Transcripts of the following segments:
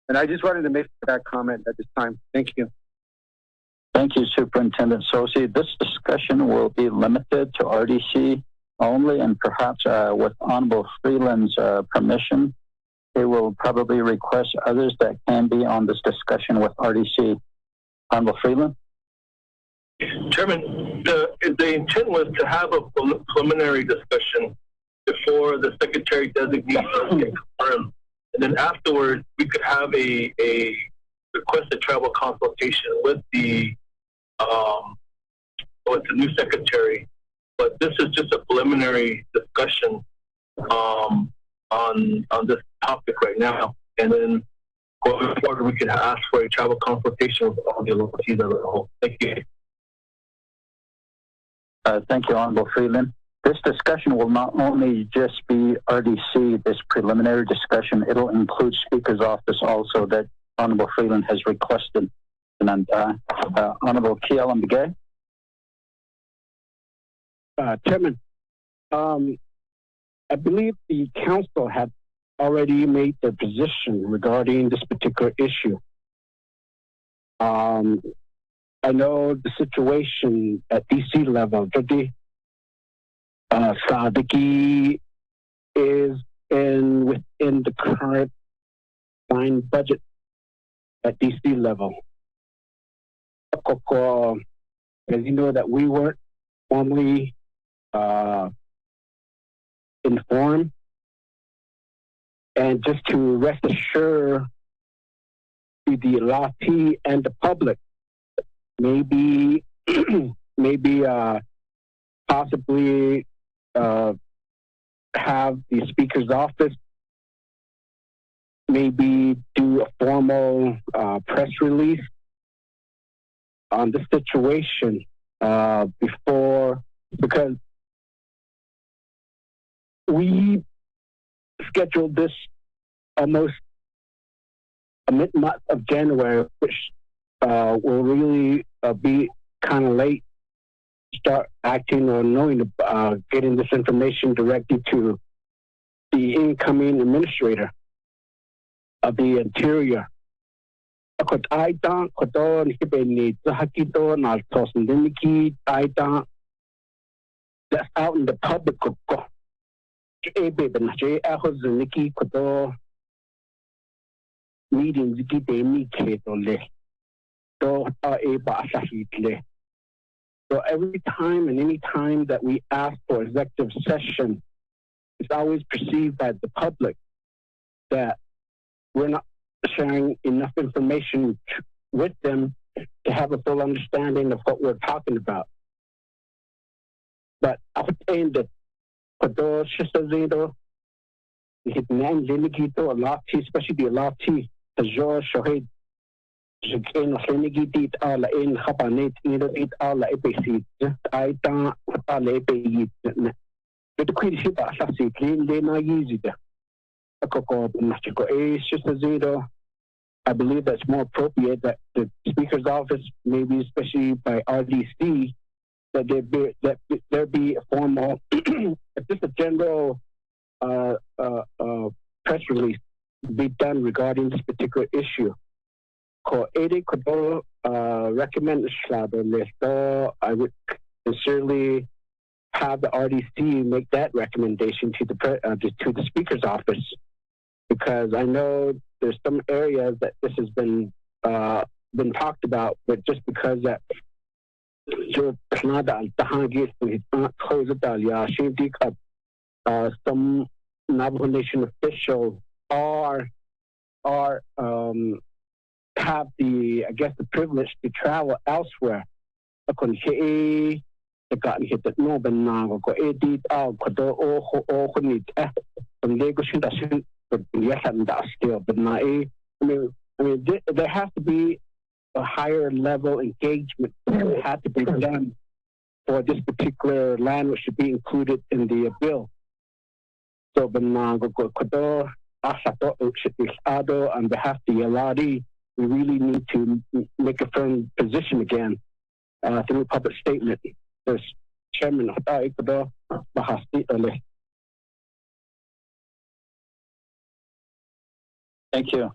And I just wanted to make that comment at this time. Thank you. Thank you, Superintendent Sosi. This discussion will be limited to RDC only, and perhaps with Honorable Freeland's permission, they will probably request others that can be on this discussion with RDC. Honorable Freeland? Chairman, the intent was to have a preliminary discussion before the Secretary designee get confirmed. And then afterwards, we could have a requested travel consultation with the new Secretary. But this is just a preliminary discussion on this topic right now. And then going forward, we could ask for a travel consultation with all the localities as a whole. Thank you. Thank you, Honorable Freeland. This discussion will not only just be RDC, this preliminary discussion, it'll include Speaker's Office also that Honorable Freeland has requested. And Honorable Kiel Mbige. Chairman, I believe the council had already made their position regarding this particular issue. I know the situation at DC level. Sadiki is within the current signed budget at DC level. As you know, that we weren't formally informed, and just to rest assure to the laity and the public, maybe possibly have the Speaker's Office maybe do a formal press release on the situation before, because we scheduled this almost a mid-month of January, which will really be kind of late to start acting or knowing getting this information directly to the incoming administrator of the Interior. That's out in the public. Meetings so every time and any time that we ask for executive session, it's always perceived by the public that we're not sharing enough information with them to have a full understanding of what we're talking about. But I would say that for those especially the laity, I believe that's more appropriate that the Speaker's Office, maybe especially by RDC, that there be a formal, just a general press release be done regarding this particular issue. Recommend I would sincerely have the RDC make that recommendation to the Speaker's Office, because I know there's some areas that this has been talked about, but just because that some Navajo Nation officials have the privilege to travel elsewhere. There has to be a higher level engagement that had to be done for this particular land, which should be included in the bill. So, on behalf of the LRD, we really need to make a firm position again through a public statement. There's Chairman. Thank you.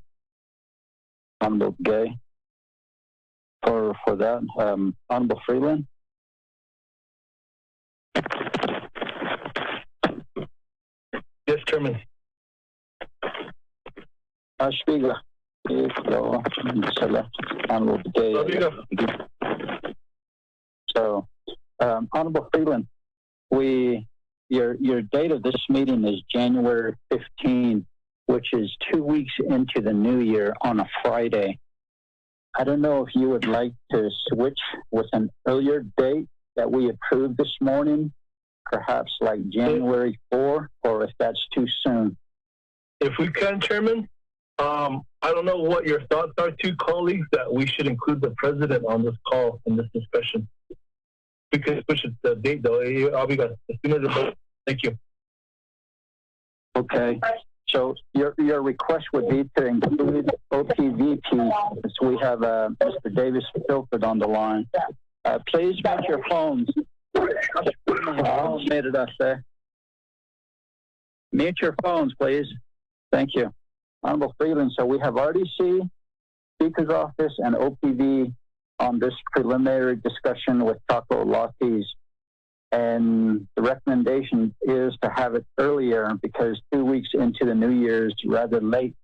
Honorable Gay for that. Honorable Freeland. Yes, Chairman. Spiegel. Honorable Gay. So, Honorable Freeland, your date of this meeting is January 15, which is 2 weeks into the new year on a Friday. I don't know if you would like to switch with an earlier date that we approved this morning, perhaps like January 4, or if that's too soon. If we can, Chairman, I don't know what your thoughts are, two colleagues, that we should include the president on this call in this discussion. We can push it the date, though. I'll be gone as soon as it's over. Thank you. Okay. So your request would be to include OPVP, since we have Mr. Davis Filford on the line. Please mute your phones. Mute your phones, please. Thank you. Honorable Freeland, so we have RDC, Speaker's Office, and OPV on this preliminary discussion with Taco Lattes. And the recommendation is to have it earlier because 2 weeks into the New Year's rather late.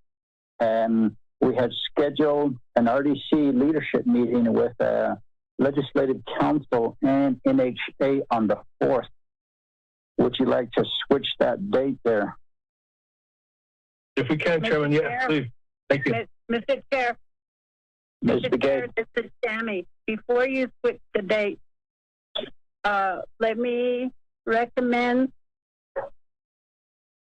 And we had scheduled an RDC leadership meeting with Legislative Council and NHA on the 4th. Would you like to switch that date there? If we can, Chairman, yes, please. Thank you. Mr. Chair. Mr. Chair, this is Tammy. Before you switch the date, let me recommend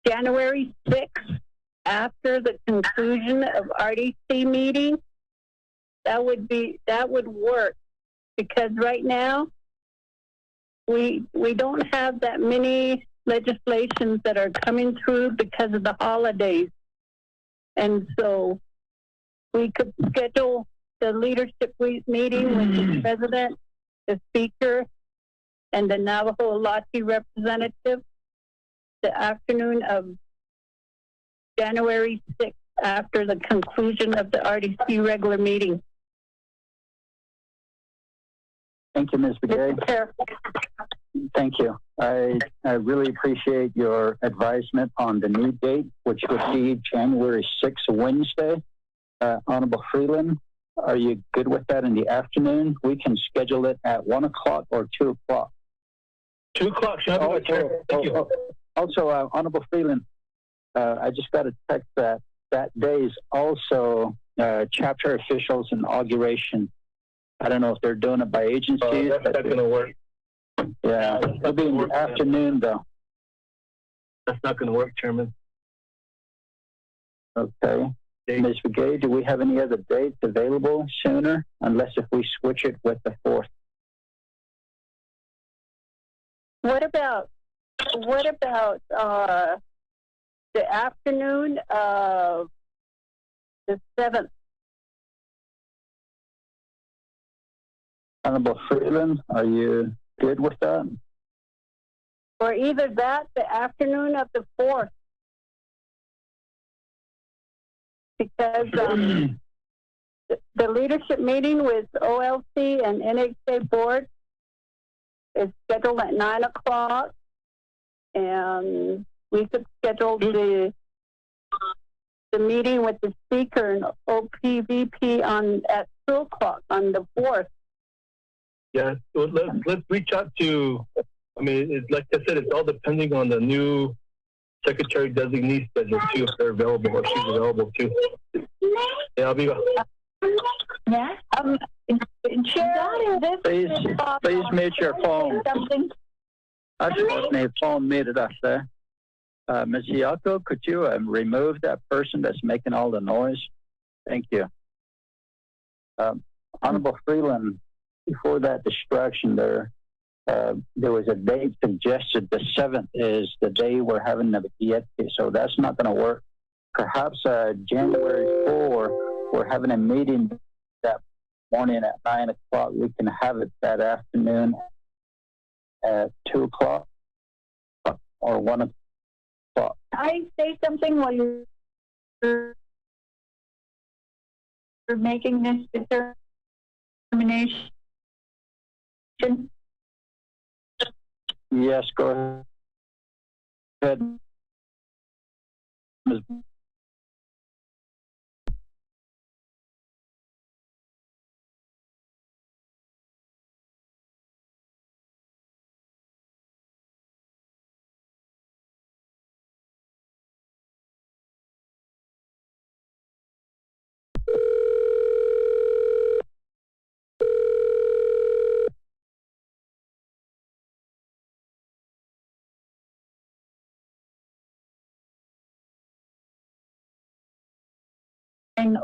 January 6th after the conclusion of RDC meeting. That would work, because right now we don't have that many legislations that are coming through because of the holidays. And so we could schedule the leadership meeting with the president, the speaker, and the Navajo Lati representative the afternoon of January 6th after the conclusion of the RDC regular meeting. thank you, Ms. Begay. Thank you. I really appreciate your advisement on the new date, which would be January 6th, Wednesday. Honorable Freeland, are you good with that in the afternoon? We can schedule it at 1 o'clock or 2 o'clock. 2 o'clock. Thank you. Also, Honorable Freeland, I just got a text that day is also chapter officials inauguration. I don't know if they're doing it by agencies. That's not going to work. Yeah, it'll be in the afternoon, though. That's not going to work, Chairman. Okay. Ms. Begay, do we have any other dates available sooner, unless if we switch it with the 4th? What about the afternoon of the 7th? Honorable Freeland, are you good with that? Or either that, the afternoon of the 4th. Because the leadership meeting with OLC and NHA board is scheduled at 9 o'clock, and we could schedule the meeting with the speaker and OPVP at 2 o'clock on the 4th. Yeah, so let's reach out to, like I said, it's all depending on the new secretary designee schedule too, if they're available or she's available too. Yeah, I'll be back. Yeah. Chair, Please mute your phone. I just my phone muted us there. Ms. Yako, could you remove that person that's making all the noise? Thank you. Honorable Freeland, before that distraction there was a date suggested. The 7th is the day we're having the Yeti, so that's not going to work. Perhaps January 4, we're having a meeting that morning at 9 o'clock. We can have it that afternoon at 2 o'clock or 1 o'clock. I say something while you for making this determination? Yes, go ahead. Ms.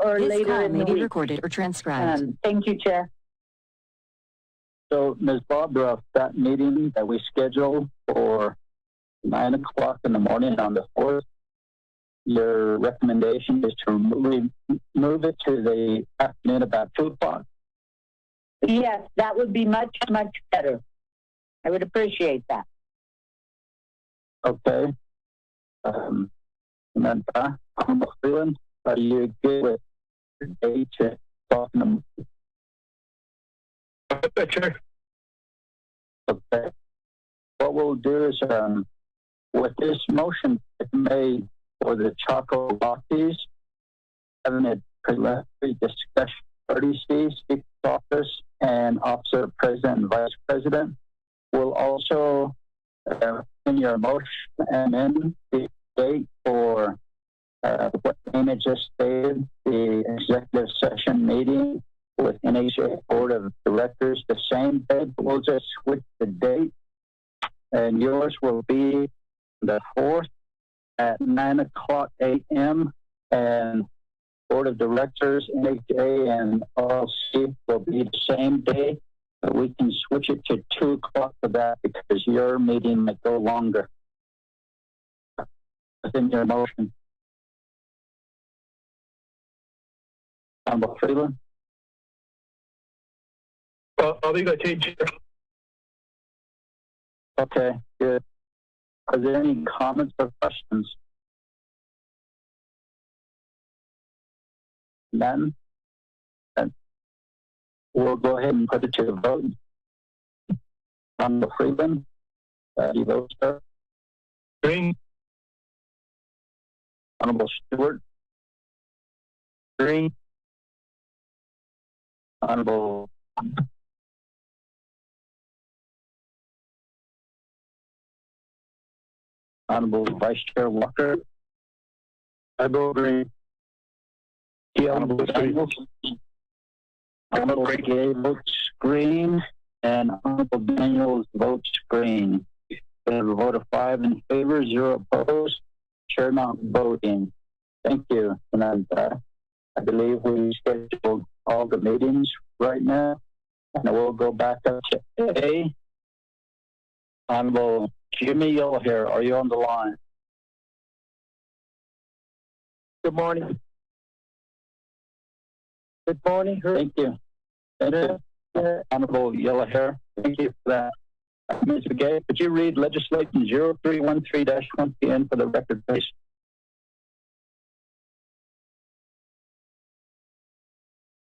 Or This later call in may the be week. recorded or transcribed. Thank you, Chair. So, Ms. Barbara, that meeting that we scheduled for 9 o'clock in the morning on the 4th, your recommendation is to move it to the afternoon about 2 o'clock? Yes, that would be much, much better. I would appreciate that. Okay. Samantha, Honorable Freeland, are you good with the date to talk in the Chair. Okay. What we'll do is, with this motion made for the Choco Lofties, having a preliminary discussion, RDC, Speaker's Office, and Officer of President and Vice President, will also, in your motion, and in the date for what Dana just stated, the executive session meeting with NHA Board of Directors the same day. We'll just switch the date, and yours will be the 4th at 9 o'clock a.m. and Board of Directors, NHA and OLC will be the same day, but we can switch it to 2 o'clock for that because your meeting might go longer. Within your motion. Honorable Freeland? I'll leave that change. Okay, good. Are there any comments or questions? None? Then we'll go ahead and put it to a vote. Honorable Freeland? You vote, sir? Green. Honorable Stewart? Green. Honorable Vice Chair Walker? I vote green. Honorable Daniels? Honorable Gay votes green, and Honorable Daniels votes green. We have a vote of 5 in favor, 0 opposed. Chair not voting. Thank you. And I believe we scheduled all the meetings right now, and we'll go back up to A. Honorable Jimmy Yellowhair, are you on the line? Good morning. Good morning. Thank you. Thank you. Honorable Yellowhair, thank you for that. Mr. Gay, could you read legislation 0313-20N for the record, please?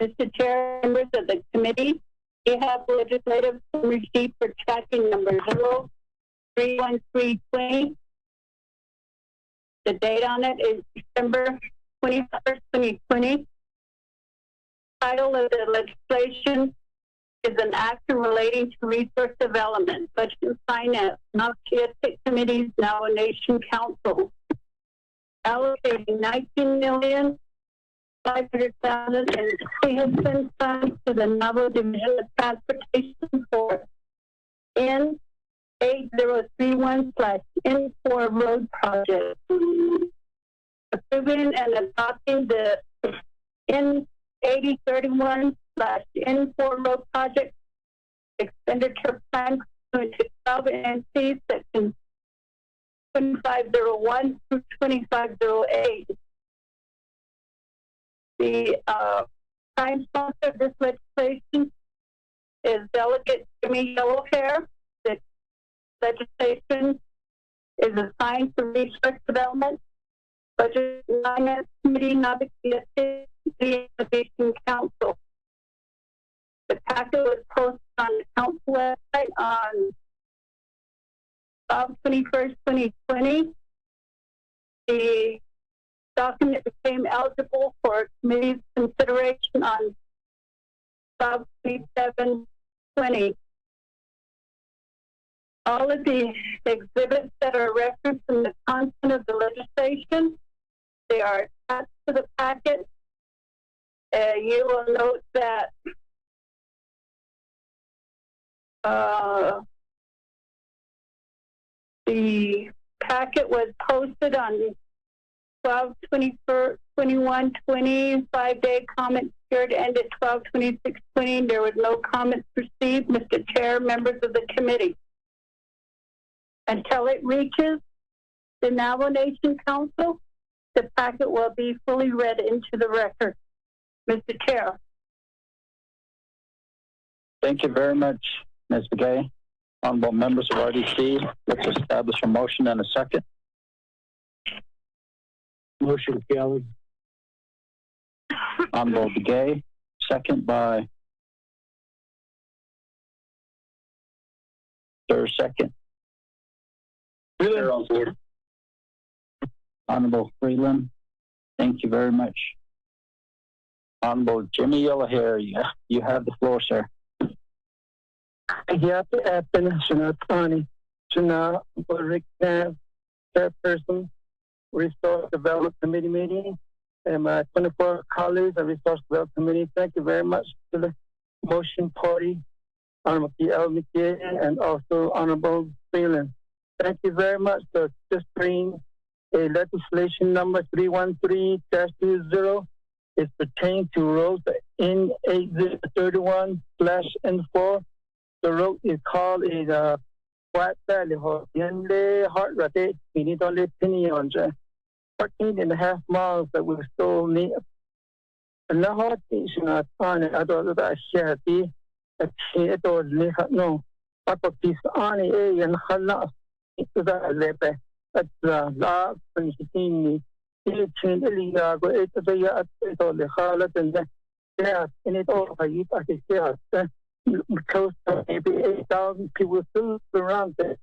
Mr. Chair, members of the committee, we have legislative receipt for tracking number 031320. The date on it is December 21st, 2020. Title of the legislation is an act relating to resource development, budget and finance, Melchizedek Committee's Nomination Council, allocating $19,500,000 in CHIPS funds to the Navajo Division of Transportation for N8031/N4 road project. Approving and adopting the N8031/N4 road project expenditure plan pursuant to 12 NC section 2501 through 2508. The prime sponsor of this legislation is Delegate Jimmy Yellowhair. The legislation is assigned to Research Development, Budget and Finance Committee, Navajo the Innovation Council. The packet was posted on the council website on August 21st, 2020. The document became eligible for committee's consideration on August 27, 2020. All of the exhibits that are referenced in the content of the legislation, they are attached to the packet. You will note that the packet was posted on 12/21/20, 5-day comment period ended 12/26/20. There was no comments received, Mr. Chair, members of the committee. Until it reaches the Nomination Council, the packet will be fully read into the record. Mr. Chair. Thank you very much, Ms. Begay. Honorable members of RDC, let's establish a motion and a second. Motion, Kelly. Honorable Begay, second by third second. Freeland on board. Honorable Freeland, thank you very much. Honorable Jimmy Yellowhair, you have the floor, sir. Chairperson, Resource Development Committee meeting, and my 24 colleagues of Resource Development Committee. Thank you very much to the motion party, Honorable L. McKay, and also Honorable Freeland. Thank you very much for just bringing a legislation number 313-20. It pertains to roads in 8031/N4. The road is called a White Valley Road. Heart rate, we need only 14.5 miles that we still need. And the heart station at on it, I don't know share the it or no. But the piece on it and Hana is that lepe at the last 2015. It changed the Liga, but it's the year at all the Harlet and the in it all I eat at the close to maybe 8,000 people still around there.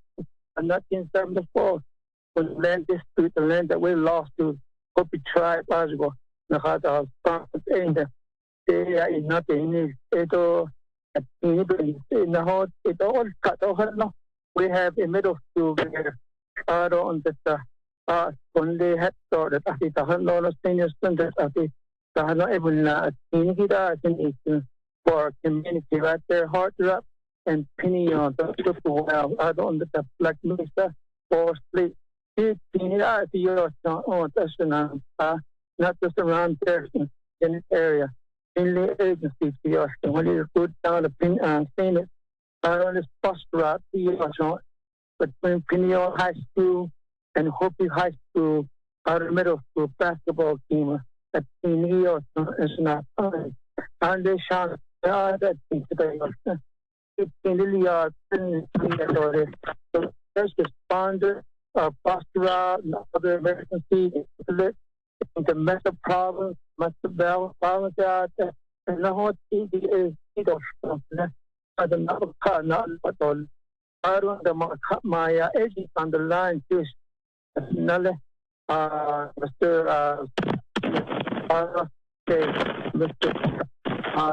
And 1974, when land dispute, the land that we lost to Hopi tribe, Osgo, the heart of the they are nothing. It all in the heart, it all cut off. We have a middle school there. On the when they had started, I think $100 senior students, I think the for community right there, hard up and penny on the triple well. I don't the black minister for sleep. It's not just around there in the area. In the agency, when you go down the pin and seen it, I don't bus route, between Pineal High School and Hopi High School, out of middle school basketball team at New York is not fine. And they shot that today. It's in the yard, so first responder, bus route, and other emergency, the mental problems, mental problems out there, and the whole TV is I don't know, not at all. I don't know my agent on the line, too. Mr.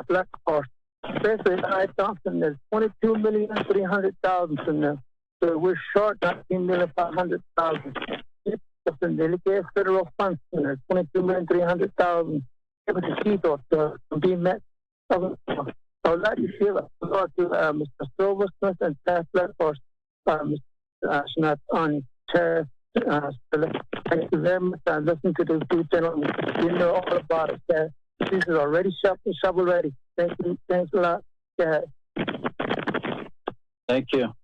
Black Horse. Basically, I Thompson, there's 22,300,000 in there. So we're short 19,500,000. It's a delicate federal funds in there, 22,300,000. It was a key to be met. I would like to give a lot to Mr. Silversmith and Staff Black Horse, Mr. Snap on Chair. Thank you very much. I listened to those two gentlemen. You know all about it. This is already shovel ready. Thank you. Thanks a lot. Thank you.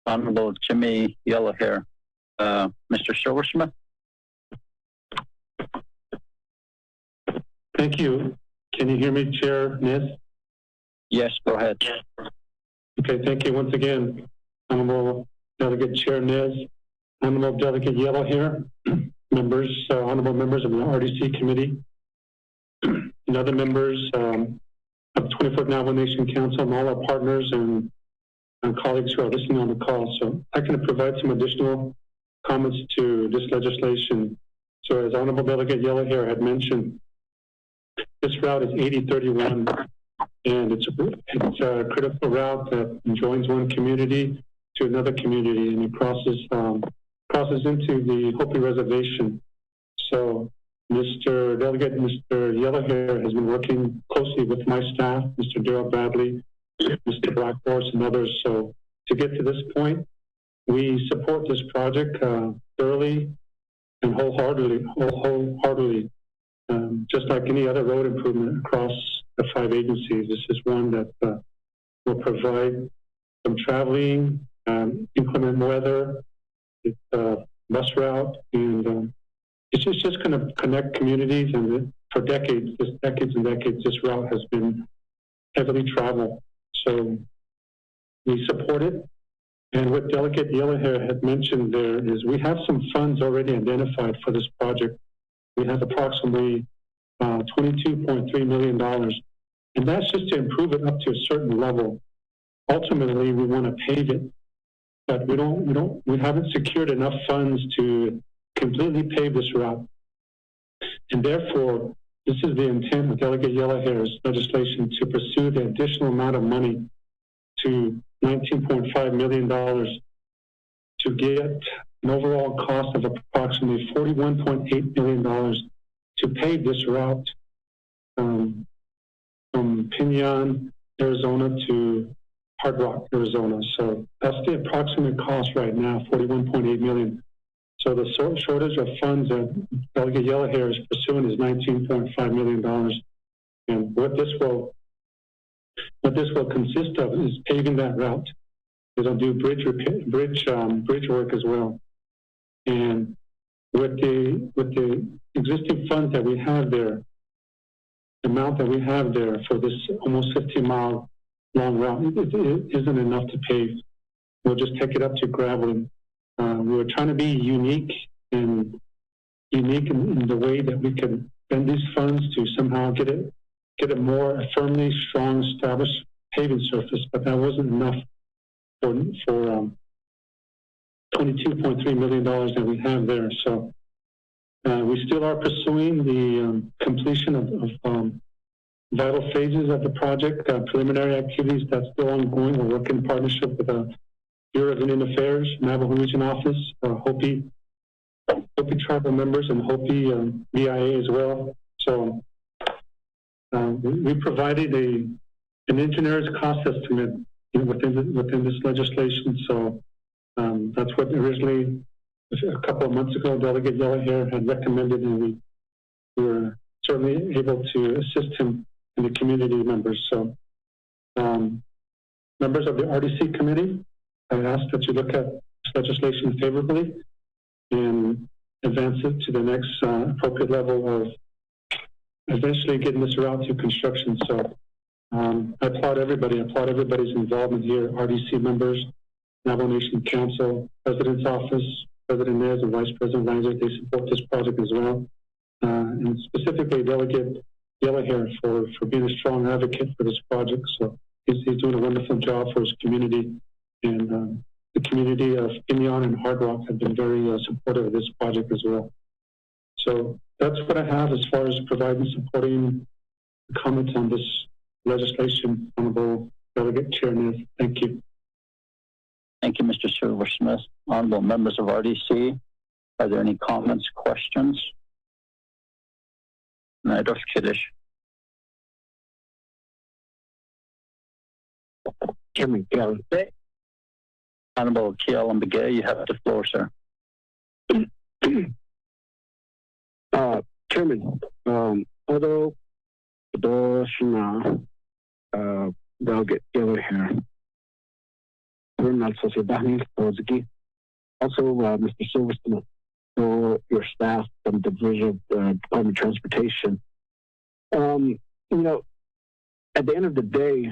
Honorable Jimmy Yellowhair. Mr. Silversmith. Thank you. Can you hear me, Chair Nis? Yes, go ahead. Okay, thank you once again, Honorable Delegate Chair Nis, Honorable Delegate Yellowhair, members, honorable members of the RDC committee. and other members of 24th Navajo Nation Council and all our partners and colleagues who are listening on the call. So I can provide some additional comments to this legislation. So as Honorable Delegate Yellowhair had mentioned, this route is 8031, and it's a critical route that joins one community to another community, and it crosses into the Hopi Reservation. So Mr. Delegate, Mr. Yellowhair has been working closely with my staff, Mr. Darrell Bradley, Mr. Blackhorse, and others. So to get to this point, we support this project thoroughly and wholeheartedly, just like any other road improvement across the 5 agencies. This is one that will provide some traveling, inclement weather, it's a bus route, and it's just going to connect communities. And for decades, and decades, this route has been heavily traveled. So we support it. And what Delegate Yellowhair had mentioned there is we have some funds already identified for this project. We have approximately $22.3 million. And that's just to improve it up to a certain level. Ultimately, we want to pave it, but we haven't secured enough funds to completely pave this route. And therefore, this is the intent of Delegate Yellowhair's legislation to pursue the additional amount of money to $19.5 million to get an overall cost of approximately $41.8 million to pave this route from Piñon, Arizona to Hard Rock, Arizona. So that's the approximate cost right now, $41.8 million. So the shortage of funds that Delegate Yellowhair is pursuing is $19.5 million. And what this will consist of is paving that route. It'll do bridge work as well. And with the existing funds that we have there, the amount that we have there for this almost 15-mile long route, it isn't enough to pave. We'll just take it up to gravel. We were trying to be unique in the way that we could spend these funds to somehow get a more firmly, strong, established paving surface, but that wasn't enough for $22.3 million that we have there. So we still are pursuing the completion of vital phases of the project, preliminary activities that's still ongoing. We're working in partnership with the Bureau of Indian Affairs, Navajo Region Office, Hopi tribal members, and Hopi BIA as well. So we provided an engineer's cost estimate within this legislation. So that's what originally, a couple of months ago, Delegate Yellowhair had recommended, and we were certainly able to assist him and the community members. So members of the RDC committee, I ask that you look at this legislation favorably and advance it to the next appropriate level of eventually getting this route to construction. So I applaud everybody. I applaud everybody's involvement here, RDC members, Navajo Nation Council, President's Office, President Nez, and Vice President Reiser. They support this project as well. And specifically Delegate Yellowhair for being a strong advocate for this project. So he's doing a wonderful job for his community. And the community of Piñon and Hard Rock have been very supportive of this project as well. So that's what I have as far as supporting comments on this legislation, Honorable Delegate Chair Nez. Thank you. Thank you, Mr. Silversmith. Honorable members of RDC, are there any comments, questions? Naidorf Kiddish. Chairman Kelly. Honorable Kiel and Begay, you have the floor, sir. Chairman, although Delegate Yellowhair, also Mr. Silversmith, for your staff from the Division of Department of Transportation. At the end of the day,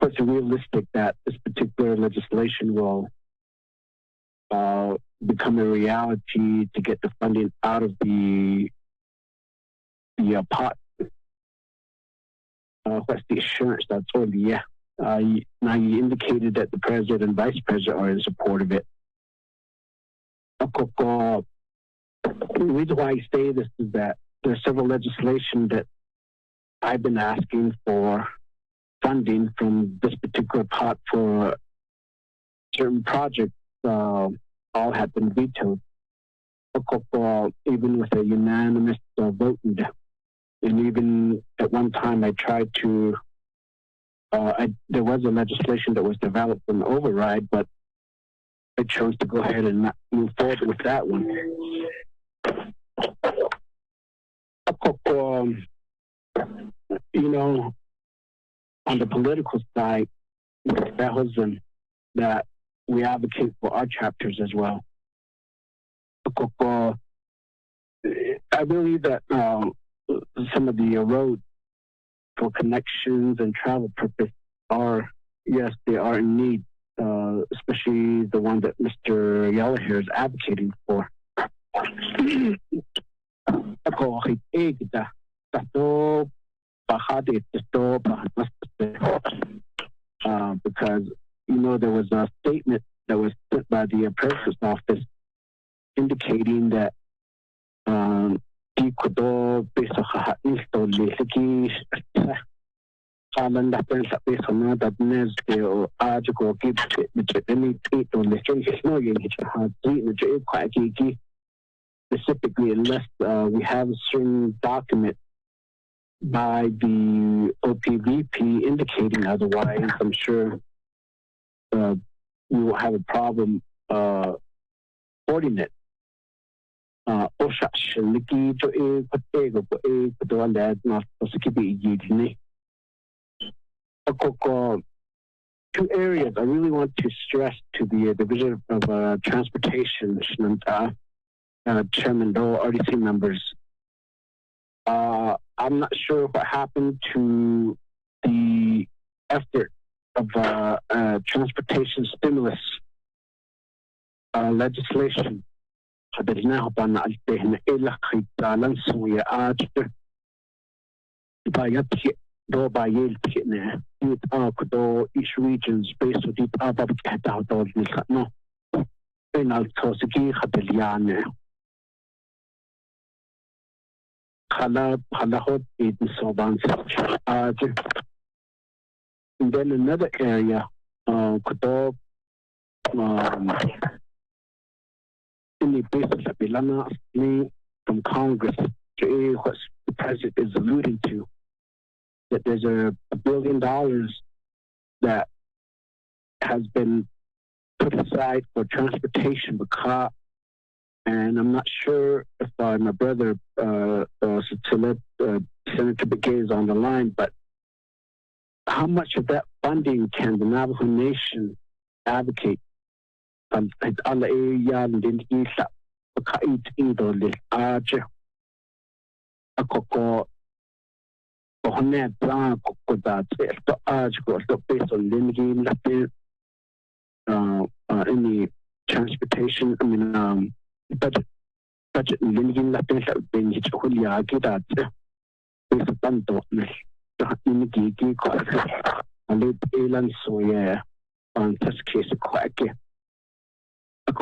it's realistic that this particular legislation will become a reality to get the funding out of the pot what's the assurance that's all yeah. Now you indicated that the president and vice president are in support of it. The reason why I say this is that there's several legislation that I've been asking for funding from this particular pot for certain projects. All have been vetoed. Even with a unanimous vote, and even at one time I tried to. There was a legislation that was developed an override, but I chose to go ahead and not move forward with that one. On the political side, that was that we advocate for our chapters as well. I believe that some of the roads for connections and travel purpose are, yes, they are in need, especially the one that Mr. Yellowhair is advocating for. Because, there was a statement that was sent by the President's office indicating that specifically, unless we have a certain document by the OPVP indicating otherwise, I'm sure we will have a problem supporting it. Two areas I really want to stress to the Division of Transportation, Chairman Dole, RDC members. I'm not sure what happened to the effort of transportation stimulus legislation. Each region's based and then another area, in the basis from Congress, what the president is alluding to, that there's $1 billion that has been put aside for transportation, and I'm not sure if my brother, Senator Begay is on the line, but how much of that funding can the Navajo Nation advocate? Any transportation, budget limiting nothing that being hit that based upon in the late Elan so yeah on this case quite.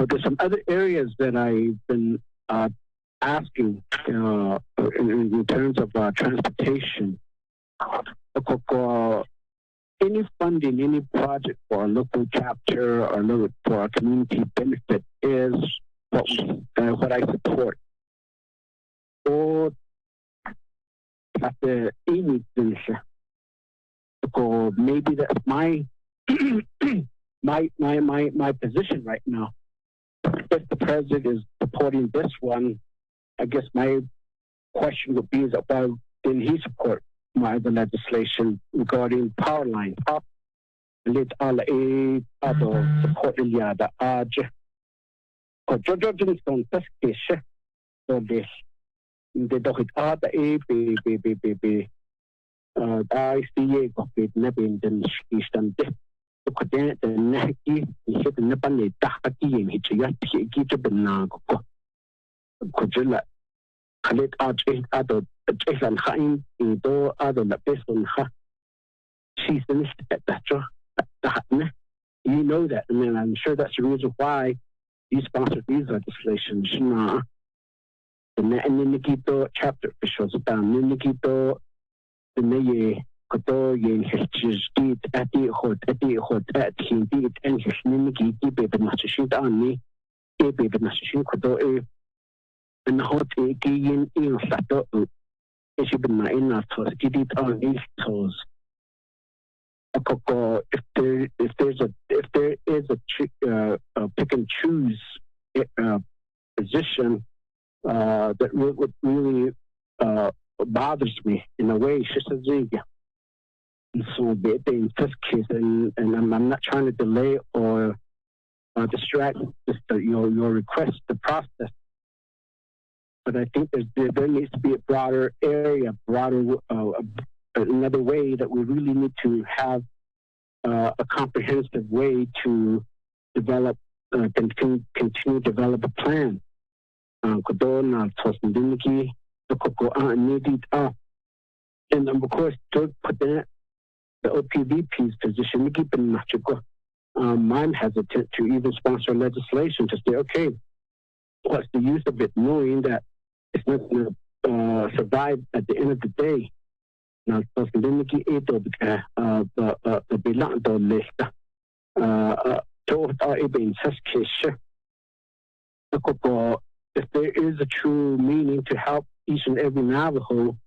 There's some other areas that I've been asking in terms of transportation. Any funding, any project for a local chapter or for a community benefit is what I support. Or maybe that's my my position right now. If the president is supporting this one, I guess my question would be is about did he support the legislation regarding power line? Let all other support the urge. Johnson test case so this the docket other I see it never in the eastern the content the Naki is in the Panny Taki and it's a get a could you let Khalid Arch other Jason Hain in door other the person You know that, and then I'm sure that's the reason why you sponsored these legislations. The Nikito chapter officials down Nikito, the Naye, Koto, Yen Hestis, Ati Hot, Hindi, and Hishniki, Baby Mashin on me, Baby Mashin Koto, and the hot Yin in Sato, as you've been in our toes, get it on these toes. If there is a pick and choose position that would really bothers me in a way, she says, and so in this case, and I'm not trying to delay or distract your request, the process. But I think there needs to be a broader area, another way that we really need to have a comprehensive way to develop, continue to develop a plan. And of course, to put that the OPVP's position, I'm hesitant to even sponsor legislation to say, okay, what's the use of it, knowing that it's not going to survive at the end of the day. Now, so if there is a true meaning to help each and every Navajo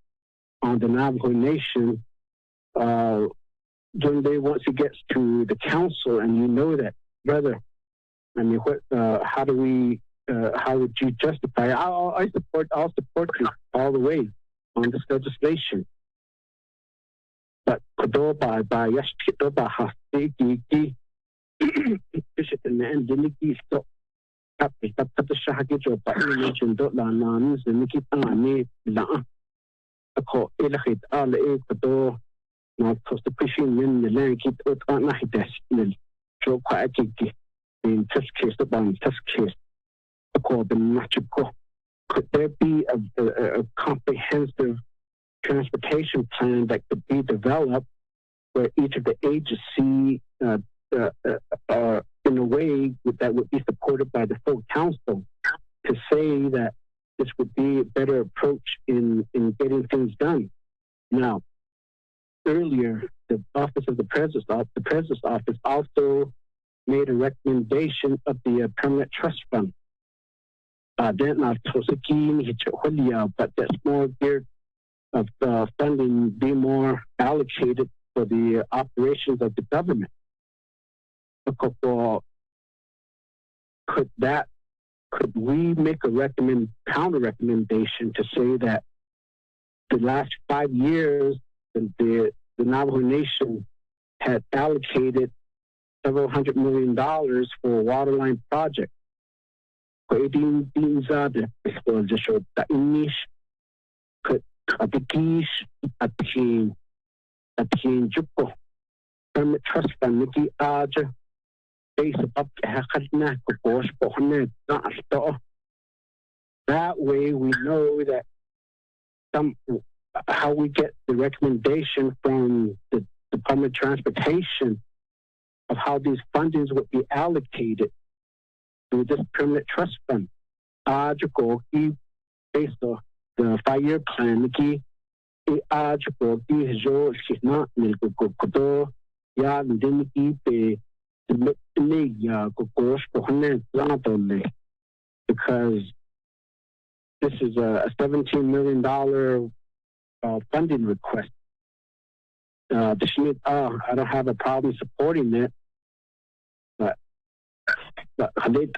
on the Navajo Nation, once it gets to the council, and you know that, brother, I mean, how would you justify? I'll support you all the way on this legislation. But by yesterday, could there be a comprehensive transportation plan that could be developed where each of the agencies are in a way that would be supported by the full council to say that this would be a better approach in getting things done. Now, earlier, the Office of the President's Office also made a recommendation of the Permanent Trust Fund. But that's more geared of funding be more allocated for the operations of the government. Could we make a counter recommendation to say that the last 5 years the Navajo Nation had allocated several $100 million for a waterline project? Permit trust fund Nikki Aja base up that way we know that how we get the recommendation from the Department of Transportation of how these fundings would be allocated through this permanent trust fund. Based on the 5-year plan, Nikki, because this is a $17 million funding request. I don't have a problem supporting it, but colleague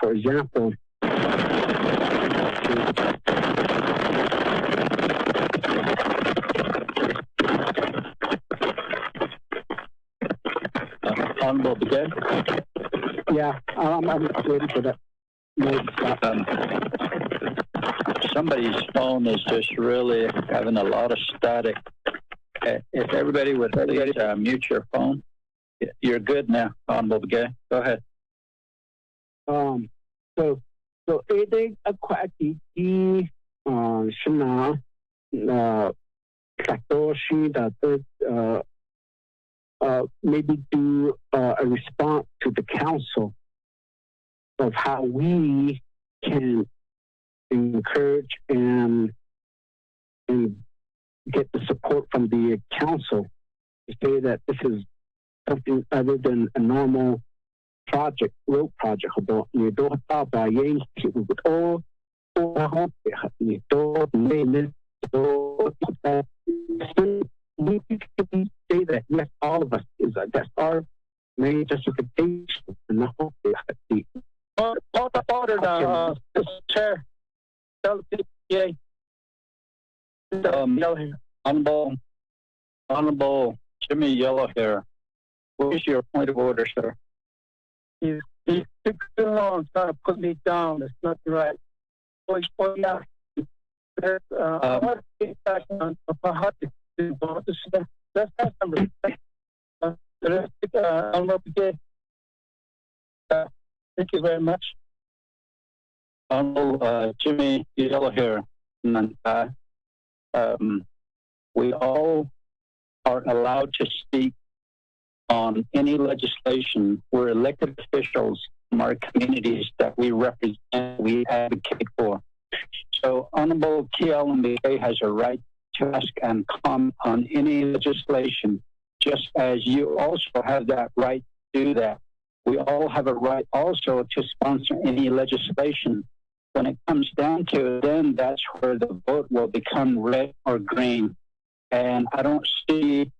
for example, Honorable Begay? Yeah, I'm waiting for that. somebody's phone is just really having a lot of static. If everybody would please mute your phone. You're good now, Honorable Gay. Go ahead. So it aquati shina satoshi that maybe do a response to the council of how we can encourage and get the support from the council to say that this is something other than a normal road project. We can say that yes, all of us is that's our main justification. And Order, Mr. Chair. Honorable Jimmy Yellowhair. What is your point of order, sir? He's too long trying to put me down. It's not right. I want to get back on how to do this. That's number thank you very much. Honorable Jimmy Yellowhair. We all are allowed to speak on any legislation. We're elected officials from our communities that we represent, we advocate for. So Honorable TLMBA has a right to ask and comment on any legislation, just as you also have that right to do that. We all have a right also to sponsor any legislation. When it comes down to it, then that's where the vote will become red or green. And I don't see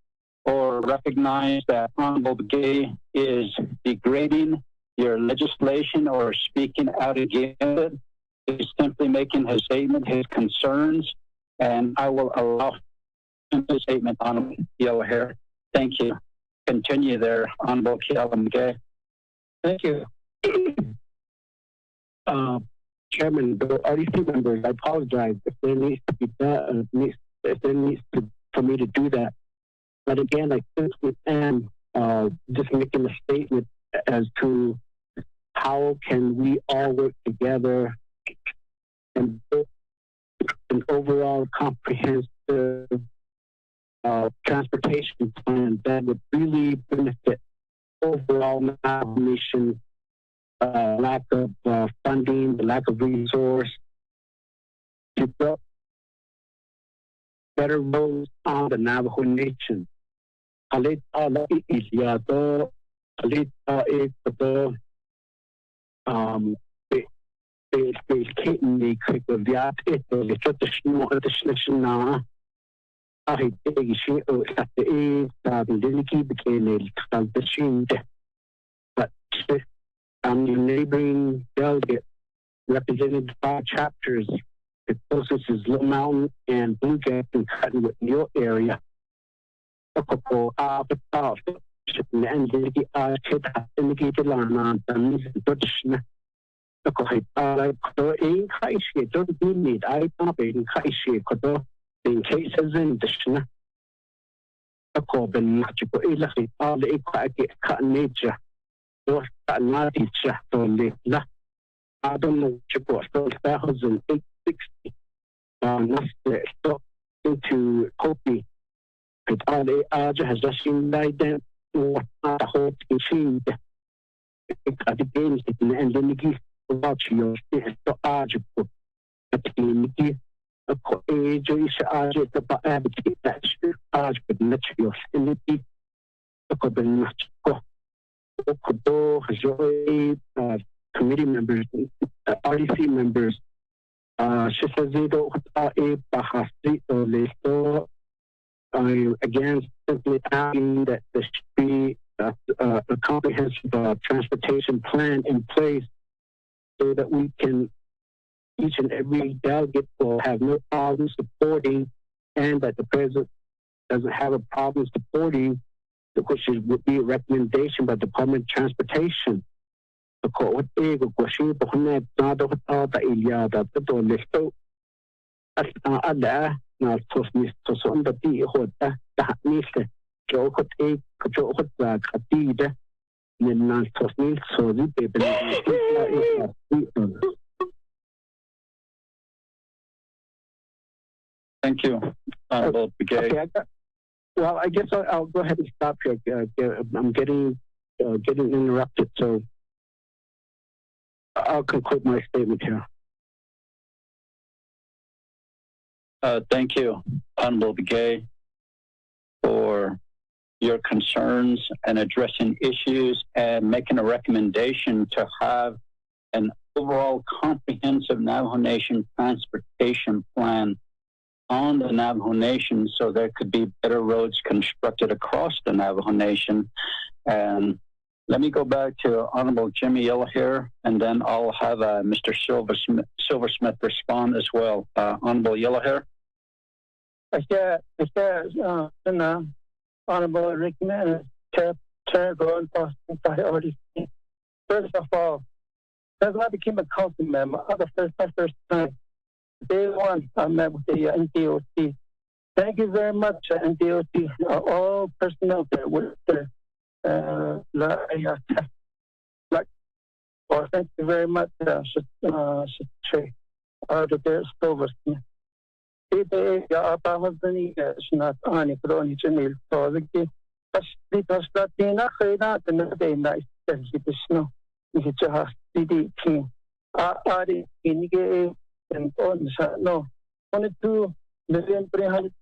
or recognize that Honorable Gay is degrading your legislation or speaking out against it. He's simply making his statement, his concerns, and I will allow his statement, Honorable Yellowhair. Thank you. Continue there, Honorable Gay. Thank you. Chairman, the RDC members, I apologize if there needs to be that, if there needs to for me to do that. But again, I simply am just making a statement as to how can we all work together and build an overall comprehensive transportation plan that would really benefit overall nation. Lack of funding, the lack of resource to build better roads on the Navajo Nation. Your neighboring delegate represented 5 chapters. The closest is Little Mountain and Blue Gap and Cottonwood in your area. I don't know what you 860 into Kopi. It all the Aja has just seen like that. What the whole machine. At the games and then you give watch your to Aja. At the give a age is Aja to advocate that Aja with natural sanity. A couple much. Committee members, RDC members, again, simply asking that there should be a comprehensive transportation plan in place so that we can, each and every delegate will have no problem supporting, and that the president doesn't have a problem supporting, which would be a recommendation by the Department of Transportation. The court would be a question of the ada na tosnis toson da ti hota da niste jo hot e jo hot da katida nan tosnis so di pepe. Thank you, Honorable Begay. Okay, well, I guess I'll go ahead and stop here. I'm getting interrupted, so I'll conclude my statement here. Thank you, Honorable Begay, for your concerns and addressing issues and making a recommendation to have an overall comprehensive Navajo Nation transportation plan on the Navajo Nation so there could be better roads constructed across the Navajo Nation. And let me go back to Honorable Jimmy Yellowhair, and then I'll have Mr. Silversmith respond as well. Honorable Yellowhair. Honorable Rick Chair Gordon already. First of all, as I became a council member, my first time, day one, I met with the NDOC. Thank you very much, NDOC, all personnel there with the thank you very much, and no, 22 million 300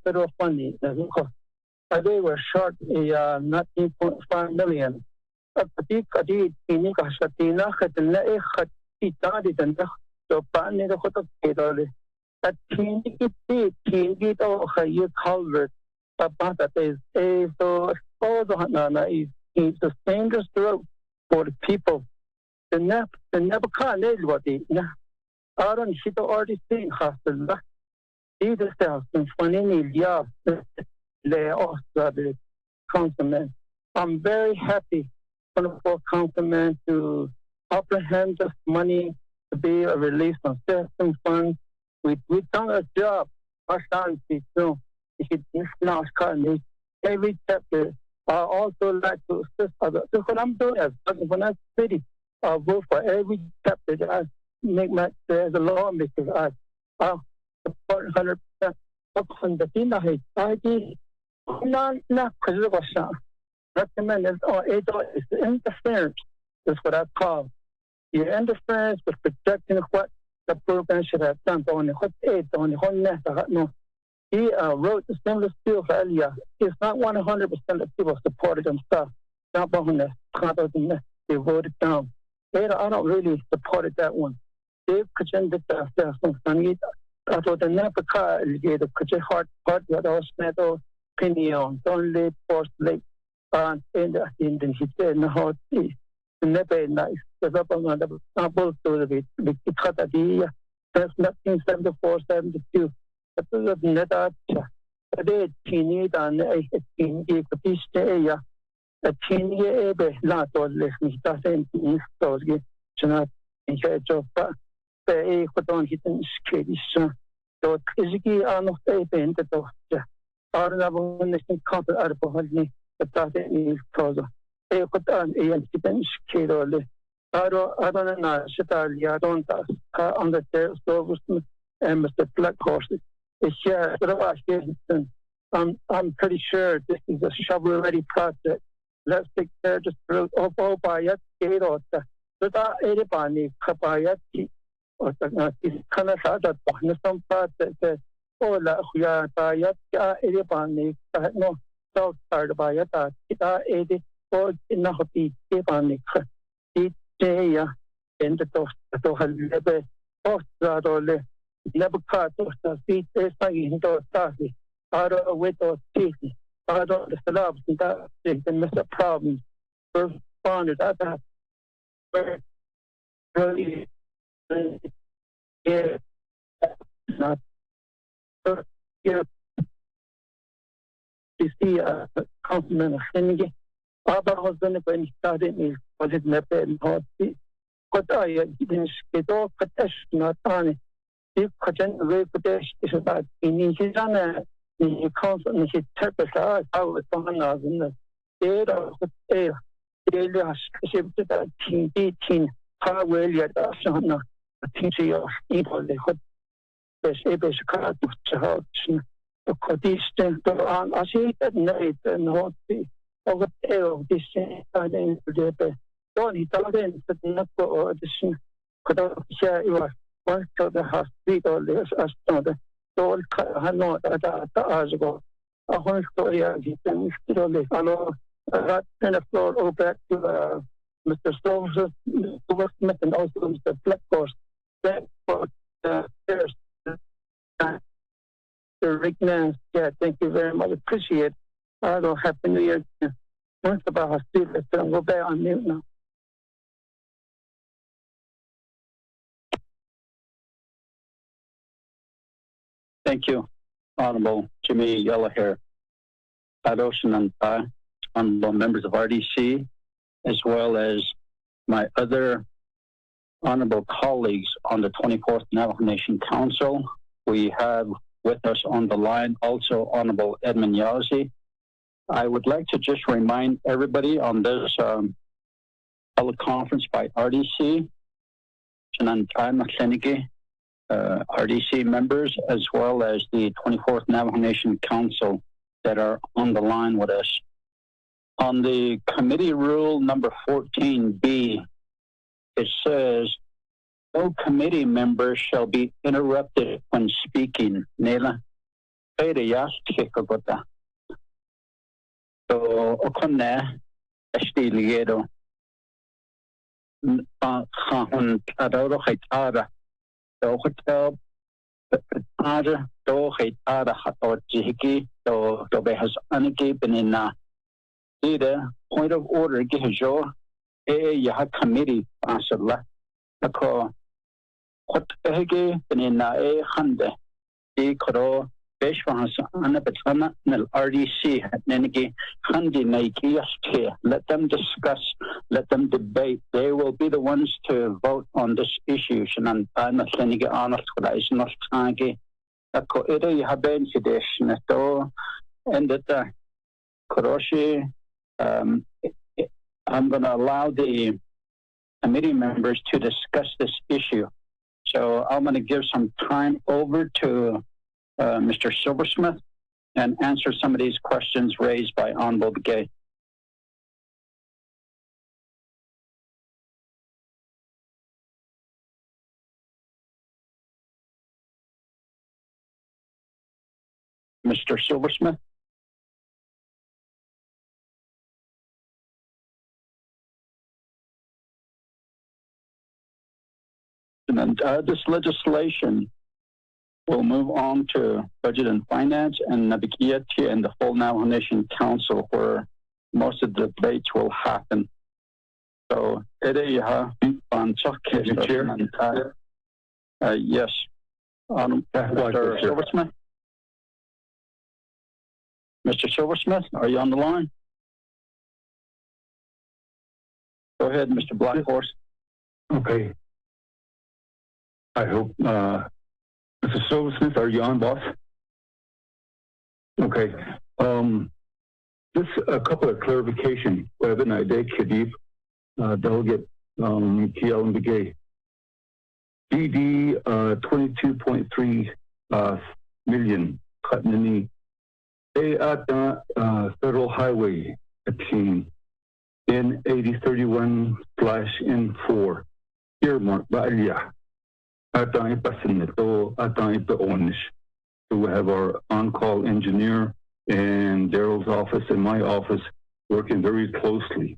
federal funding. They were short a 19.5 million. That culvert about that is so it's a dangerous road for the people. The never can't anybody. I don't see the already seen hospital. These are some funny yeah, lay off the councilman. I'm very happy for councilman to apprehend this money to be released on system funds. We've done a job. Our sanity too. Every chapter. I also like to assist others. So what I'm doing as when I city, I vote for every chapter that I make my as a lawmaker. I support 100%. Recommend is interference. That's what I call. Your interference with protecting what the program should have done. He wrote the stimulus bill for Elia. It's not 100% of people supported himself. They voted down. I don't really support that one. They pretended that I thought the Napaka alligator could hard that all metal opinion, don't let force late and in the he said no hot tea. Never nice. The up on the sample to the Katadi. That's 1974-72. That was a net out. A day teeny and a teeny piece area. A teeny ebe, not all listening, doesn't mean so. Not in charge of the Equaton hitting skiddy. So, Iziki are not a bent at all. Our nation couple are behind the Tati cause. Equaton and hitting skid. I don't know, Shitalia, don't on the tail service and Mr. Black Horses. I'm pretty sure this is a shovel-ready project. Let's take care of this road over by it, gate or the Edibani, Kabayati, or the Kanasada, some project, or La Huya, Edibani, no, south side by it, Edi, or in the Hopi, Edibani, Edia, in the Tohalebe, Ostradole. Never cut those feet, they're saying those stuffy. I don't know with those teeth. I don't the slabs and that thing and miss a problem. First responded at that. Really, yeah, not. You see a compliment of Finnegan. Abba was going to be started me, was it never in hot feet? But I didn't get all protection not on it. if Kajan reputation is about in Nishana, the council, the Terpesa, I was on the data of the daily shipped that teen, how well you had a teacher of people, they could be able to cut the house. The Kodistan on I see that night and what the over this and then the don't he thought in the number or the could share your one to the hospital as the all Hano as ago. A whole story of it and still follow that kind of floor over to Mr. Stoves, Smith, and also Mr. Blackhorse. That for the first. Rick Nance, yeah, thank you very much. Appreciate it. I don't have New Year. Once about hospital, I'm go back on mute now. Thank you, Honorable Jimmy Yellowhair, Adoshan and honorable members of RDC, as well as my other honorable colleagues on the 24th Navajo Nation Council. We have with us on the line also Honorable Edmund Yazzie. I would like to just remind everybody on this teleconference by RDC, RDC members, as well as the 24th Navajo Nation Council that are on the line with us. On the committee rule number 14B, it says, no committee member shall be interrupted when speaking. Nela, so okonna estiligero khahun adoro khitara to hotel ada to khitara hato jiki to behas aniki benina ida point of order gihajo ya committee asala ako what hege benina khande e koro Beshwahas Anabetana Nel RDC Nenegi Handi Naikiaske. Let them discuss, let them debate. They will be the ones to vote on this issue. Shanan Senigi Honest Kodais Nostagi Ako Ida Yaben Sidesh Neto and that Koroshi. I'm going to allow the committee members to discuss this issue. So I'm going to give some time over to Mr. Silversmith and answer some of these questions raised by Honorable Begay. Mr. Silversmith? And this legislation will move on to Budget and Finance and Nabikiati and the full Navajo Nation Council, where most of the debates will happen. So, Mr. Chair? Yes. Mr. Silversmith? Mr. Silversmith, are you on the line? Go ahead, Mr. Blackhorse. Okay. I hope, Mr. Silversmith, are you on, boss? Okay. Just a couple of clarification. Delegate Kiel and Begay. DD 22.3 million Katnani. At Federal Highway 18 in 8031/N4 earmarked by Alia. At I we have our on-call engineer and Daryl's office and my office working very closely.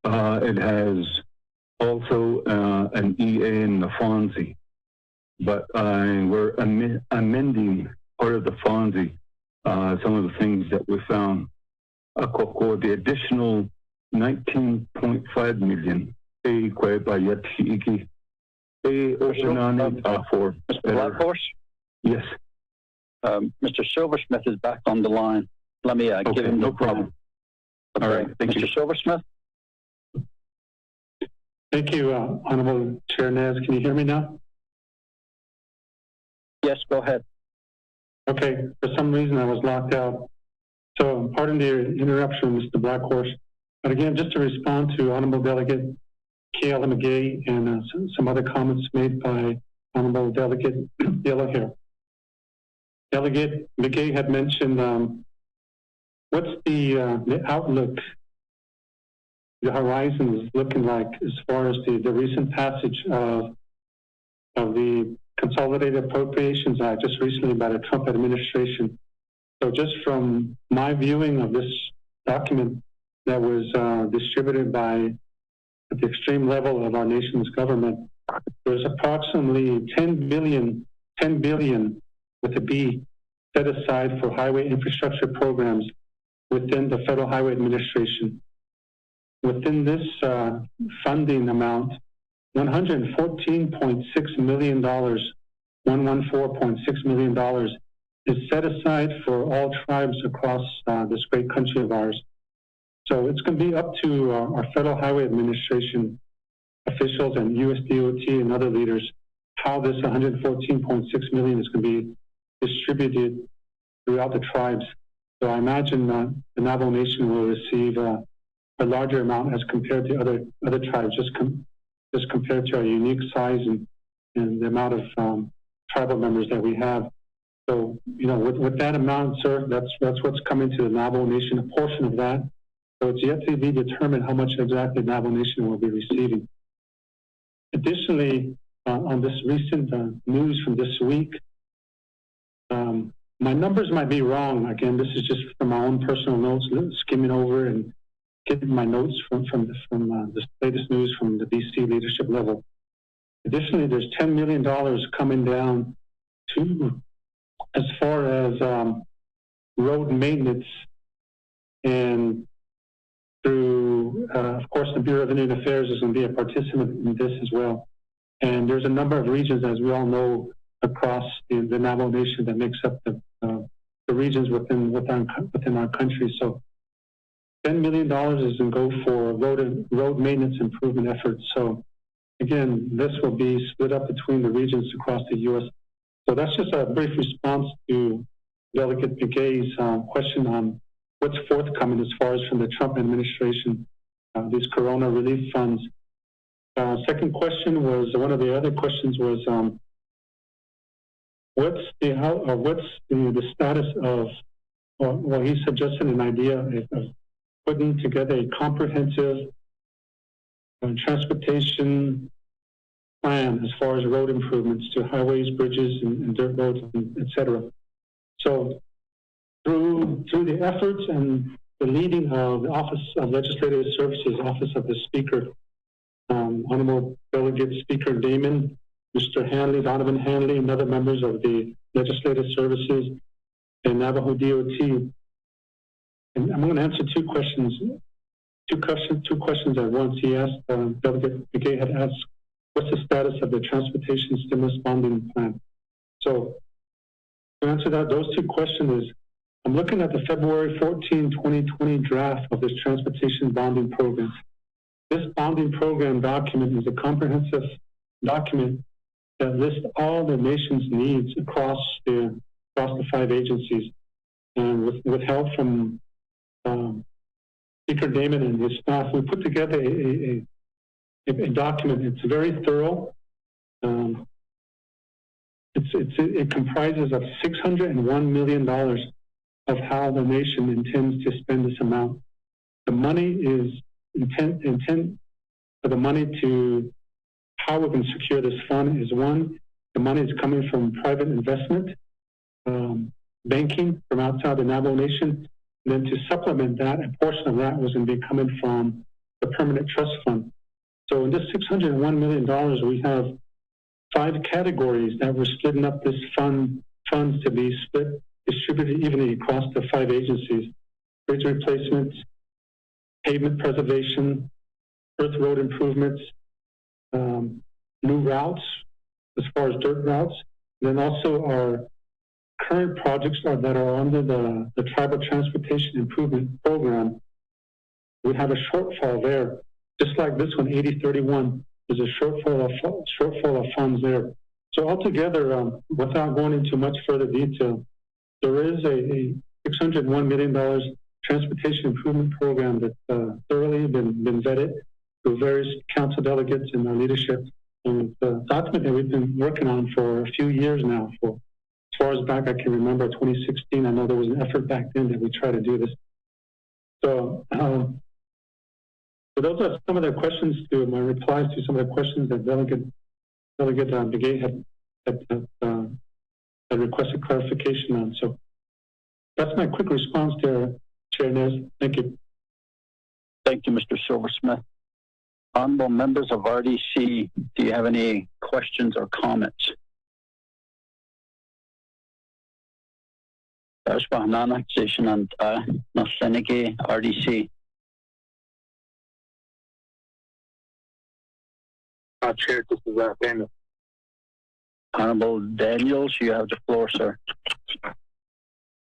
It has also an EA in the FONSI, but we're amending part of the FONSI, some of the things that we found. The additional 19.5 million for Mr. Blackhorse? Yes. Mr. Silversmith is back on the line. Let me give him no problem. Okay. All right, thank Mr. you. Silversmith? Thank you, Honorable Chair Nez. Can you hear me now? Yes, go ahead. Okay, for some reason I was locked out. So pardon the interruption, Mr. Blackhorse. But again, just to respond to Honorable Delegate Kayla McGay and some other comments made by Honorable Delegate Yellowhair. Delegate McGay had mentioned what's the outlook, the horizon is looking like as far as the recent passage of the Consolidated Appropriations Act just recently by the Trump administration. So just from my viewing of this document that was distributed by at the extreme level of our nation's government, there's approximately 10 billion with a B set aside for highway infrastructure programs within the Federal Highway Administration. Within this funding amount, $114.6 million, $114.6 million is set aside for all tribes across this great country of ours. So it's going to be up to our Federal Highway Administration officials and USDOT and other leaders how this $114.6 million is going to be distributed throughout the tribes. So I imagine the Navajo Nation will receive a larger amount as compared to other tribes, just compared to our unique size and the amount of tribal members that we have. So, you know, with that amount, sir, that's what's coming to the Navajo Nation, a portion of that. So it's yet to be determined how much exactly Navajo Nation will be receiving. Additionally, on this recent news from this week, my numbers might be wrong. Again, this is just from my own personal notes, skimming over and getting my notes from this latest news from the DC leadership level. Additionally, there's $10 million coming down to as far as road maintenance and through, of course, the Bureau of Indian Affairs is going to be a participant in this as well. And there's a number of regions, as we all know, across the Navajo Nation that makes up the regions within our country. So $10 million is going to go for road maintenance improvement efforts. So again, this will be split up between the regions across the U.S. So that's just a brief response to Delegate McGay's question on what's forthcoming as far as from the Trump administration, these Corona relief funds. Second question was, one of the other questions was, what's the status of, well, he suggested an idea of putting together a comprehensive transportation plan as far as road improvements to highways, bridges, and dirt roads, et cetera. So through the efforts and the leading of the Office of Legislative Services, Office of the Speaker, Honorable Delegate Speaker Damon, Mr. Hanley, Donovan Hanley, and other members of the Legislative Services and Navajo DOT. And I'm going to answer two questions at once. He asked, Delegate McGay had asked, what's the status of the transportation stimulus bonding plan? So to answer those two questions is, I'm looking at the February 14, 2020 draft of this transportation bonding program. This bonding program document is a comprehensive document that lists all the nation's needs across the 5 agencies. And with help from Speaker Damon and his staff, we put together a document. It's very thorough. It comprises of $601 million of how the nation intends to spend this amount. The money is intent for the money to, how we can secure this fund is, one, the money is coming from private investment, banking from outside the Navajo Nation. And then to supplement that, a portion of that was going to be coming from the permanent trust fund. So in this $601 million, we have 5 categories that we're splitting up this funds to be distributed evenly across the 5 agencies: bridge replacements, pavement preservation, earth road improvements, new routes as far as dirt routes, and then also our current projects that are under the Tribal Transportation Improvement Program. We have a shortfall there, just like this one, 8031. There's a shortfall of funds there. So altogether, without going into much further detail, there is a $601 million transportation improvement program that's thoroughly been vetted through various council delegates and our leadership. And it's a document that we've been working on for a few years now. For as far as back I can remember, 2016, I know there was an effort back then that we tried to do this. So those are some of the questions to my replies to some of the questions that Delegate Begay had requested clarification on. So that's my quick response there, Chair Nez. Thank you. Thank you, Mr. Silversmith. Honorable members of RDC, do you have any questions or comments? RDC. Chair, this is Daniel. Honorable Daniels, you have the floor, sir.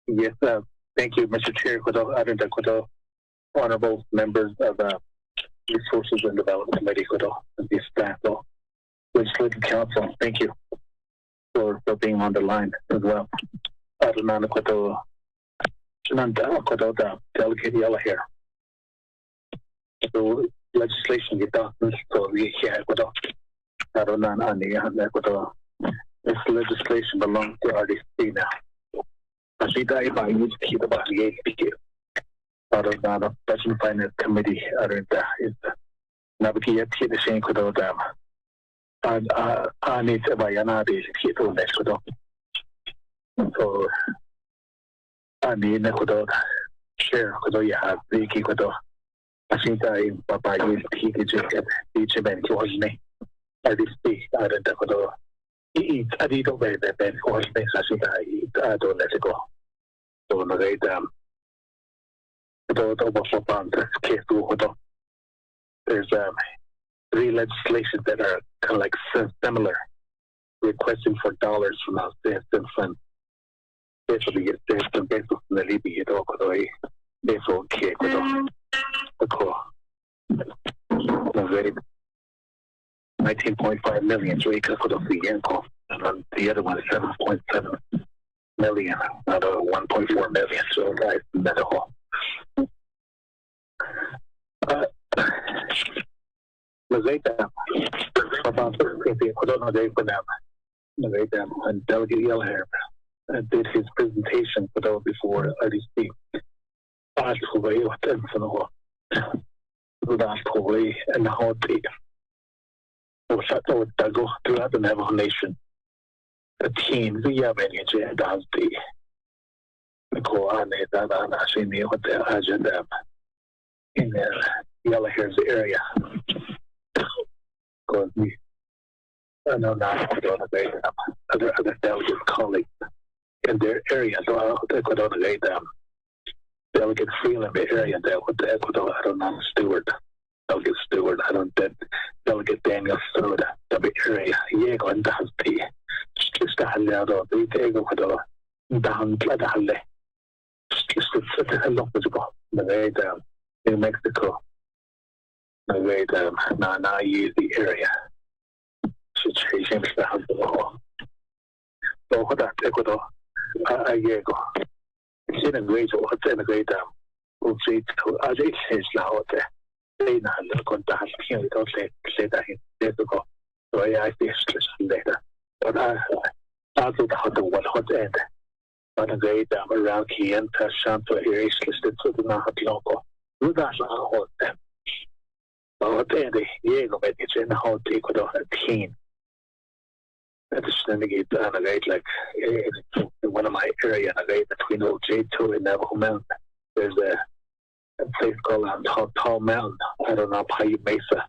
Yes, thank you, Mr. Chair. Honorable members of the Resources and Development Committee, and the staff, Legislative Council, thank you for being on the line as well. Delegate Yellow here. So legislation get done, so we here this legislation belongs to RDC now. Ashita Iba used to keep about the out of the Budget and Finance Committee is navigate the same dam. And I need to buy an idea to keep on next with so I need to share because you have the key with I think I buy you to get each event was me. RDC, I don't know. I did obey the Ben was me. I don't let it go. So, no, they there's three legislation that are kind of like similar, requesting for dollars from us. From basically, there's some basis in the Libya, they for okay, the core. 19.5 million, so we could put up the income, and the other one is 7.7 million out of 1.4 million. So, guys, that's all. And Delegate Yellhair did his presentation before RDC. And how the go throughout the Navajo Nation. The team, we have any agenda the Koane that I'm actually what the agenda in the Yellowhair's area. Because I know not other delegate colleagues in their area, so they could only Delegate Freeland area there with the Ecuador, I don't know, Delegate Stewart, I don't know, Delegate Daniel Stewart, the area, Yego and Dusty, just the Hallado, the Ecuador, down the Halle, just the Lopico, the way down New Mexico, the way down, now use the area. Situation is the Hallado. So, what that Ecuador, Yego. It's in a great or in a great we'll see to as it says now they not look on that here don't say that in go. So I this later. But I do the hot end. But a great around here and Shanto here is listed to the Nahat local. Do that hot them. But then the Yego it's in the hot Ecuador a team. That's navigate on a gate like in one of my area and a gate between old J2 and Navajo Mountain. There's a place called Tall Mountain. I don't know how you Mesa.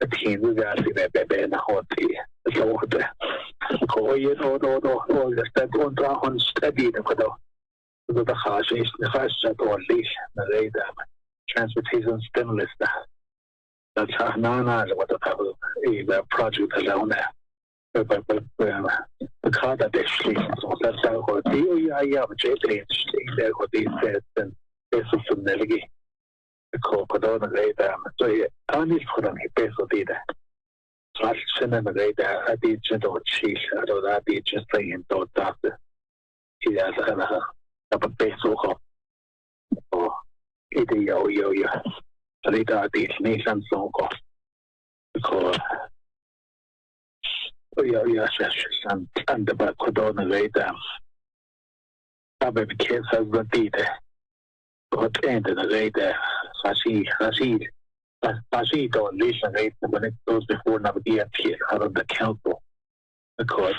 A team we got in that baby in the hot tea. So what the no, that on steady the harsh is the first set on leash the transportation stimulus. That's how what the project alone there. The car that they sleep, so that's how I have a JP there what these said and this is from Nelly. The Cocodona gave them. So I need to put on a base of either. Send the radar. I did just on cheese. I don't know. I did just saying don't doctor. He has a base of oh, it yo. Radar did nation song because and the back could on the radar. I bet the kids have the did. But end of the radar. I see don't listen rate when it goes before navigate here out of the council because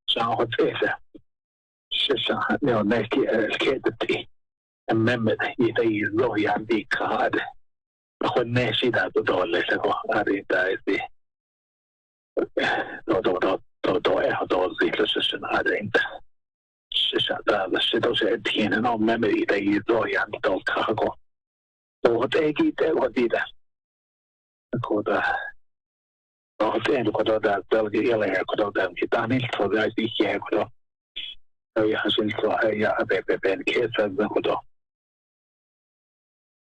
so it's no next kid amendment they really on the card when they see that the door let's go at it the those decision I think the those 10 and all memory they really on the cargo so what they did what did Koda and Koda that delegate Koda that Kitani for the IC here Koda. I hasn't got a baby and kids as the Koda.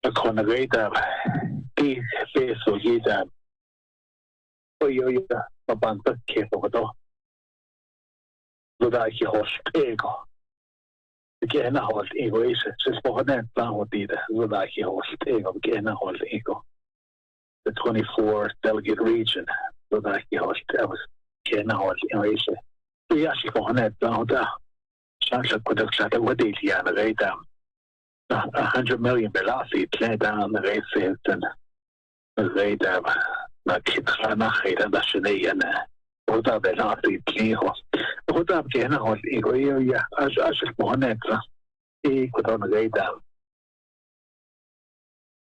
A conagata be face or gita. Oh, you a band of kids over the Koda he host ego. Again, I hold ego is just for that down would be the Koda he host ego again. I hold ego. The 24 delegate region, so that I was getting out in Asia. We actually go on that down there. Sasha could have said, what did he have a way down? 100 million velocity play down the races and the way down. Like it's not hate and that's the and what are the velocity play? What up getting out in Asia? I just go on that. He could on the way down.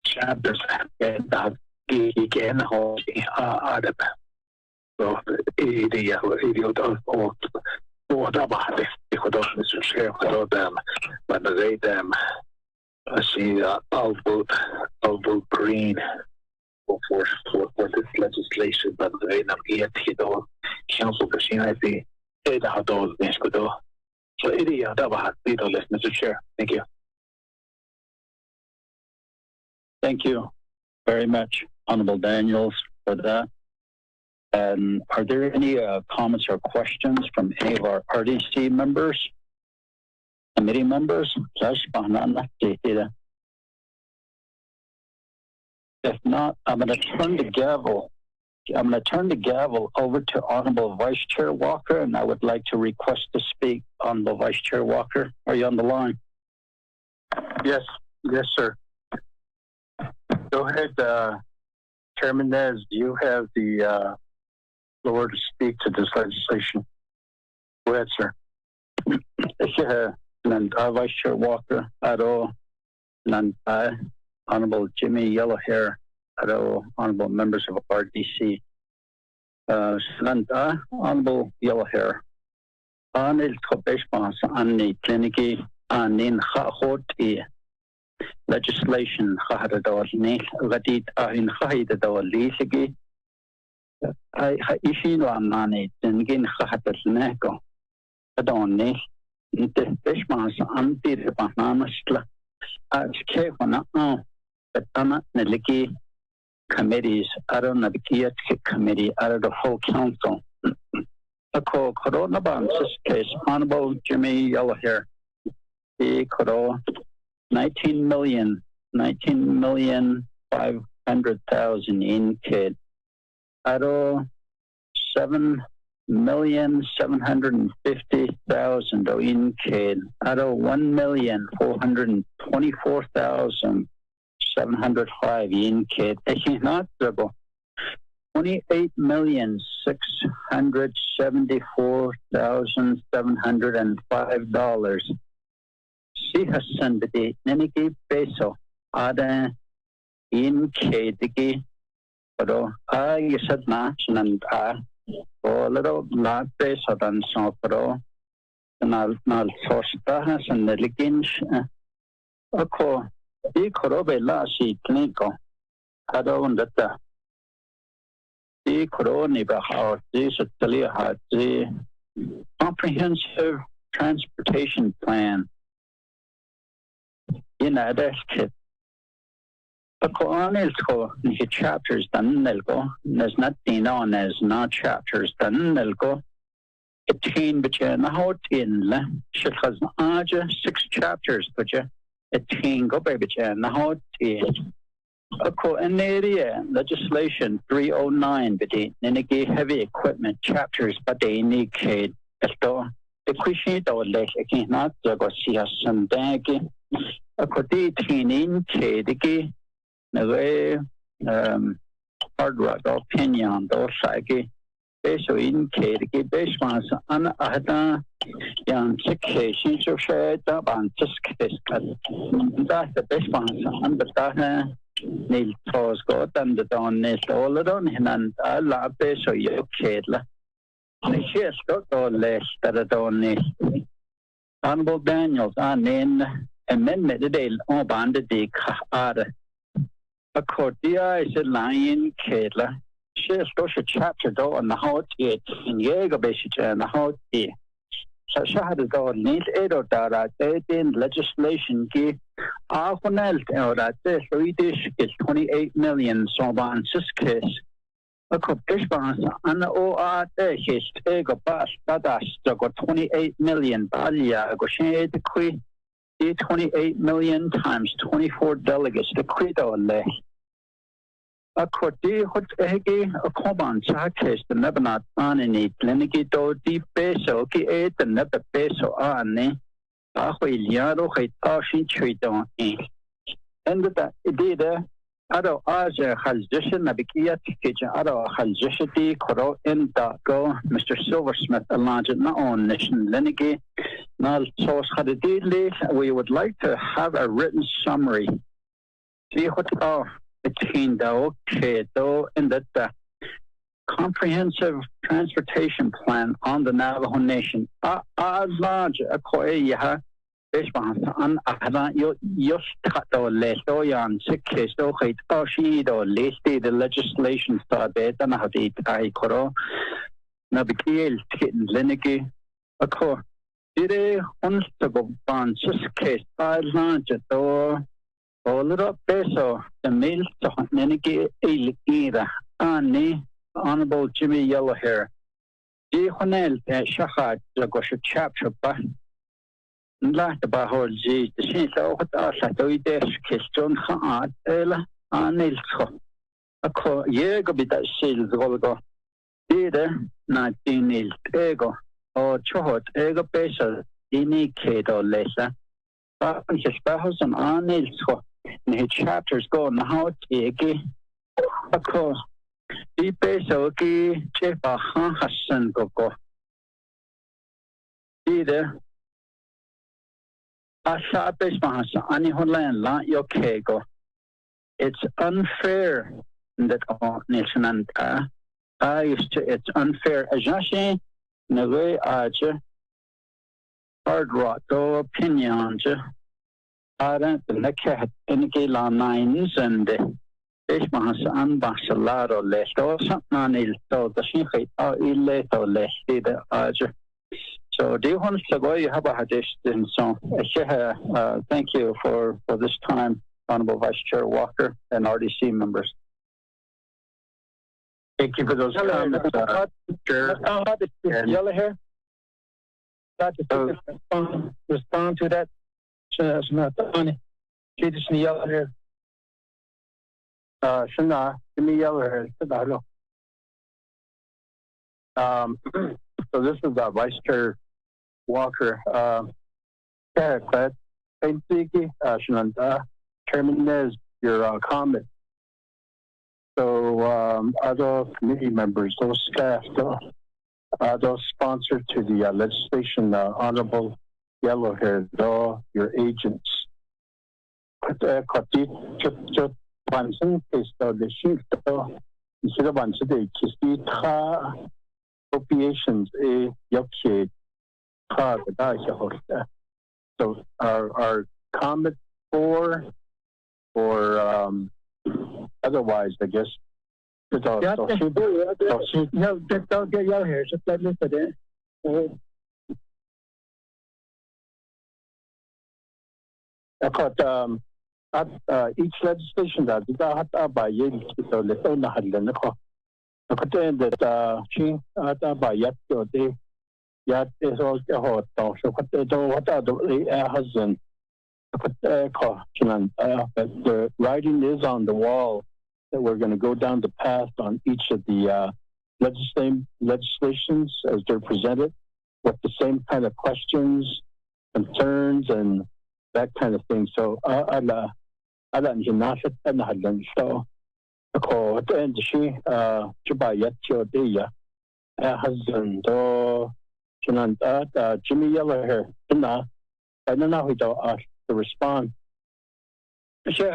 Chapters and that. Igen har Adam så idiot och båda var det för de som sker för dem men det dem I see Albo Green for this legislation but they not get to council machine I see it how those things could do so idiot about it Mr. Chair. Thank you. Thank you very much, Honorable Daniels, for that. And are there any comments or questions from any of our RDC members, committee members? If not, I'm going to turn the gavel. I'm going to turn the gavel over to Honorable Vice Chair Walker, and I would like to request to speak. Honorable Vice Chair Walker, are you on the line? Yes, sir. Go ahead, Chairman Nez. You have the floor to speak to this legislation. Go ahead, sir. And Vice Chair Walker, and Honorable Jimmy Yellowhair, Honorable members of RDC. Honorable Yellowhair. Anil Kopeshpas Anni Kliniki Anin Hoti. Legislation Haradorni, Radit Ahin Haidador Lisigi. I Ishino Amani, Dingin Hatat Neko. Adoni, the Bishmas Anti Bananasla, as Kevana, but Anna Neliki committees, Aronabikiat committee, out of the whole council. A call Corona Bansis case, Honorable Jimmy Yellowhair. He could 19,500,000 in kid. Aro 7,750,000 in kid. Aro 1,424,705 in kid. Not double. $28,674,705. She has sent the Neniki peso ada in Kadiki, pero I said not and or little not peso than so, pero not Sostas and the Likins. Ako, the Korobe Lassi Clinico, Ado that the Coroni Bahar, this Talia, the comprehensive transportation plan. In that kit, Ako anil ko ni chapters dan nelko. There's not known as not chapters dan nelko. It teen bitcha na hot in la. Shit has aja 6 chapters bitcha. It teen go by bitcha na hot in. Ako in area legislation 309 bitty ninigi heavy equipment chapters but they need kid. Esto the question to le again not go see us some dagi. Ako di teen in kid Nawe hard rock opinion do sagi beso in kedi base was an ahda yang situation so shada ban tiskes that the base was an the nil tos go and the don nil all don hinan la beso yo kedla the shit go less that don nil Honorable Daniels in amendment the day on banded the are Accordia is a lion kedla. She is a chapter do on the hot it in Jager basic and the hot it. So she had to go need edo dara in legislation give Alphanelt or that this Swedish is 28 million so on this case. A copishbans and OR his ego bus that us got 28 million balia go shade the queen. 28 million times 24 delegates to Credo Le. A Cordi Hot Egi, a Coban Sakis, the Nebanat Anini, Pleniki do di peso, ki ate the Neba peso Anni, Ahuiliado, Hitashi Tridon E. And that idea, Ado Aja Halzishan, Nabikia Kitchen, Ado Halzishati, Koro in Dago, Mr. Silversmith, Alleged not on Nation Lenigi. Now, source had a deedly, we would like to have a written summary. See what between the okay, though, in that comprehensive transportation plan on the Navajo Nation. Large, a koya, response on just to let Doyan sick case, though, she do list the legislation started and have the I coro. Nabikiel, Leniki, a core. Did unstable bonds just case I launched it or little peso the mail to Neniki either Annie Honorable Jimmy Yellowhair. G. Honel Shahad Jagosha chapter but not about whole G. The same what us I do this kiss John Hart Ella Anil. A call Yego be that sales go. Did 19 ego. O chot ego peso ini kedo lesa. But his spouse and anil so in his chapters go on how tiki. Of course, the peso ki chepa Hassan go. Either Asha Besmas Ani Holland la yo kego. It's unfair that nation and it's unfair. Ajashi Nawe Archer, hard rock, go opinions, Ara, the Lekat, Enigila nines, and Ishmahas Ambassador left, or something il so the Shinkai, or illato left, either Archer. So, do you want to go? You have a hadith, and so thank you for this time, Honorable Vice Chair Walker and RDC members. Thank you for those comments, Chair. Yellow hair. Respond to that. It's not funny. She just yellow hair. Shana, give me yellow hair. So this is Vice Chair Walker. Thank you, Chairman Nez, your comment. So other committee members, those staff, those sponsored to the legislation, Honorable Yellowhair, your agents. Appropriations so our comment for or otherwise, I guess. Don't get yellow hair. Just let me put it. I caught at each legislation that by so little na hadlan ako. Ako that she by yet they yet is all hot so what the husband but the writing is on the wall that we're going to go down the path on each of the legislations as they're presented with the same kind of questions, concerns, and that kind of thing. So so ako at the end she chubayat chodeya husband Jimmy Yellow here na I don't know to respond. Sure.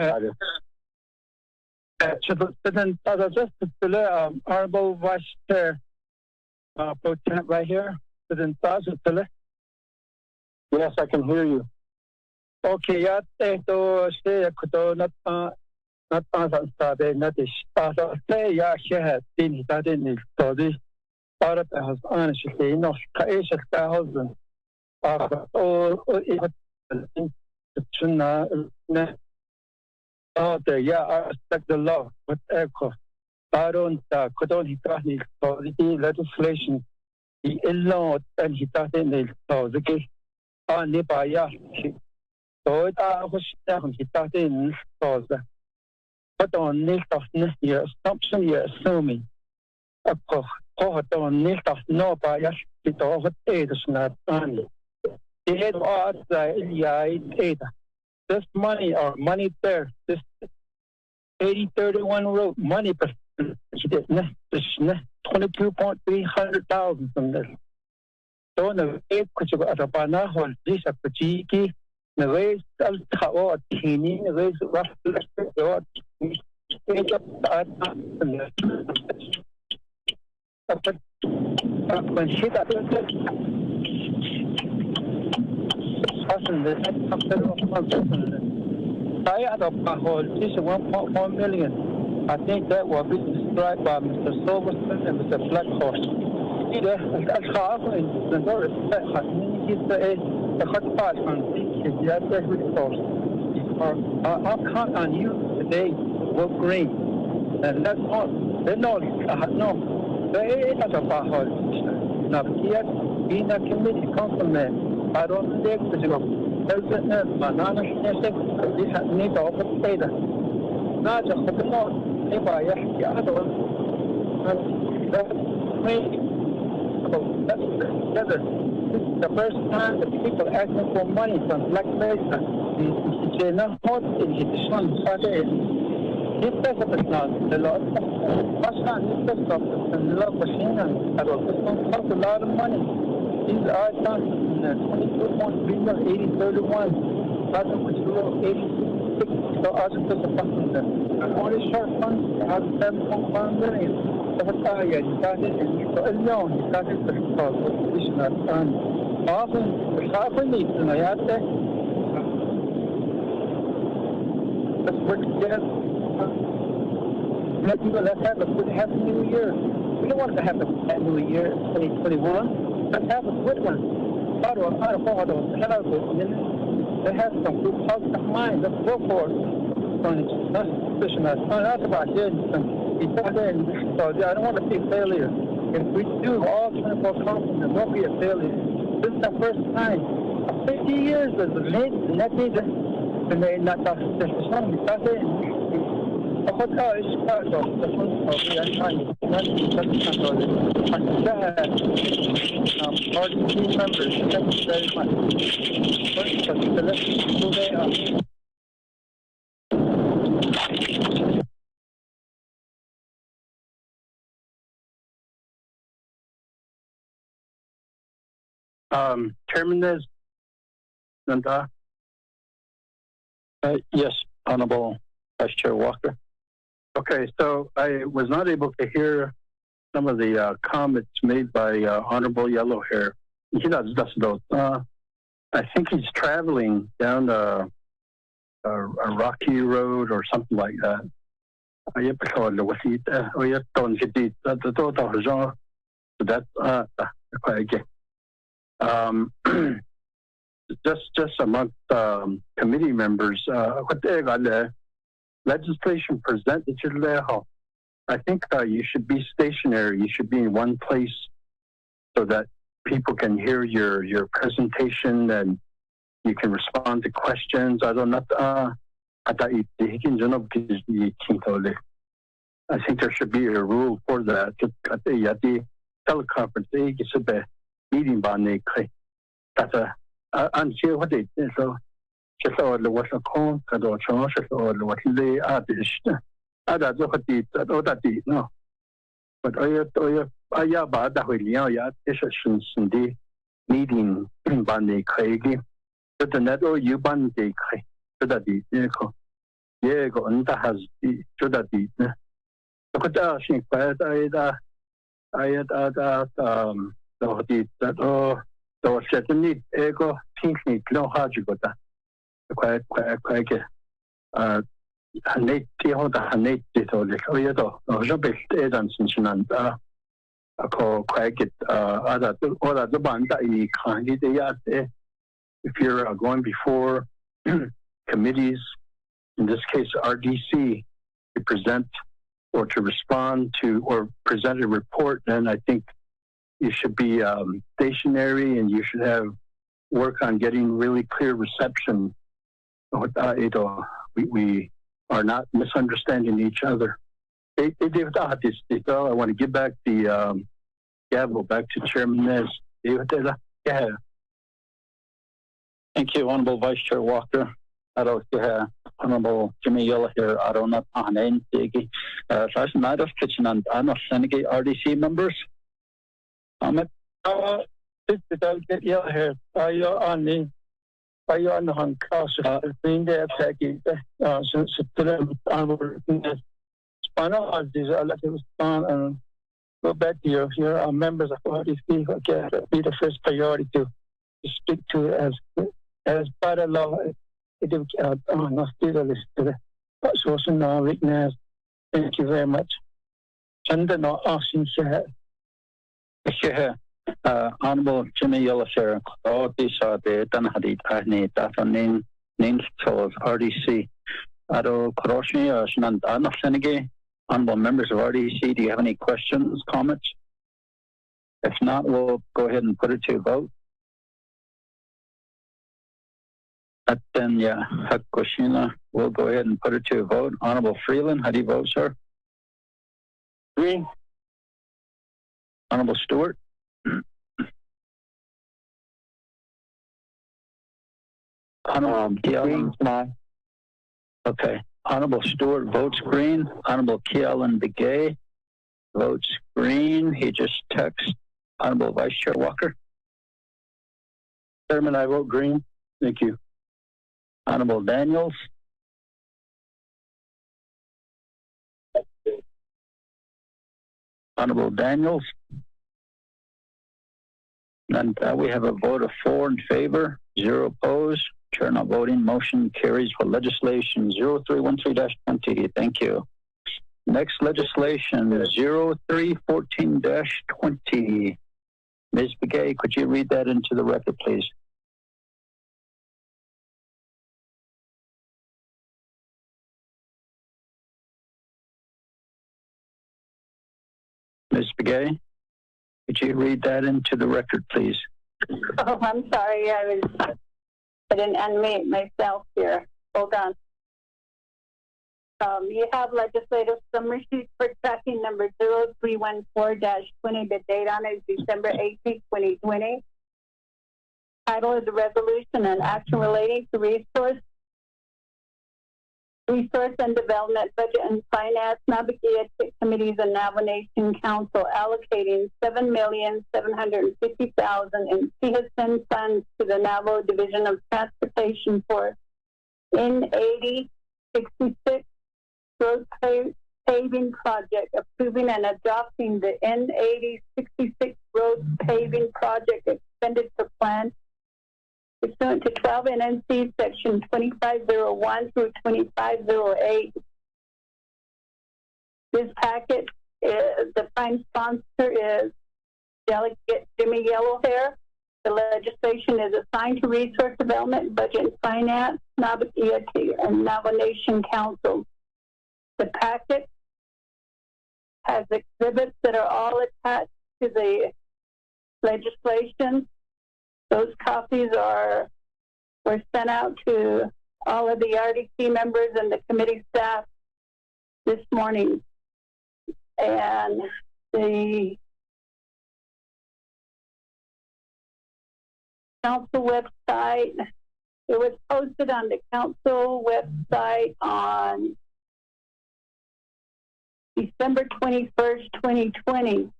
Then just Honorable Vice Chair Pro Temp right here. Yes, I can hear you. Okay, yeah, to say not not is say yeah, she had been that in the study. Part of has honestly no husband. Yeah, I respect the law, but I don't the legislation. The law and he thought in the law, the case on the Baya. So it was he thought in the but on this of year, assumption you're assuming. A cohort on this of no bias, it all aid is not on. The head of the this money or money there, this 8031 road money per 22,300,000 from this. So the way which at a banana this a pachiki, the way al tao tini, the way rough when she got I had a whole this 1.1 million. I think that will be described by Mr. Silverson and Mr. Blackhorse. Either a car in the door is the hot part on the other resource. I'll count on you today, work green. And that's all. They know, no. They had a whole. Now, here, being a committee councilman, I don't think that you know, banana, this has need to open data. Not just the law. If I ask the other one, that's crazy. That's the first time that people asking for money from Black Mesa. They're not hot in the sun. This is not the law. What's not this stuff? The law machine and it's going to cost a lot of money. These are done in 22.3 million, 8031. That's what you 86. So I just took the funds then. Only short funds, I have 7.1 million. So you started and so alone, you started the position of funds. Often, the sovereign needs to know out there. Let's work together. Let's have a good happy new year. We don't want to have a bad new year 2021. Let's have a good one. They have some good positive mind. Let's go for it. That's sufficient. That's about it. So I don't want to be a failure. If we do all 24 conferences, it won't be a failure. This is the first time. 50 years is late, and that means that they not that's it. The hotel is part of the party team members. Thank you very much. Chairman yes, Honorable Vice Chair Walker. Okay, so I was not able to hear some of the comments made by Honorable Yellow Hair. I think he's traveling down a rocky road or something like that. just amongst committee members, what they got the legislation presented to the I think you should be stationary. You should be in one place so that people can hear your presentation and you can respond to questions. I don't know. I think there should be a rule for that. At the teleconference, it's a meeting by Nick. That's I'm sure what they did. So, just all the what's a call, because all charge, all the what they are. I don't know what they did. No, but I bad that way. Yeah, decisions in the meeting by Nick. But the net or you ban the so that the yeah, go on that has the so that the but I think that the certainly ego think no hard you got that quite Hanate the Hanate did all the oh yeah best and and I call quite it other the band that you can't if you're going before committees, in this case RDC, to present or to respond to or present a report, then I think you should be stationary and you should have work on getting really clear reception. We are not misunderstanding each other. I want to give back the gavel back to Chairman Nez. Yeah. Thank you, Honourable Vice Chair Walker. Honourable Jimmy Yellow here. I don't know on any diggy. First night of kitchen and I'm not Senegal RDC members. Ahmed. This is get yellow here. Are you on the hunt class of being there packing? Since the honourable spinal as these are like it was fun and go back to your members of RDC. Okay, be the first priority to speak to as part of law. It is not still a list to the source now witness. Thank you very much. And then asking Honourable Jimmy Yellowshare, all these are the Danahadi Ahni, that name names towards RDC. Ado Koroshi, Shanand Anna Senegi, honourable members of RDC, do you have any questions, comments? If not, we'll go ahead and put it to a vote. Then, yeah, Hakushina, we'll go ahead and put it to a vote. Honourable Freeland, how do you vote, sir? Green. Honourable Stewart? Green. Okay. Honourable Stewart votes green. Honourable Kealan Begay votes green. He just texted Honourable Vice Chair Walker. Chairman, I vote green. Thank you. Honourable Daniels. Honourable Daniels. And we have a vote of 4 in favour, 0 opposed. Chair not voting. Motion carries for legislation 0313-20. Thank you. Next legislation 0314-20. Ms. Begay, could you read that into the record, please? Ms. Begay, could you read that into the record, please? Oh, I'm sorry. I didn't unmute myself here. Hold on. You have legislative summary sheet for tracking number 0314-20. The date on it is December 18, 2020. Title of the resolution: an action relating to resource and development, budget and finance, Navigated committees and Navajo Nation Council allocating $7,750,000 in CHSN funds to the Navajo Division of Transportation for N8066 road paving project, approving and adopting the N8066 road paving project expenditure plan pursuant to 12 NNC section 2501 through 2508. This packet, the prime sponsor is Delegate Jimmy Yellowhair. the legislation is assigned to Resource Development, Budget and Finance, and Navajo Nation Council. The packet has exhibits that are all attached to the legislation. Those copies were sent out to all of the RDC members and the committee staff this morning. And the council website, it was posted on the council website on December 21st, 2020.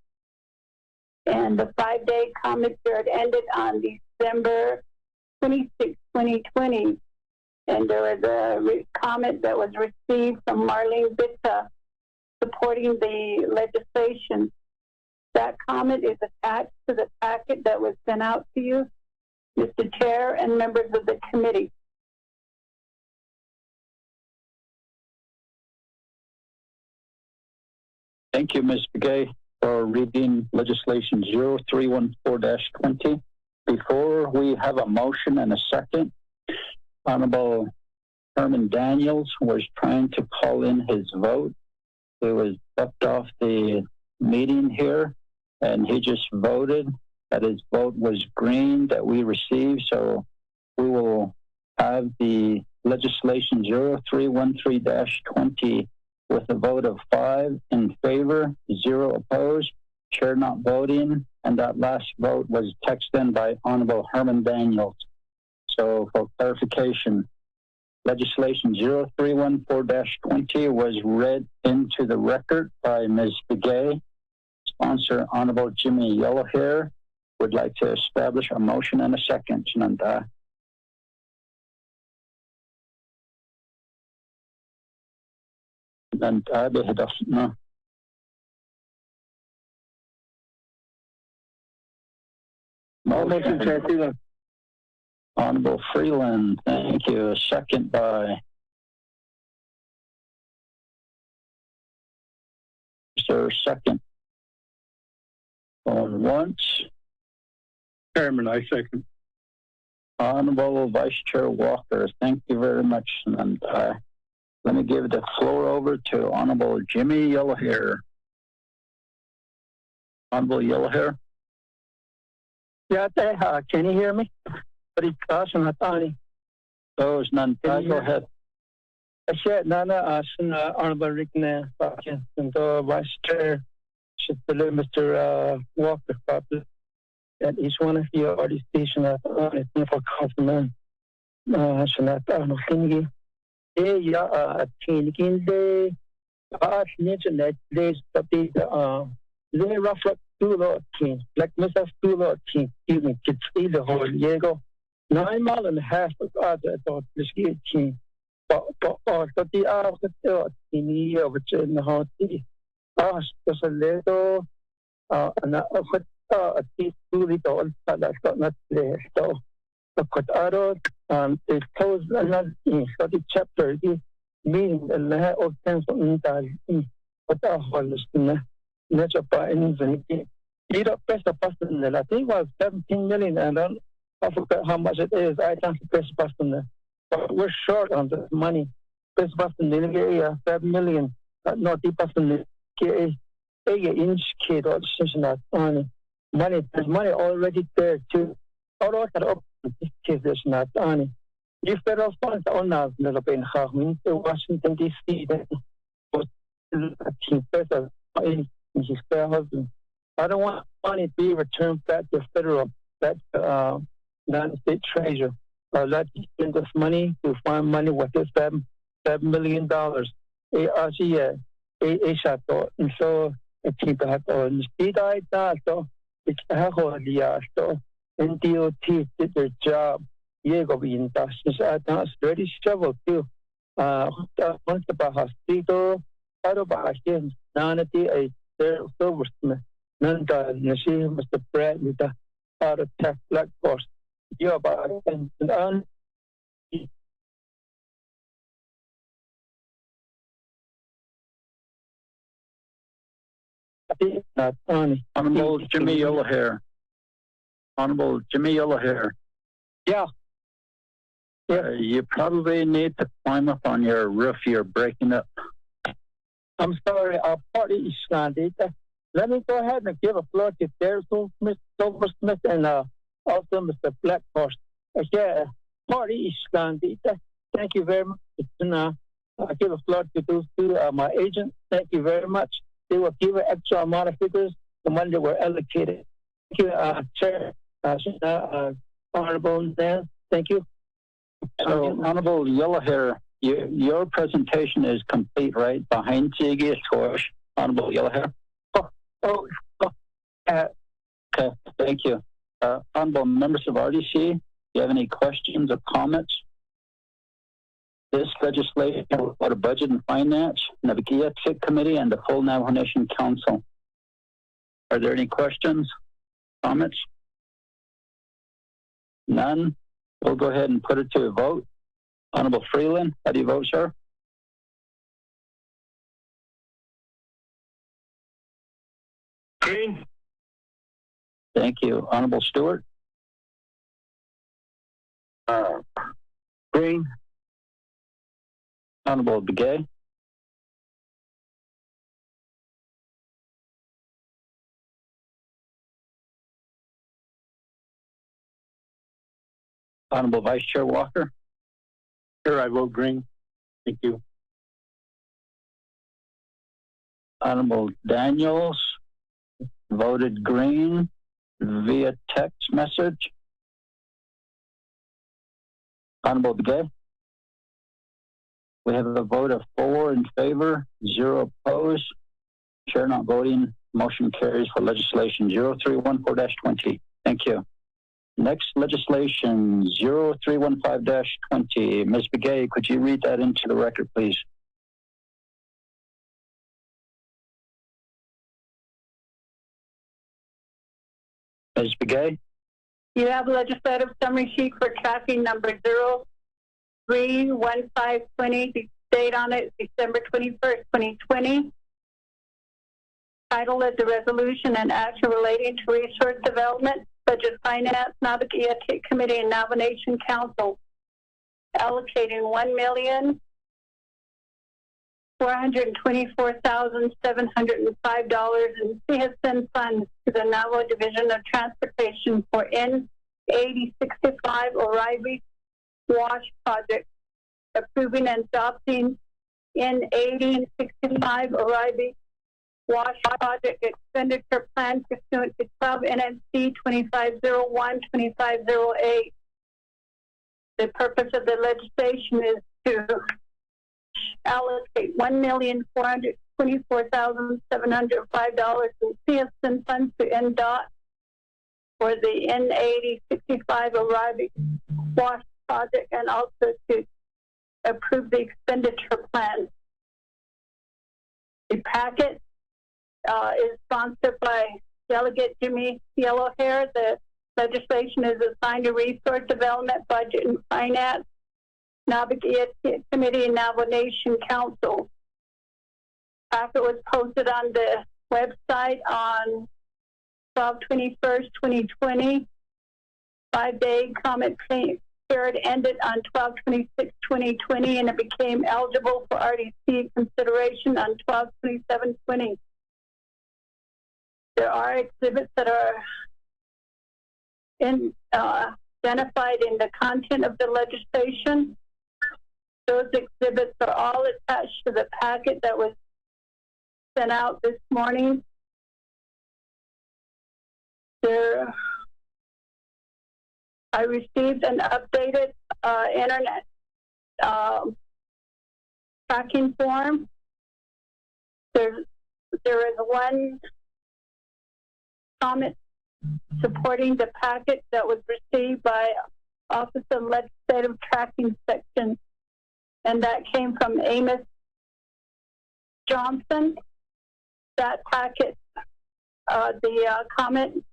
And the 5-day comment period ended on December 26, 2020. And there was a comment that was received from Marlene Bitta supporting the legislation. That comment is attached to the packet that was sent out to you, Mr. Chair and members of the committee. Thank you, Ms. Begay, for reading legislation 0314-20. Before we have a motion and a second, Honorable Herman Daniels was trying to call in his vote. He was left off the meeting here, and he just voted that his vote was green that we received. So we will have the legislation 0313-20 with a vote of 5 in favor, 0 opposed, chair not voting, and that last vote was texted in by Honorable Herman Daniels. So for clarification, legislation 0314-20 was read into the record by Ms. Begay. Sponsor Honorable Jimmy Yellowhair would like to establish a motion and a second. Nanda. Nanda behedafna. Motion, Honorable Freeland, thank you. A second by Sir. Second. On once. Chairman, I second. Honorable Vice Chair Walker, thank you very much. And let me give the floor over to Honorable Jimmy Yellowhair. Honorable Yellowhair. Yeah, can you hear me? Those none. Go ahead. I said, Nana, Honorable Rick and Vice Chair, Mr. Walker, and each one of you are the station at for councilman. Shanat Arnold Kingi. Yeah, Kingi Day. Internet days, but they roughly 2 Lord King, like Mr. 2 Lord King, even kids see the whole Diego. 9 miles and a half of other about the ski king. But the hours of the year, which in the hot city. Just a little, and a piece to the door, but that's not there. So, the Kotaro, they closed another thing, so the chapter, meaning the law of council in the but the whole is natural by anything. You don't press the button. I think it was 17 million, and I forgot how much it is. I don't press the button. But we're short on the money. Press button in the area, 7 million. Not the button. A inch kid or not on money. There's money already there too. All of that this kid is not on. You federal funds on now, little bit in Washington D.C. His spare husband. I don't want money to be returned back to federal, back to United States Treasury. Let's spend this money to find money with this $7 million. And so I keep that on speed. I so it's a whole year. So NDOT did their job. Diego in Dash's advance very shovel too. Once about hospital, out of our hands, none of the their silversmith, none the machine was the bread with the out of tax black force. You about and on. Not on. Honorable Jimmy Yellowhair. Honorable Jimmy Yellowhair. Yeah. You probably need to climb up on your roof. You're breaking up. I'm sorry, our party is Sunday. Let me go ahead and give a floor to Derek Smith, Silversmith, and also Mr. Blackhorse. Yeah, party is Sunday. Thank you very much. And, I give a floor to those two, my agents. Thank you very much. They will give an extra amount of figures the money that were allocated. Thank you, Chair, Honorable Dan. Thank you. So, Honorable Yellowhair, your presentation is complete, right? Behind Ziggy Tosh, Honorable Yellowhair. Okay, thank you. Honorable members of RDC, do you have any questions or comments? This legislation will go to Budget and Finance, Navigatia Committee, and the full Navajo Nation Council. Are there any questions, comments? None? We'll go ahead and put it to a vote. Honorable Freeland, how do you vote, sir? Green. Thank you. Honorable Stewart? Green. Honorable Begay? Honorable Vice Chair Walker? Sure, I vote green. Thank you. Honorable Daniels voted green via text message. Honorable Begay? We have a vote of 4 in favor, 0 opposed. Chair not voting. Motion carries for legislation 0314-20. Thank you. Next legislation 0315-20. Ms. Begay, could you read that into the record, please? Ms. Begay? You have a legislative summary sheet for tracking number 031520. The date on it is December 21st, 2020. Title is the resolution and action relating to resource development, budget finance, Navigatia Committee, and Navajo Nation Council, allocating $1,424,705 in CSN funds to the Navajo Division of Transportation for N8065 Oribe Wash Project, approving and adopting N8065 Oribe Wash Project Expenditure Plan pursuant to 12 NNC 2501-2508. The purpose of the legislation is to allocate $1,424,705 in CSN funds to NDOT for the N8065 Oribe Wash Project, and also to approve the expenditure plan. The packet is sponsored by Delegate Jimmy Yellowhair. The legislation is assigned to Resource Development, Budget and Finance, Navigatia Committee, and Navajo Nation Council. Packet was posted on the website on 12/21st, 2020. 5-day comment period ended on 12/26/2020, and it became eligible for RDC consideration on 12/27/20. There are exhibits that are identified in the content of the legislation. Those exhibits are all attached to the packet that was sent out this morning. I received an updated internet tracking form. There is one comment supporting the packet that was received by Office of Legislative Tracking Section, and that came from Amos Johnson. That packet, the comment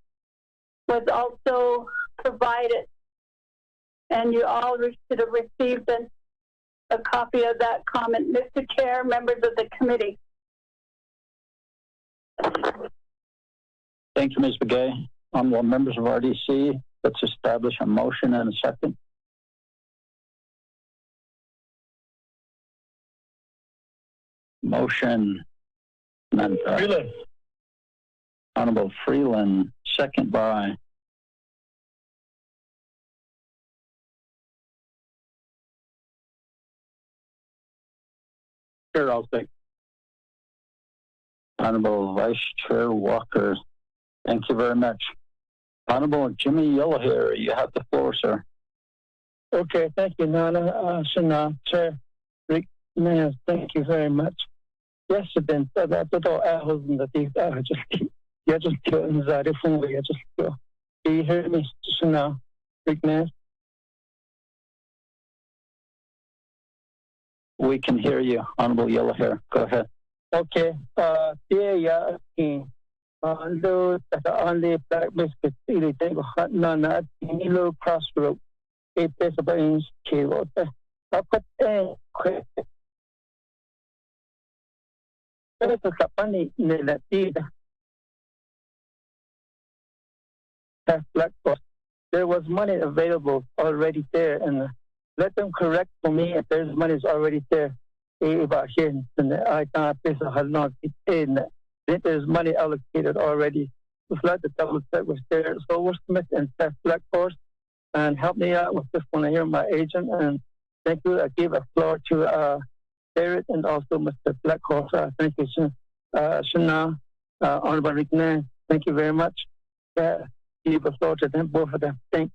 was also provided, and you all should have received a copy of that comment. Mr. Chair, members of the committee. Thank you, Ms. Begay. honorable members of RDC, let's establish a motion and a second. Motion, and, Freeland. Honorable Freeland, second by Chair, I'll say. Honorable Vice Chair Walker. Thank you very much. Honorable Jimmy Yellowhair, you have the floor, sir. Okay, thank you, Nana. Chair Rick, man, thank you very much. Yes, then, todo ahos na just nzari fungu ya just do you hear me, Sana Rick, man? We can hear you, Honorable Yellowhair. Go ahead. Okay, yeah, although only black biscuit, really think of Nana, Nilo Crossroad, a place about in Chivo. I put a quick. Pero sa pani nila tida. That's black cost. There was money available already there, and let them correct for me if there's money already there. About here, and I can't place a not in. There's money allocated already. Just let the double check was there. So we're Smith and Seth Black Horse, and help me out with this one here, my agent, and thank you. I give a floor to Derek and also Mr. Blackhorse. Thank you, Shana, Honorable Rickman. Thank you very much. Give a floor to them, both of them. Thank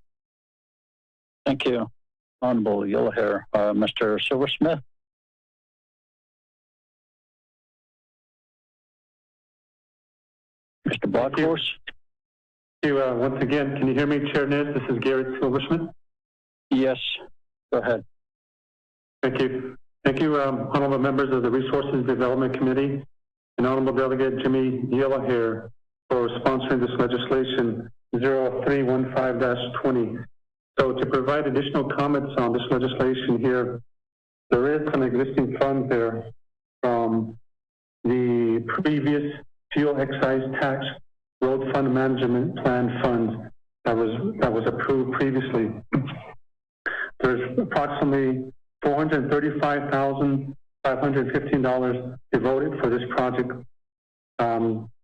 you, Honorable Yellowhair. Mr. Silversmith. Mr. Blackhorse. Thank you. Once again, can you hear me, Chair Nez? This is Garrett Silversmith. Yes, go ahead. Thank you. Thank you, honorable members of the Resources Development Committee and Honorable Delegate Jimmy Yellowhair for sponsoring this legislation 0315-20. So to provide additional comments on this legislation here, there is some existing funds there from the previous fuel excise tax road fund management plan funds that was approved previously. There's approximately $435,515 devoted for this project.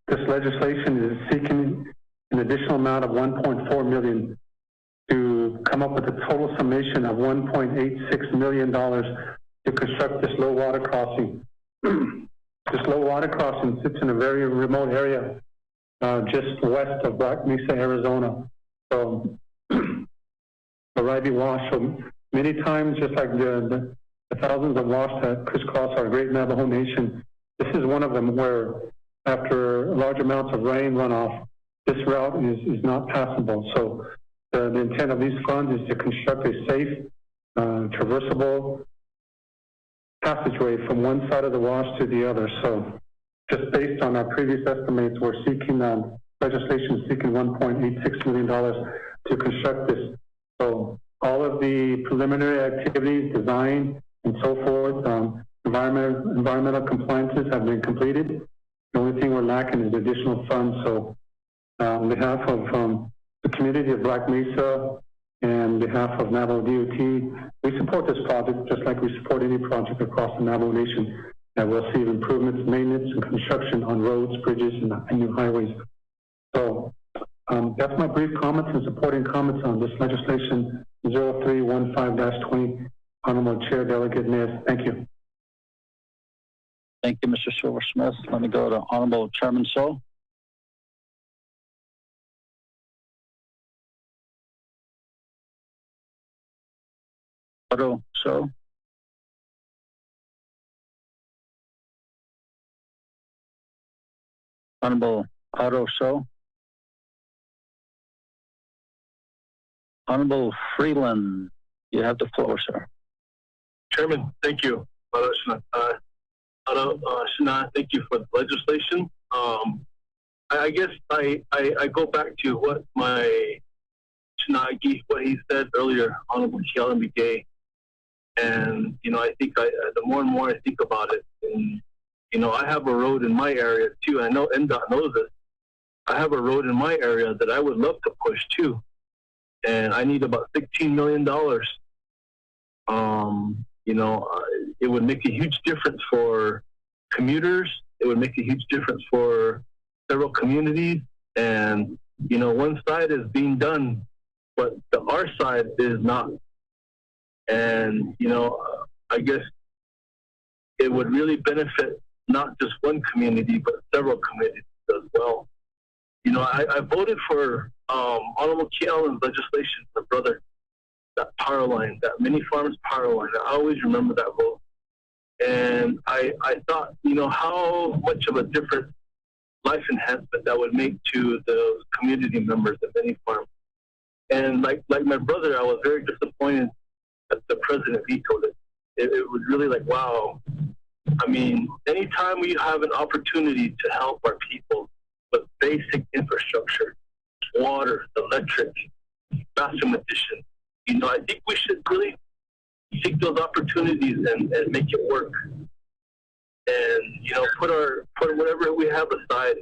This legislation is seeking an additional amount of $1.4 million to come up with a total summation of $1.86 million to construct this low water crossing. This low water crossing sits in a very remote area, just west of Black Mesa, Arizona. So, Arrivey Wash. So many times, just like the thousands of wash that crisscross our great Navajo Nation, this is one of them where, after large amounts of rain runoff, this route is not passable. So the intent of these funds is to construct a safe, traversable passageway from one side of the wash to the other. So just based on our previous estimates, we're seeking legislation seeking $1.86 million to construct this. So all of the preliminary activities, design, and so forth, environmental compliances have been completed. The only thing we're lacking is additional funds. So on behalf of the community of Black Mesa and on behalf of Navajo DOT, we support this project just like we support any project across the Navajo Nation that will see improvements, maintenance, and construction on roads, bridges, and new highways. So that's my brief comments and supporting comments on this legislation 0315-20. Honorable Chair Delegate Nez, thank you. Thank you, Mr. Silversmith. Let me go to Honorable Chairman So. So. Honorable Otto So. Honorable Freeland, you have the floor, sir. Chairman, thank you. Shana, thank you for the legislation. I guess I go back to what my Shanagi, what he said earlier, Honorable Kialan Begay. And, I think the more and more I think about it, and, I have a road in my area too. I know NDOT knows this. I have a road in my area that I would love to push too, and I need about $16 million. It would make a huge difference for commuters. It would make a huge difference for several communities. And, one side is being done, but the our side is not. And, I guess it would really benefit not just one community, but several communities as well. I voted for Honorable Key Allen's legislation, my brother, that power line, that mini farms power line. I always remember that vote. And I thought, how much of a different life enhancement that would make to the community members of mini farms. And like my brother, I was very disappointed that the president vetoed it. It was really like, wow. I mean, anytime we have an opportunity to help our people with basic infrastructure, water, electric, bathroom addition, I think we should really seek those opportunities and make it work. And, put whatever we have aside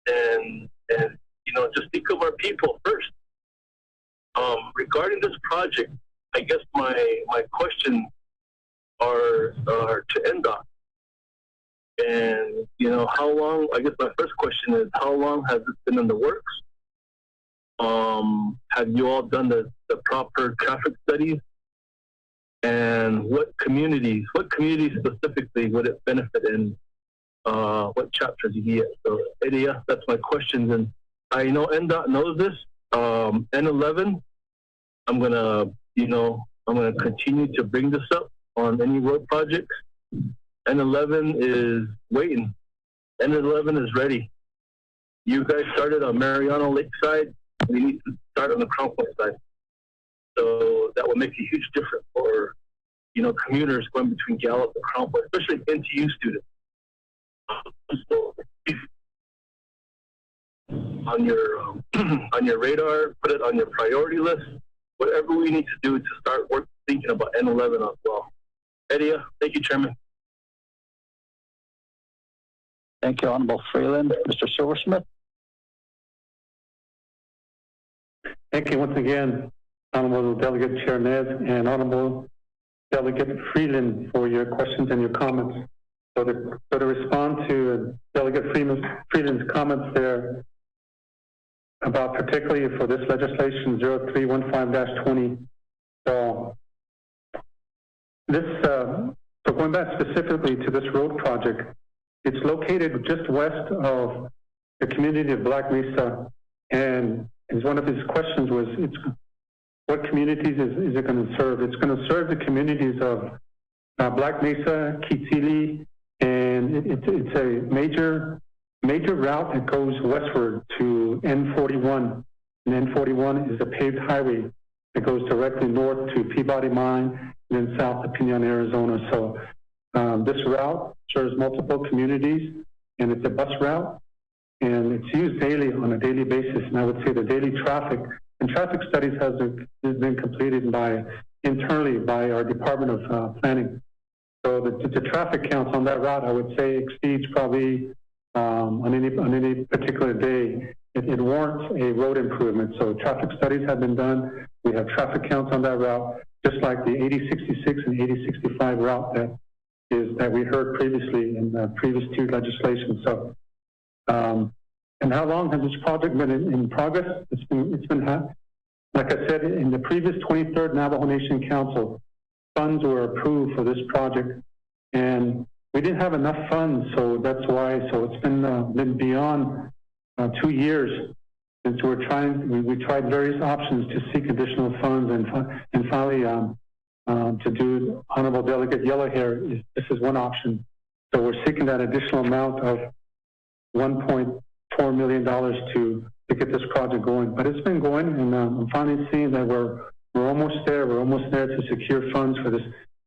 and just think of our people first. Regarding this project, I guess my questions are to NDOT. And, how long, I guess my first question is, how long has this been in the works? Have you all done the proper traffic studies? And what communities specifically would it benefit in? What chapters you get? So, Eddie, that's my questions. And I know NDOT knows this. N11, I'm gonna continue to bring this up on any road projects. N11 is waiting. N11 is ready. You guys started on Mariano Lakeside. We need to start on the Crown Point side. So that will make a huge difference for, commuters going between Gallup and Crown Point, especially NTU students. So on your radar, put it on your priority list. Whatever we need to do to start thinking about N11 as well. Eddie, thank you, Chairman. Thank you, Honorable Freeland. Mr. Silversmith. Thank you once again, Honorable Delegate Chair Nez and Honorable Delegate Freeland, for your questions and your comments. So to respond to Delegate Freeland's comments there about particularly for this legislation 0315-20. So so going back specifically to this road project, it's located just west of the community of Black Mesa, and as one of his questions was, what communities is it going to serve? It's going to serve the communities of Black Mesa, Quetzili, and it's a major route that goes westward to N41. And N41 is a paved highway that goes directly north to Peabody Mine and then south to Pinon, Arizona. So this route serves multiple communities, and it's a bus route, and it's used daily on a daily basis. And I would say the daily traffic and traffic studies has been completed internally by our Department of Planning. So the traffic counts on that route, I would say, exceeds probably on any particular day. It warrants a road improvement. So traffic studies have been done. We have traffic counts on that route, just like the 8066 and 8065 route that we heard previously in the previous two legislations. So, and how long has this project been in progress? It's been like I said, in the previous 23rd Navajo Nation Council, funds were approved for this project, and we didn't have enough funds, so that's why. So it's been beyond 2 years since we tried various options to seek additional funds, and finally to do Honorable Delegate Yellowhair. This is one option. So we're seeking that additional amount of $1.4 million to get this project going. But it's been going, and I'm finally seeing that we're almost there. We're almost there to secure funds for this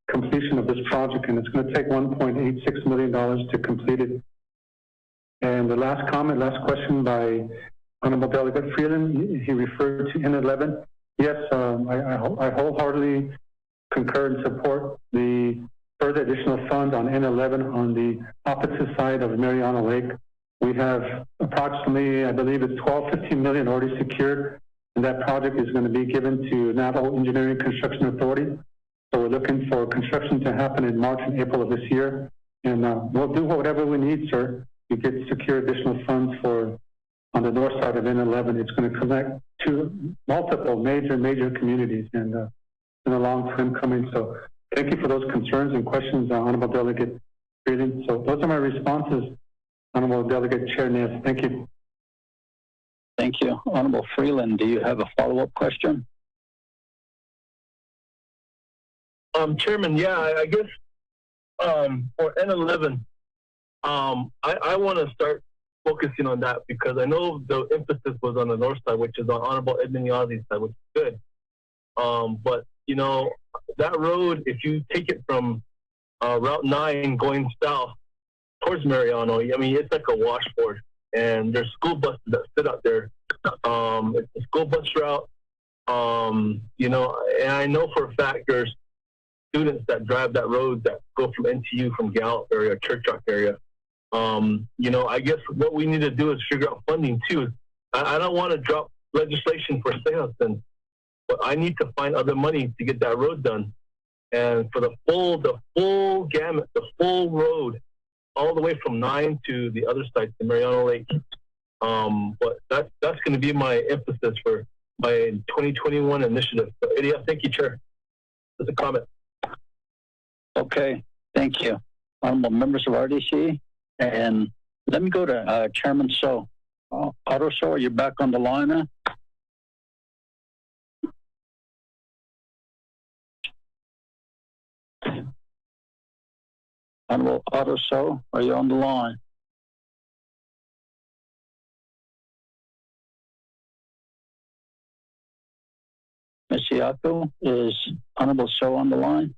completion of this project, and it's going to take $1.86 million to complete it. And the last question by Honorable Delegate Freeland, he referred to N11. Yes, I wholeheartedly concur and support the further additional funds on N11 on the opposite side of Mariano Lake. We have approximately, I believe it's 15 million already secured, and that project is going to be given to Navajo Engineering Construction Authority. So we're looking for construction to happen in March and April of this year, and we'll do whatever we need, sir, to get secure additional funds for on the north side of N11. It's going to connect to multiple major communities, and it's been a long time coming. So thank you for those concerns and questions, Honorable Delegate Freeland. So those are my responses, Honorable Delegate Chair Nez. Thank you. Thank you. Honorable Freeland, do you have a follow-up question? Chairman, yeah, I guess for N11, I want to start focusing on that because I know the emphasis was on the north side, which is on Honorable Edmund Yazzi's side, which is good. But, you know, that road, if you take it from Route 9 going south towards Mariano, I mean, it's like a washboard. And there's school buses that sit out there. It's a school bus route. You know, and I know for a fact there's students that drive that road that go from NTU, from Gallup area, Church Rock area. You know, I guess what we need to do is figure out funding too. I don't want to drop legislation for Seahawks, but I need to find other money to get that road done. And for the full gamut, the full road, all the way from 9 to the other side, to Mariano Lake. But that's going to be my emphasis for my 2021 initiative. So, yeah, thank you, Chair. That's a comment. Okay, thank you. Honorable members of RDC, and let me go to Chairman So. Otto So, are you back on the line now? Honorable Otto So, are you on the line? Ms. Siako, is Honorable So on the line?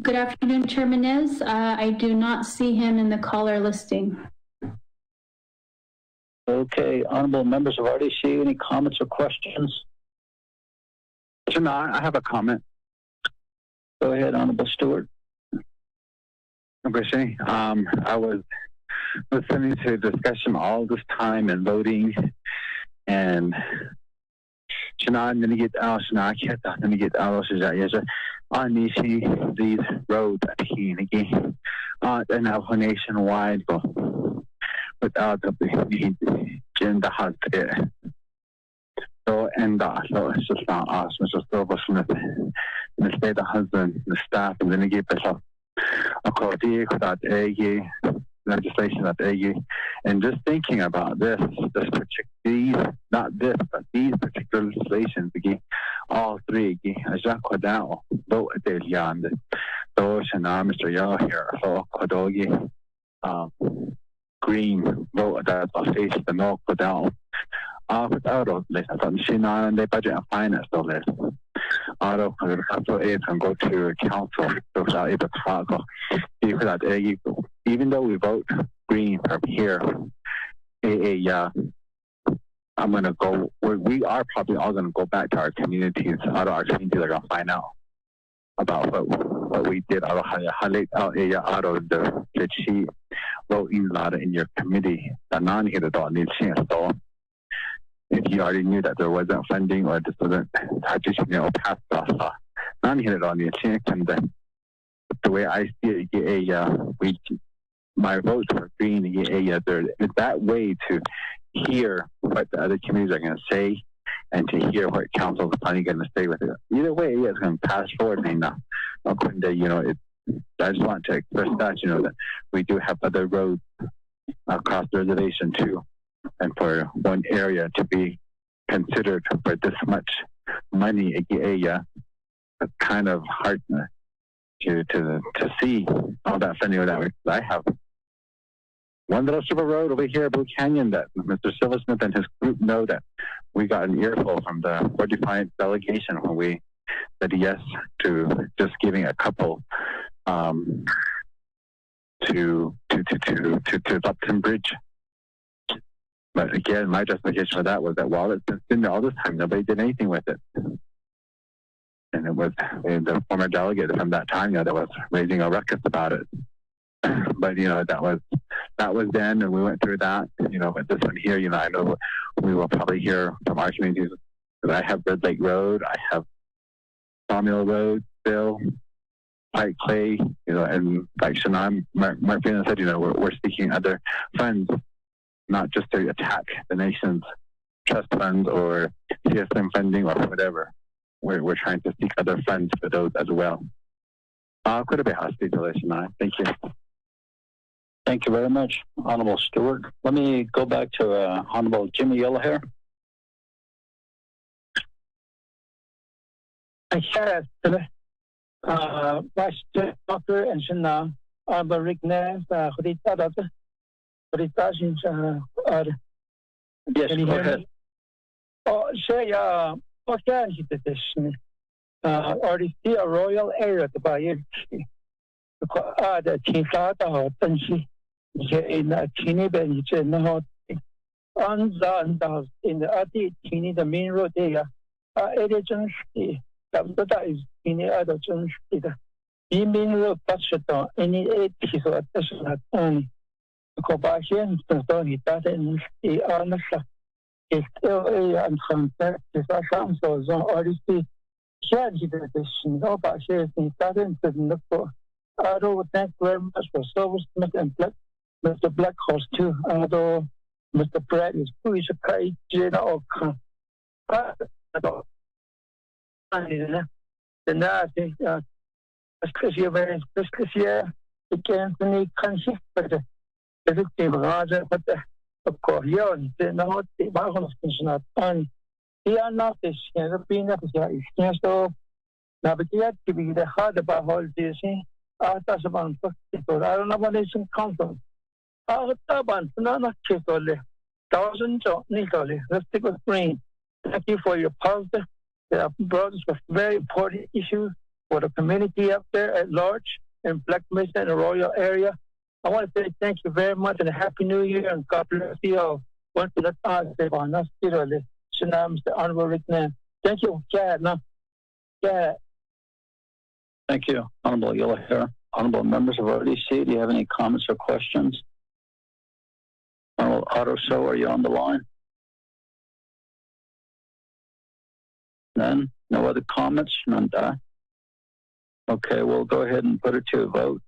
Good afternoon, Chairman Nez. I do not see him in the caller listing. Okay, honorable members of RDC, any comments or questions? No, I have a comment. Go ahead, Honorable Stewart. Okay, I was listening to the discussion all this time and voting, and these roads and our nationwide without the agenda has it. So and so it's just not us, Mr. Silversmith, the state husband, the staff, and then he gave us a code that legislation that and just thinking about these particular legislations again, all three again, vote so Mr. Yao here, so Kodogi, green vote that face the no put down. Without list, and they budget and finance the list. Auto council aid and go to council without able to talk. Even though we vote green from here, I'm gonna go. We are probably all gonna go back to our communities. Our communities are gonna find out about what we did. I'll highlight out the sheet voting lot in your committee. The non-here so if you already knew that there wasn't funding or this wasn't passed off, non-here on the and then the way I see it, my votes for green, there is that way to hear what the other communities are going to say and to hear what council is finally going to say with it. Either way, it's going to pass forward. And I just want to express that, that we do have other roads across the reservation too. And for one area to be considered for this much money, it's kind of hard to see all that funding that I have. One little strip of road over here, Blue Canyon, that Mr. Silversmith and his group know that we got an earful from the 45th delegation when we said yes to just giving a couple to Upton Bridge. But again, my justification for that was that while it's been there all this time, nobody did anything with it. And it was the former delegate from that time that was raising a ruckus about it. but that was then, and we went through that. But this one here, I know we will probably hear from our communities. Because I have Red Lake Road, I have Sawmill Road, Bill, Pike Clay, and like Shannon, Mark Freeland said, we're seeking other funds, not just to attack the nation's trust funds or CSM funding or whatever. We're trying to seek other funds for those as well. Could it be Shannon? Thank you. Thank you very much, Honorable Stewart. Let me go back to Honorable Jimmy Yellowhair. I share Vice Doctor and Shana Rickness, Yes, go ahead. Oh, say, okay, already see a royal area to buy it. The Chinata, Tanshi, in a Chini bench, and not on in the Ati Chini, the main road there, agency. That is in the other church. The main road touched on any 8 pieces of attention only. The Cobahian, so he doesn't see honest. It's still a contact. It's a sound so already see. Here, he did this. No, but he doesn't look for. I don't thank very much for service, Mr. Black Horse, too. Although Mr. Brad is Polish, General. And I think, especially very year, against any country, but the Raja, but of course, the not the Bahon is not on. They are not this being up here. So now, but you have to be the hard about all this. That's about people. I don't know what it's in council. Not only thousands of Nicole. Let's take a brain. Thank you for your positive. They have brought us with very important issues for the community up there at large in Black Mesa and the Royal area. I want to say thank you very much and a Happy New Year and God bless you all. Once the time, Mr. Honorable Rickman. Thank you, Chad. Thank you, Honorable Yellowhair. Honorable members of RDC, do you have any comments or questions? Honorable Otto, so are you on the line? None? No other comments? None. Okay, we'll go ahead and put it to a vote.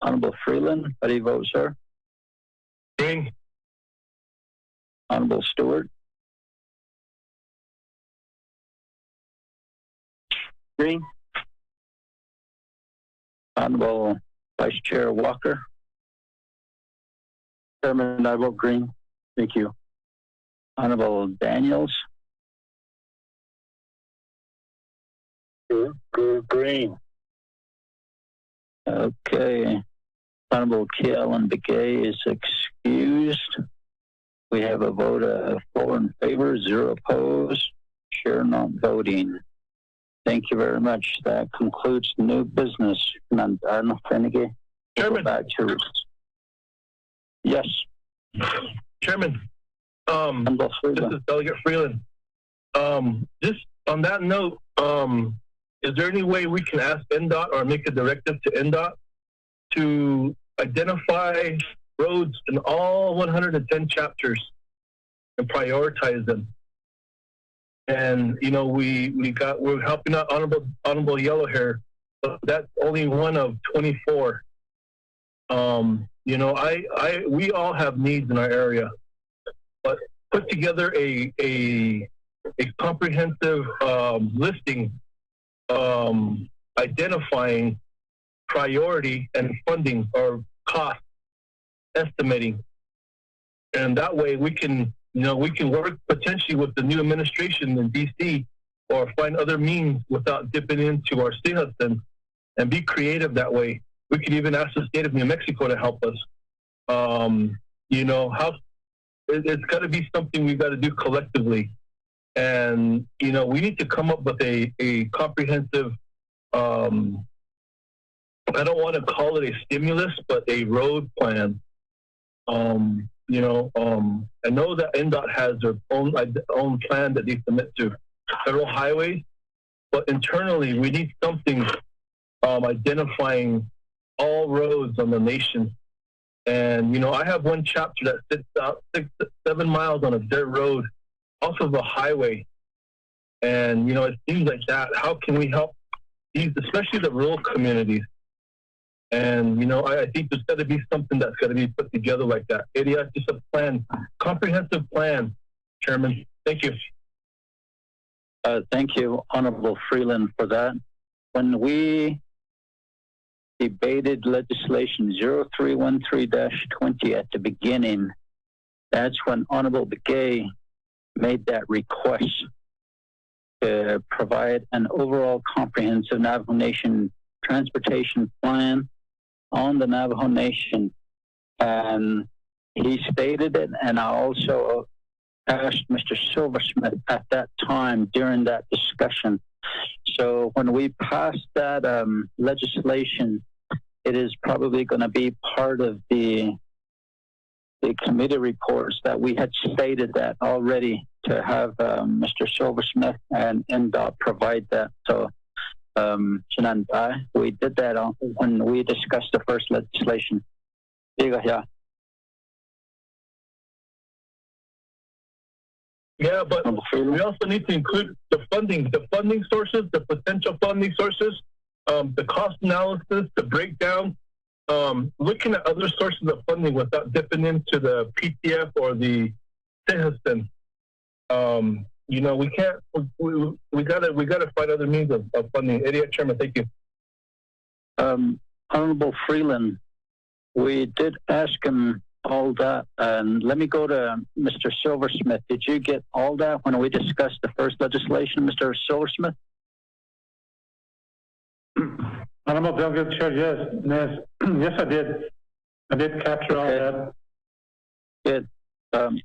Honorable Freeland, how do you vote, sir? Green. Honorable Stewart? Green. Honorable Vice Chair Walker? Chairman, I vote green. Thank you. Honorable Daniels? Green. Okay. Honorable Kealan Begay is excused. We have a vote of 4 in favor, 0 opposed, chair not voting. Thank you very much. That concludes new business. Chairman. Back to yes. Chairman, this is Delegate Freeland. Just on that note, is there any way we can ask NDOT or make a directive to NDOT to identify roads in all 110 chapters and prioritize them? And we're helping out Honorable Yellowhair, but that's only one of 24. We all have needs in our area, but put together a comprehensive listing identifying priority and funding or cost estimating, and that way we can work potentially with the new administration in DC or find other means without dipping into our state Hudson and be creative that way. We could even ask the state of New Mexico to help us. It's got to be something we've got to do collectively. And, we need to come up with a comprehensive, I don't want to call it a stimulus, but a road plan. I know that NDOT has their own plan that they submit to federal highways, but internally we need something identifying all roads on the nation And, you know, I have one chapter that sits out 7 miles on a dirt road off of a highway. And, you know, it seems like that. How can we help these, especially the rural communities? And, you know, I think there's got to be something that's got to be put together like that. It's just a plan, comprehensive plan, Chairman. Thank you. Thank you, Honorable Freeland, for that. When we debated legislation 0313-20 at the beginning, that's when Honorable Begay made that request to provide an overall comprehensive Navajo Nation transportation plan on the Navajo Nation. And he stated it, and I also asked Mr. Silversmith at that time during that discussion. So when we passed that legislation, it is probably going to be part of the committee reports that we had stated that already, to have Mr. Silversmith and NDOT provide that. So we did that when we discussed the first legislation. Yeah. Yeah, but we also need to include the funding sources, the potential funding sources, the cost analysis, the breakdown, looking at other sources of funding without dipping into the PTF or the citizen. You know, we can't. We gotta find other means of funding. Chairman, thank you. Honorable Freeland, we did ask him all that, and let me go to Mr. Silversmith. Did you get all that when we discussed the first legislation, Mr. Silversmith? Honorable Delegate Chair, yes, yes, I did. I did capture all that. Good.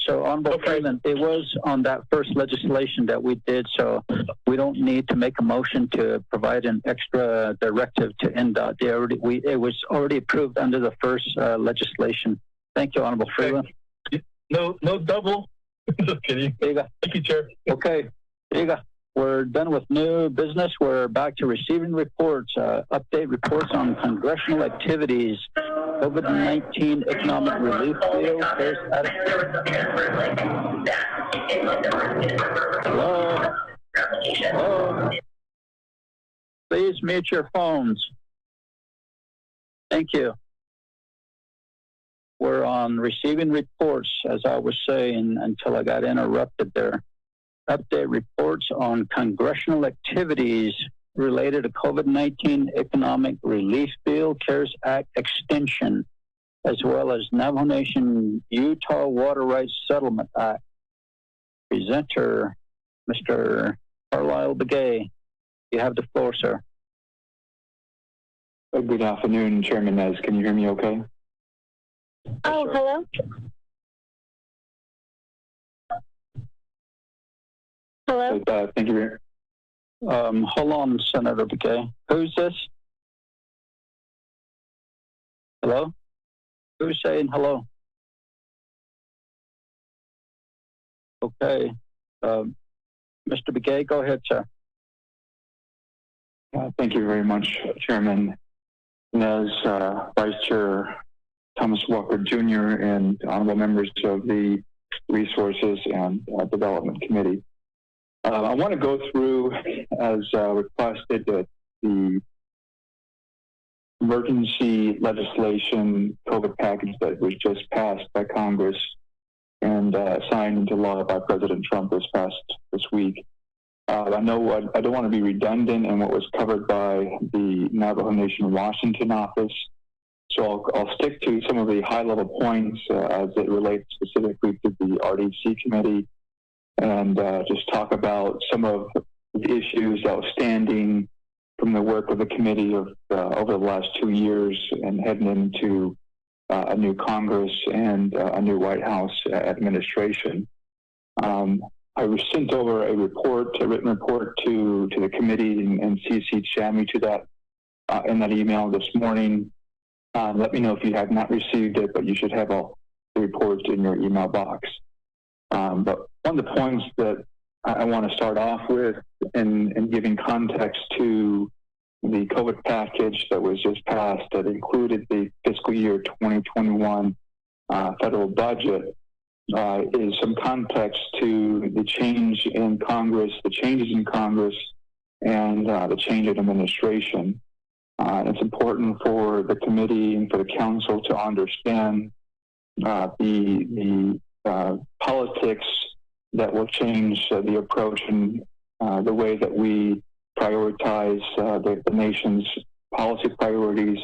So, Honorable Freeland, it was on that first legislation that we did, so we don't need to make a motion to provide an extra directive to NDOT. It was already approved under the first legislation. Thank you, Honorable Freeland. No double. Just kidding. There you go. Thank you, Chair. Okay, there you go. We're done with new business. We're back to receiving reports, update reports on congressional activities, COVID-19 economic relief bill. Hello? Hello? Please mute your phones. Thank you. We're on receiving reports, as I was saying, until I got interrupted there. Update reports on congressional activities related to COVID-19 economic relief bill, CARES Act extension, as well as Navajo Nation Utah Water Rights Settlement Act. Presenter, Mr. Carlisle Begay. You have the floor, sir. Good afternoon, Chairman Nez. Can you hear me okay? Oh, hello? Hello? Thank you very much. Hold on, Senator Begay. Who's this? Hello? Who's saying hello? Okay. Mr. Begay, go ahead, sir. Thank you very much, Chairman Nez, Vice Chair Thomas Walker Jr., and honorable members of the Resources and Development Committee. I want to go through, as requested, the emergency legislation COVID package that was just passed by Congress and signed into law by President Trump this week. I know I don't want to be redundant in what was covered by the Navajo Nation Washington office, so I'll stick to some of the high-level points as it relates specifically to the RDC committee, and just talk about some of the issues outstanding from the work of the committee of over the last 2 years and heading into a new Congress and a new White House administration. I was sent over a written report to the committee and CC'd Shammy to that in that email this morning. Let me know if you have not received it, but you should have all the reports in your email box. But one of the points that I want to start off with in giving context to the COVID package that was just passed that included the fiscal year 2021 federal budget is some context to the change in Congress, the changes in Congress, and the change in administration. It's important for the committee and for the council to understand the politics that will change the approach and the way that we prioritize the nation's policy priorities,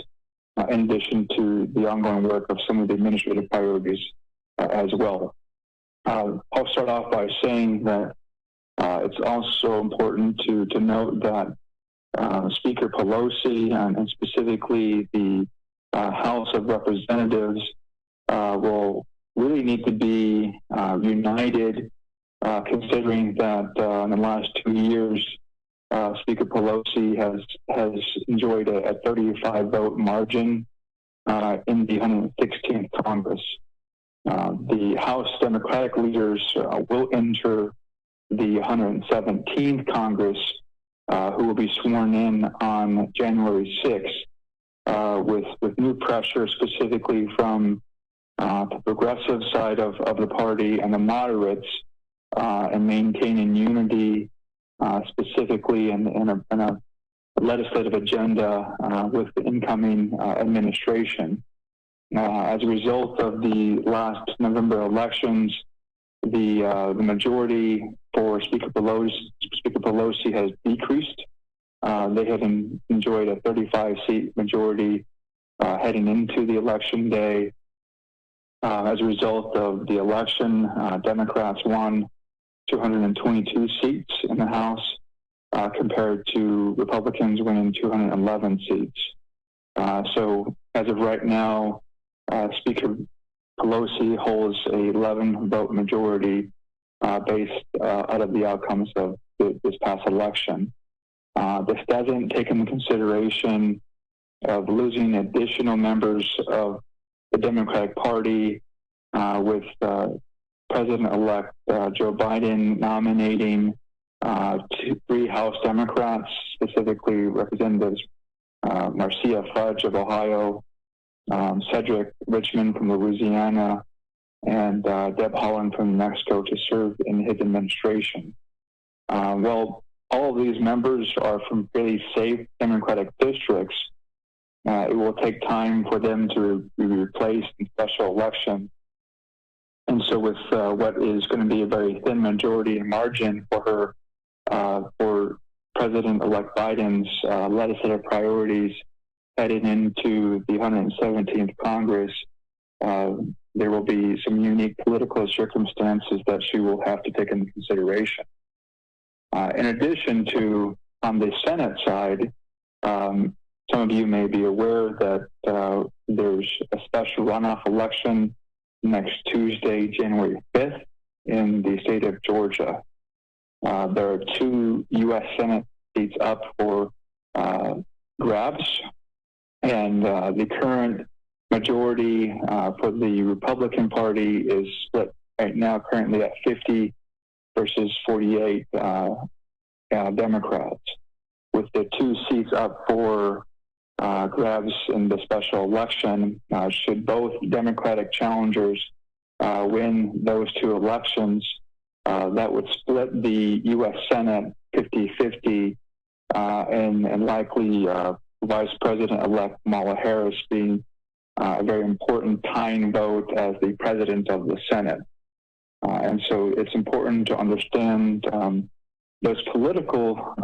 in addition to the ongoing work of some of the administrative priorities as well. I'll start off by saying that it's also important to note that Speaker Pelosi and specifically the House of Representatives will really need to be united, considering that in the last 2 years, Speaker Pelosi has enjoyed a 35-vote margin in the 116th Congress. The House Democratic leaders will enter the 117th Congress, who will be sworn in on January 6th, with new pressure specifically from the progressive side of the party and the moderates, and maintaining unity specifically in a legislative agenda with the incoming administration. As a result of the last November elections, the majority for Speaker Pelosi has decreased. They have enjoyed a 35-seat majority heading into the election day. As a result of the election, Democrats won 222 seats in the House, compared to Republicans winning 211 seats. So as of right now, Speaker Pelosi holds a 11-vote majority based out of the outcomes of this past election. This doesn't take into consideration of losing additional members of the Democratic Party, with President-elect Joe Biden nominating 3 House Democrats, specifically Representatives Marcia Fudge of Ohio, Cedric Richmond from Louisiana, and Deb Haaland from New Mexico to serve in his administration. Well, all of these members are from fairly safe Democratic districts. It will take time for them to be replaced in special elections. And so with what is going to be a very thin majority and margin for her, for President-elect Biden's legislative priorities heading into the 117th Congress, there will be some unique political circumstances that she will have to take into consideration. In addition to, on the Senate side, some of you may be aware that there's a special runoff election next Tuesday, January 5th, in the state of Georgia. There are 2 U.S. Senate seats up for grabs, and the current majority for the Republican Party is split right now currently at 50 versus 48 Democrats. With the 2 seats up for grabs in the special election, should both Democratic challengers win those 2 elections, that would split the U.S. Senate 50-50, and likely Vice President-elect Kamala Harris being a very important tying vote as the president of the Senate. And so it's important to understand those political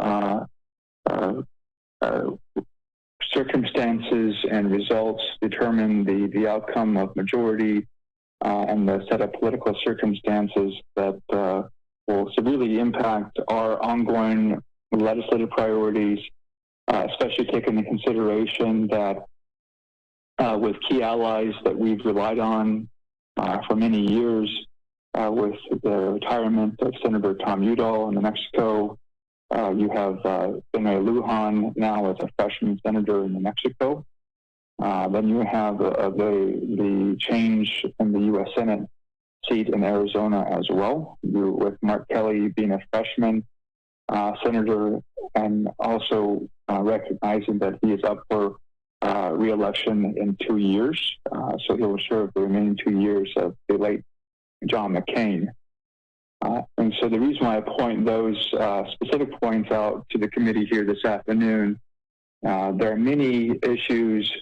circumstances and results determine the outcome of majority and the set of political circumstances that will severely impact our ongoing legislative priorities, especially taking into consideration that with key allies that we've relied on for many years, with the retirement of Senator Tom Udall in New Mexico, you have Senator Lujan now as a freshman senator in New Mexico. Then you have the change in the U.S. Senate seat in Arizona as well, with Mark Kelly being a freshman senator, and also recognizing that he is up for re-election in 2 years. So he will serve the remaining 2 years of the late John McCain. And so the reason why I point those specific points out to the committee here this afternoon, there are many issues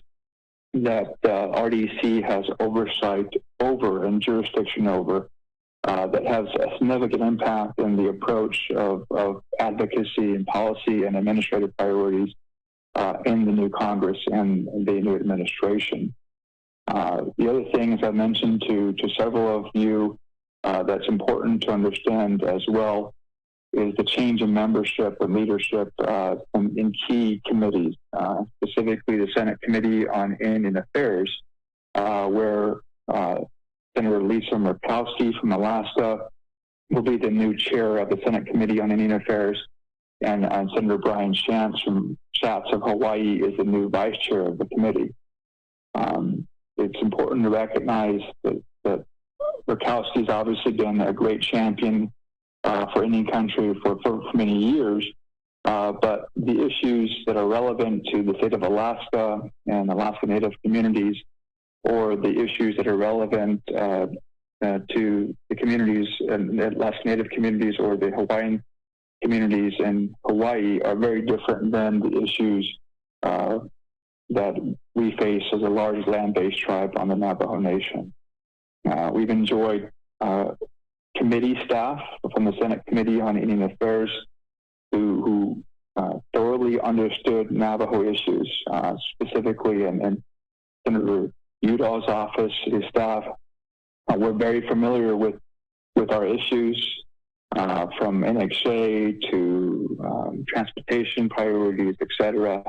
that RDC has oversight over and jurisdiction over that has a significant impact in the approach of advocacy and policy and administrative priorities in the new Congress and the new administration. The other thing, as I mentioned to several of you, that's important to understand as well is the change in membership and leadership in key committees, specifically the Senate Committee on Indian Affairs, where Senator Lisa Murkowski from Alaska will be the new chair of the Senate Committee on Indian Affairs, and Senator Brian Schatz of Hawaii is the new vice chair of the committee. It's important to recognize that Murkowski's obviously been a great champion for Indian country for many years, but the issues that are relevant to the state of Alaska and Alaska Native communities, or the issues that are relevant to the communities and Alaska Native communities or the Hawaiian communities in Hawaii, are very different than the issues that we face as a large land-based tribe on the Navajo Nation. We've enjoyed committee staff from the Senate Committee on Indian Affairs who thoroughly understood Navajo issues, specifically, and Senator Udall's office, his staff, were very familiar with our issues, from NXA to transportation priorities, etc.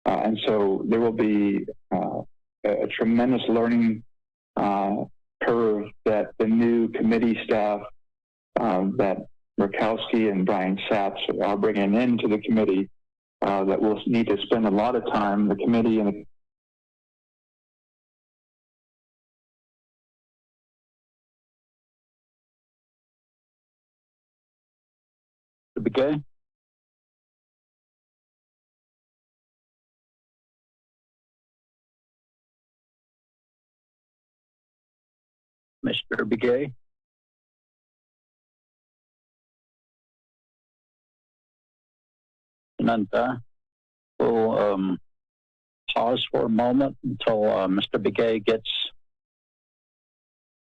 And so there will be a tremendous learning curve that the new committee staff that Murkowski and Brian Schatz are bringing into the committee that will need to spend a lot of time, the committee and the Begay. Mr. Begay. Nanta. We'll pause for a moment until Mr. Begay gets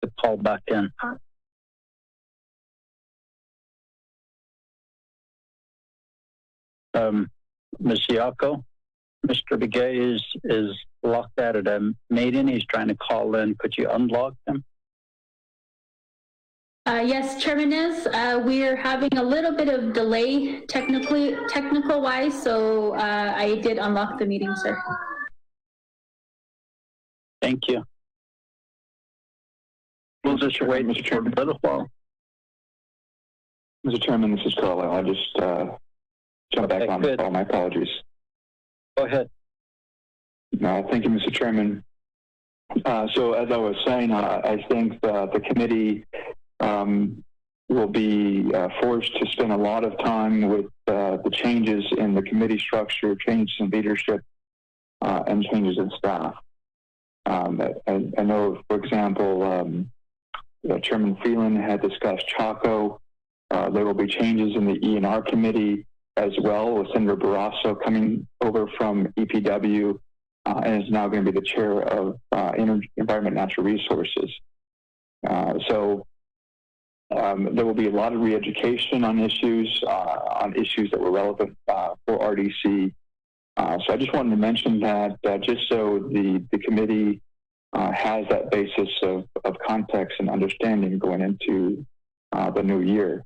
the call back in. Ms. Yako, Mr. Begay is locked out at a meeting. He's trying to call in. Could you unlock him? Yes, Chairman is. We're having a little bit of delay technical wise, so I did unlock the meeting, sir. Thank you. We'll just wait, Mr. Chairman, a little while. Mr. Chairman, this is Carl. I'll just jump back on the call. My apologies. Go ahead. Thank you, Mr. Chairman. So as I was saying, I think the committee will be forced to spend a lot of time with the changes in the committee structure, changes in leadership, and changes in staff. I know, for example, Chairman Freeland had discussed Chaco. There will be changes in the E&R committee as well, with Senator Barrasso coming over from EPW and is now going to be the chair of Environment and Natural Resources. So there will be a lot of re-education on issues that were relevant for RDC. So I just wanted to mention that just so the committee has that basis of context and understanding going into the new year.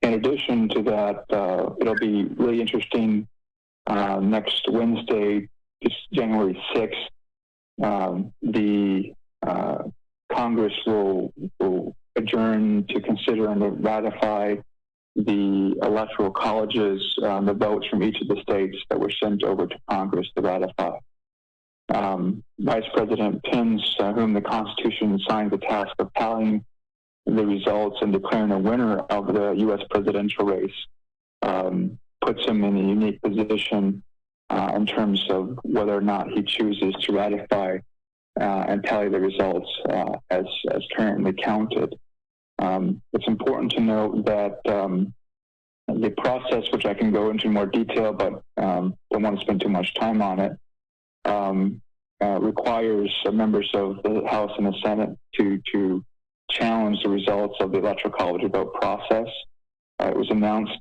In addition to that, it'll be really interesting next Wednesday, just January 6th, the Congress will adjourn to consider and ratify the electoral colleges, the votes from each of the states that were sent over to Congress to ratify. Vice President Pence, whom the Constitution assigned the task of tallying the results and declaring a winner of the U.S. presidential race, puts him in a unique position in terms of whether or not he chooses to ratify and tally the results as currently counted. It's important to note that the process, which I can go into more detail, but don't want to spend too much time on it, requires members of the House and the Senate to challenge the results of the Electoral College vote process. It was announced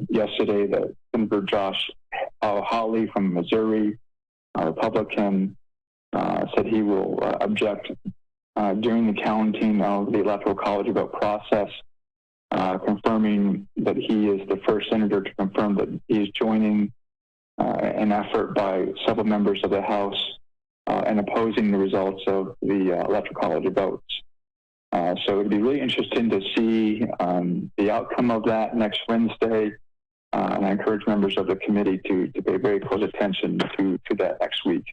yesterday that Senator Josh Hawley from Missouri, a Republican, said he will object during the counting of the Electoral College vote process, confirming that he is the first senator to confirm that he is joining an effort by several members of the House and opposing the results of the Electoral College votes. So it'd be really interesting to see the outcome of that next Wednesday, and I encourage members of the committee to pay very close attention to that next week.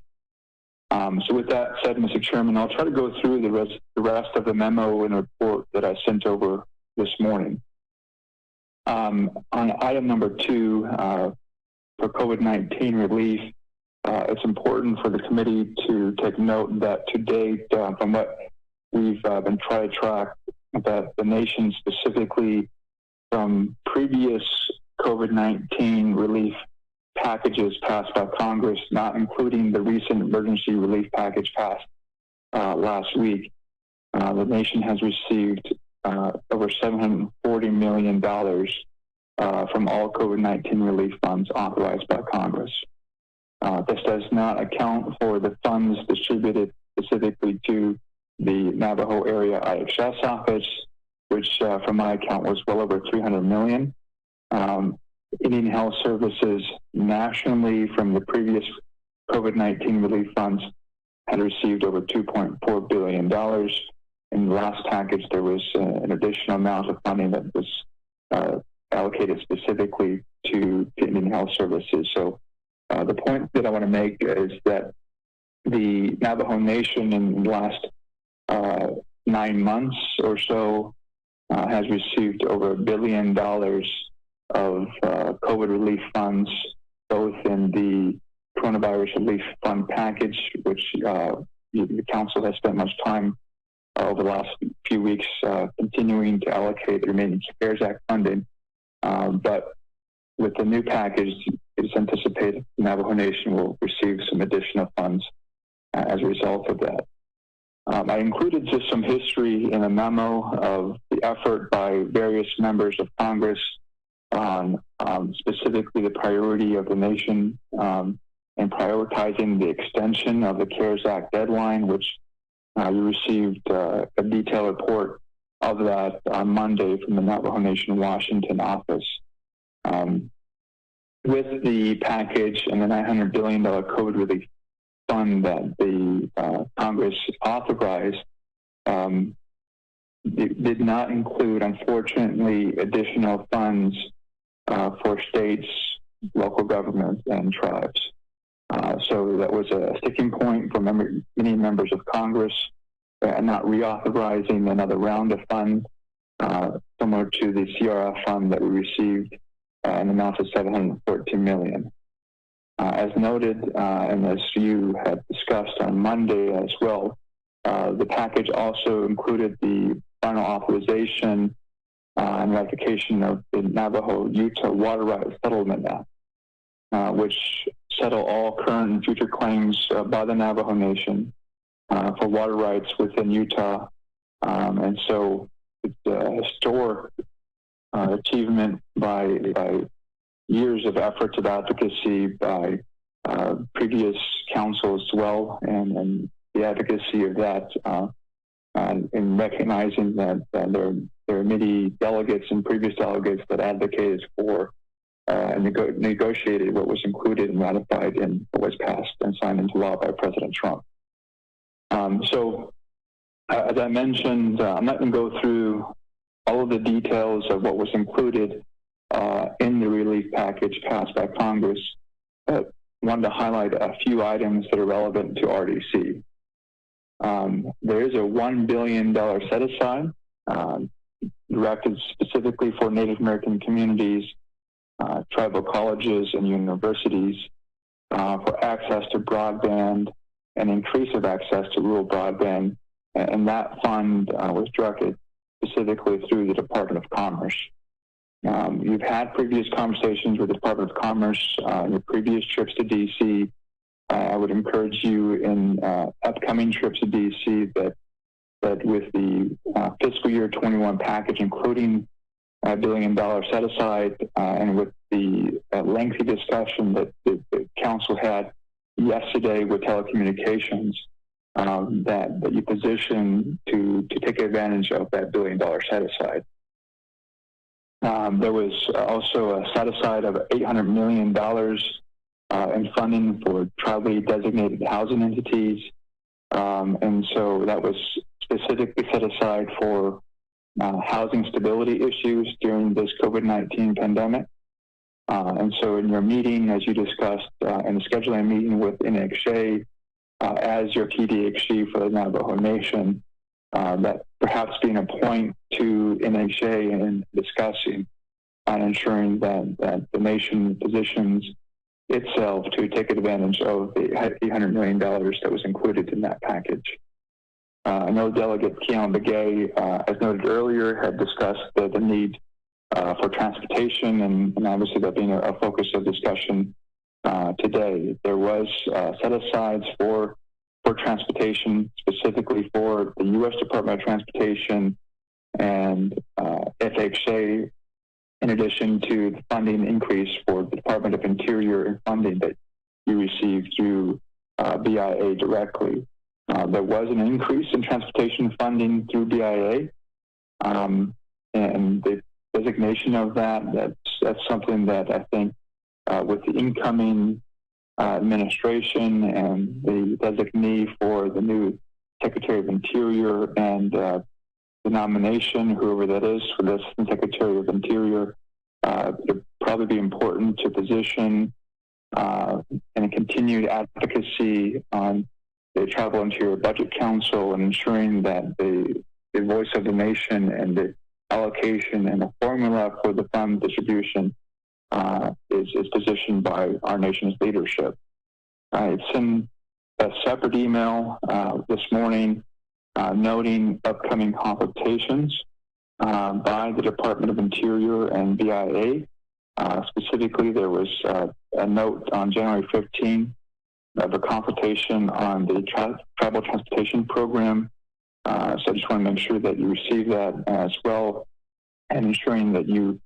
So with that said, Mr. Chairman, I'll try to go through the rest of the memo and report that I sent over this morning. On item number 2, for COVID-19 relief, it's important for the committee to take note that to date, from what we've been trying to track, that the nation, specifically from previous COVID-19 relief packages passed by Congress, not including the recent emergency relief package passed last week, the nation has received over $740 million from all COVID-19 relief funds authorized by Congress. This does not account for the funds distributed specifically to the Navajo area IHS office, which from my account was well over $300 million. Indian Health Services nationally from the previous COVID-19 relief funds had received over $2.4 billion. In the last package, there was an additional amount of funding that was allocated specifically to Indian Health Services. So the point that I want to make is that the Navajo Nation in the last 9 months or so has received over $1 billion of COVID relief funds, both in the coronavirus relief fund package, which the council has spent much time over the last few weeks continuing to allocate the remaining CARES Act funding. But with the new package, it is anticipated the Navajo Nation will receive some additional funds as a result of that. I included just some history in a memo of the effort by various members of Congress on specifically the priority of the nation and prioritizing the extension of the CARES Act deadline, which we received a detailed report of that on Monday from the Navajo Nation Washington office. With the package and the $900 billion COVID relief fund that the Congress authorized, it did not include, unfortunately, additional funds for states, local governments, and tribes. So that was a sticking point for many members of Congress, not reauthorizing another round of funds, similar to the CRF fund that we received in the amount of $714 million. As noted, and as you had discussed on Monday as well, the package also included the final authorization and ratification of the Navajo-Utah Water Rights Settlement Act, which settle all current and future claims by the Navajo Nation for water rights within Utah. And so it's a historic achievement by years of efforts of advocacy by previous councils as well, and the advocacy of that in recognizing that there are many delegates and previous delegates that advocated for and negotiated what was included and ratified in what was passed and signed into law by President Trump. So, as I mentioned, I'm not going to go through all of the details of what was included in the relief package passed by Congress, but wanted to highlight a few items that are relevant to RDC. There is a $1 billion set-aside directed specifically for Native American communities tribal colleges and universities for access to broadband and increase of access to rural broadband. And that fund was directed specifically through the Department of Commerce. You've had previous conversations with the Department of Commerce in your previous trips to D.C. I would encourage you in upcoming trips to D.C. that with the fiscal year 21 package, including $1 billion set aside, and with the lengthy discussion that the council had yesterday with telecommunications, that you position to take advantage of that $1 billion set aside. There was also a set aside of $800 million in funding for tribally designated housing entities. And so that was specifically set aside for housing stability issues during this COVID-19 pandemic. And so in your meeting, as you discussed in the scheduling meeting with NHA, as your TDHC for the Navajo Nation, that perhaps being a point to NHA in discussing on ensuring that the nation positions itself to take advantage of the $800 million that was included in that package. I know Delegate Keon Begay, as noted earlier, had discussed the need for transportation, and obviously that being a focus of discussion today. There was set-asides for transportation, specifically for the U.S. Department of Transportation and FHA, in addition to the funding increase for the Department of Interior and funding that you received through BIA directly. There was an increase in transportation funding through BIA, and the designation of that's something that I think with the incoming administration and the designee for the new Secretary of Interior and the nomination, whoever that is, for the Assistant Secretary of Interior, it would probably be important to position and continued advocacy on the Tribal Interior Budget Council and ensuring that the voice of the nation and the allocation and the formula for the fund distribution is positioned by our nation's leadership. I sent a separate email this morning noting upcoming consultations by the Department of Interior and BIA. Specifically, there was a note on January 15th of a consultation on the Tribal Transportation Program. So I just want to make sure that you receive that as well, and ensuring that you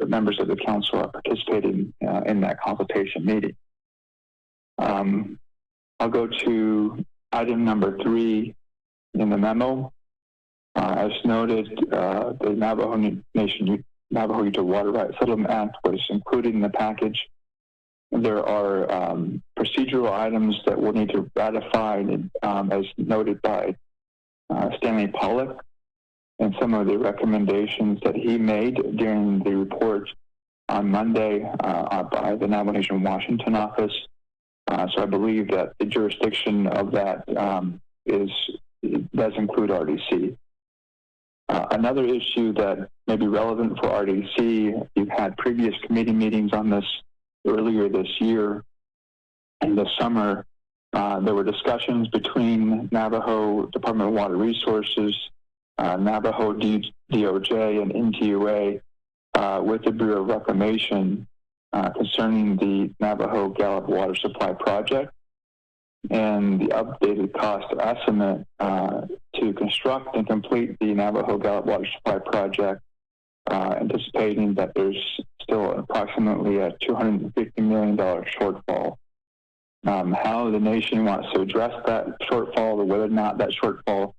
members of the council are participating in that consultation meeting. I'll go to item number 3 in the memo. As noted, the Navajo Nation Navajo Utah Water Rights Settlement Act was included in the package. There are procedural items that we'll need to ratify, as noted by Stanley Pollock, and some of the recommendations that he made during the report on Monday by the Navajo Nation Washington office. So I believe that the jurisdiction of that does include RDC. Another issue that may be relevant for RDC, you've had previous committee meetings on this earlier this year. In the summer, there were discussions between Navajo Department of Water Resources, Navajo DOJ, and NTUA with the Bureau of Reclamation concerning the Navajo Gallup Water Supply Project and the updated cost estimate to construct and complete the Navajo Gallup Water Supply Project, anticipating that there's still approximately a $250 million shortfall. How the nation wants to address that shortfall, or whether or not that shortfall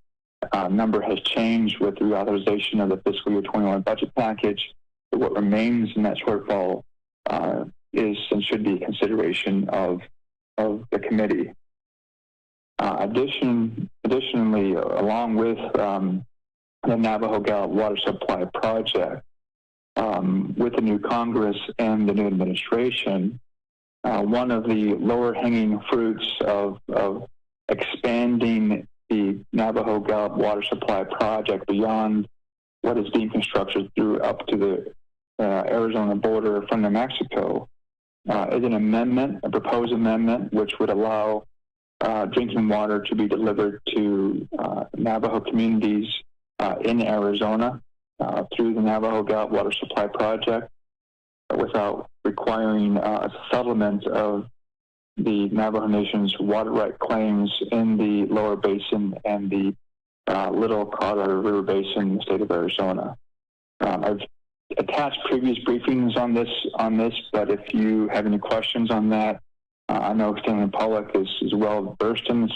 number has changed with the reauthorization of the fiscal year 21 budget package, but what remains in that shortfall is and should be a consideration of the committee. Additionally, along with the Navajo Gallup Water Supply Project, with the new Congress and the new administration, one of the lower-hanging fruits of expanding the Navajo Gallup Water Supply Project beyond what is being constructed through up to the Arizona border from New Mexico is an amendment, a proposed amendment, which would allow drinking water to be delivered to Navajo communities in Arizona through the Navajo Gap Water Supply Project without requiring a settlement of the Navajo Nation's water right claims in the lower basin and the Little Colorado River Basin in the state of Arizona. I've attached previous briefings on this, but if you have any questions on that, I know Stanley Pollock is well versed in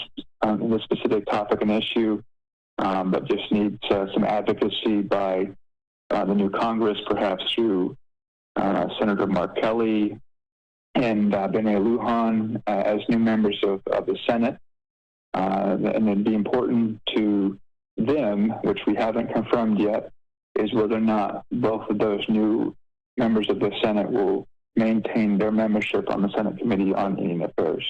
this specific topic and issue, but just needs some advocacy by the new Congress, perhaps through Senator Mark Kelly and Bene Lujan as new members of the Senate. And it'd be important to them, which we haven't confirmed yet, is whether or not both of those new members of the Senate will maintain their membership on the Senate Committee on Indian Affairs.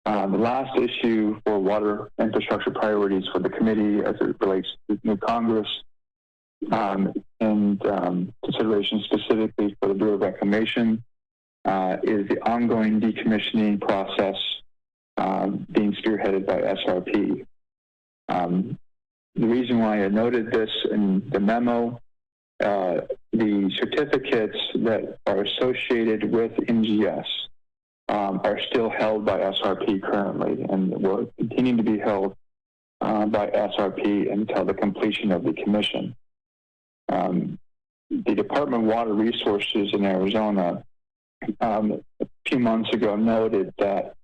The last issue for water infrastructure priorities for the committee as it relates to the new Congress and consideration specifically for the Bureau of Reclamation is the ongoing decommissioning process being spearheaded by SRP. The reason why I noted this in the memo, the certificates that are associated with NGS are still held by SRP currently and will continue to be held by SRP until the completion of the commission. The Department of Water Resources in Arizona a few months ago noted that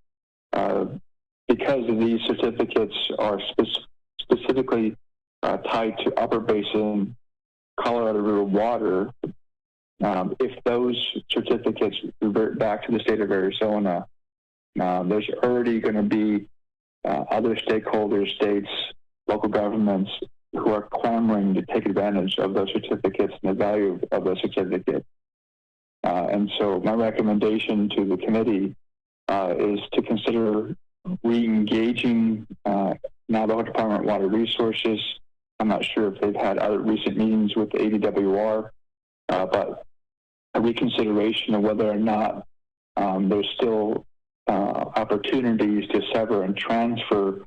because these certificates are specifically tied to upper basin Colorado River water, if those certificates revert back to the state of Arizona, there's already going to be other stakeholders, states, local governments who are clamoring to take advantage of those certificates and the value of those certificates. And so my recommendation to the committee is to consider re-engaging Navajo Department of Water Resources. I'm not sure if they've had other recent meetings with the ADWR, but a reconsideration of whether or not there's still opportunities to sever and transfer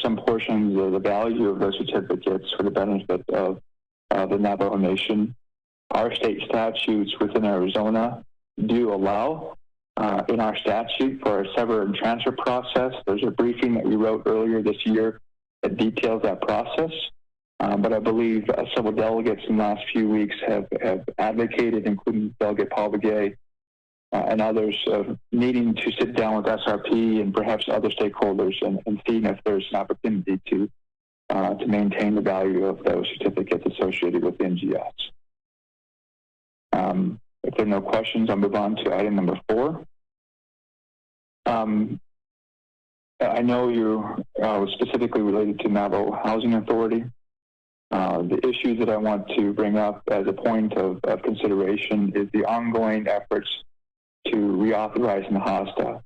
some portions of the value of those certificates for the benefit of the Navajo Nation. Our state statutes within Arizona do allow in our statute for a sever and transfer process. There's a briefing that we wrote earlier this year that details that process. But I believe several delegates in the last few weeks have advocated, including Delegate Paul Begay and others, of needing to sit down with SRP and perhaps other stakeholders and seeing if there's an opportunity to maintain the value of those certificates associated with NGS. If there are no questions, I'll move on to item number 4. I know you specifically related to Navajo Housing Authority. The issue that I want to bring up as a point of consideration is the ongoing efforts to reauthorize NAHASTA.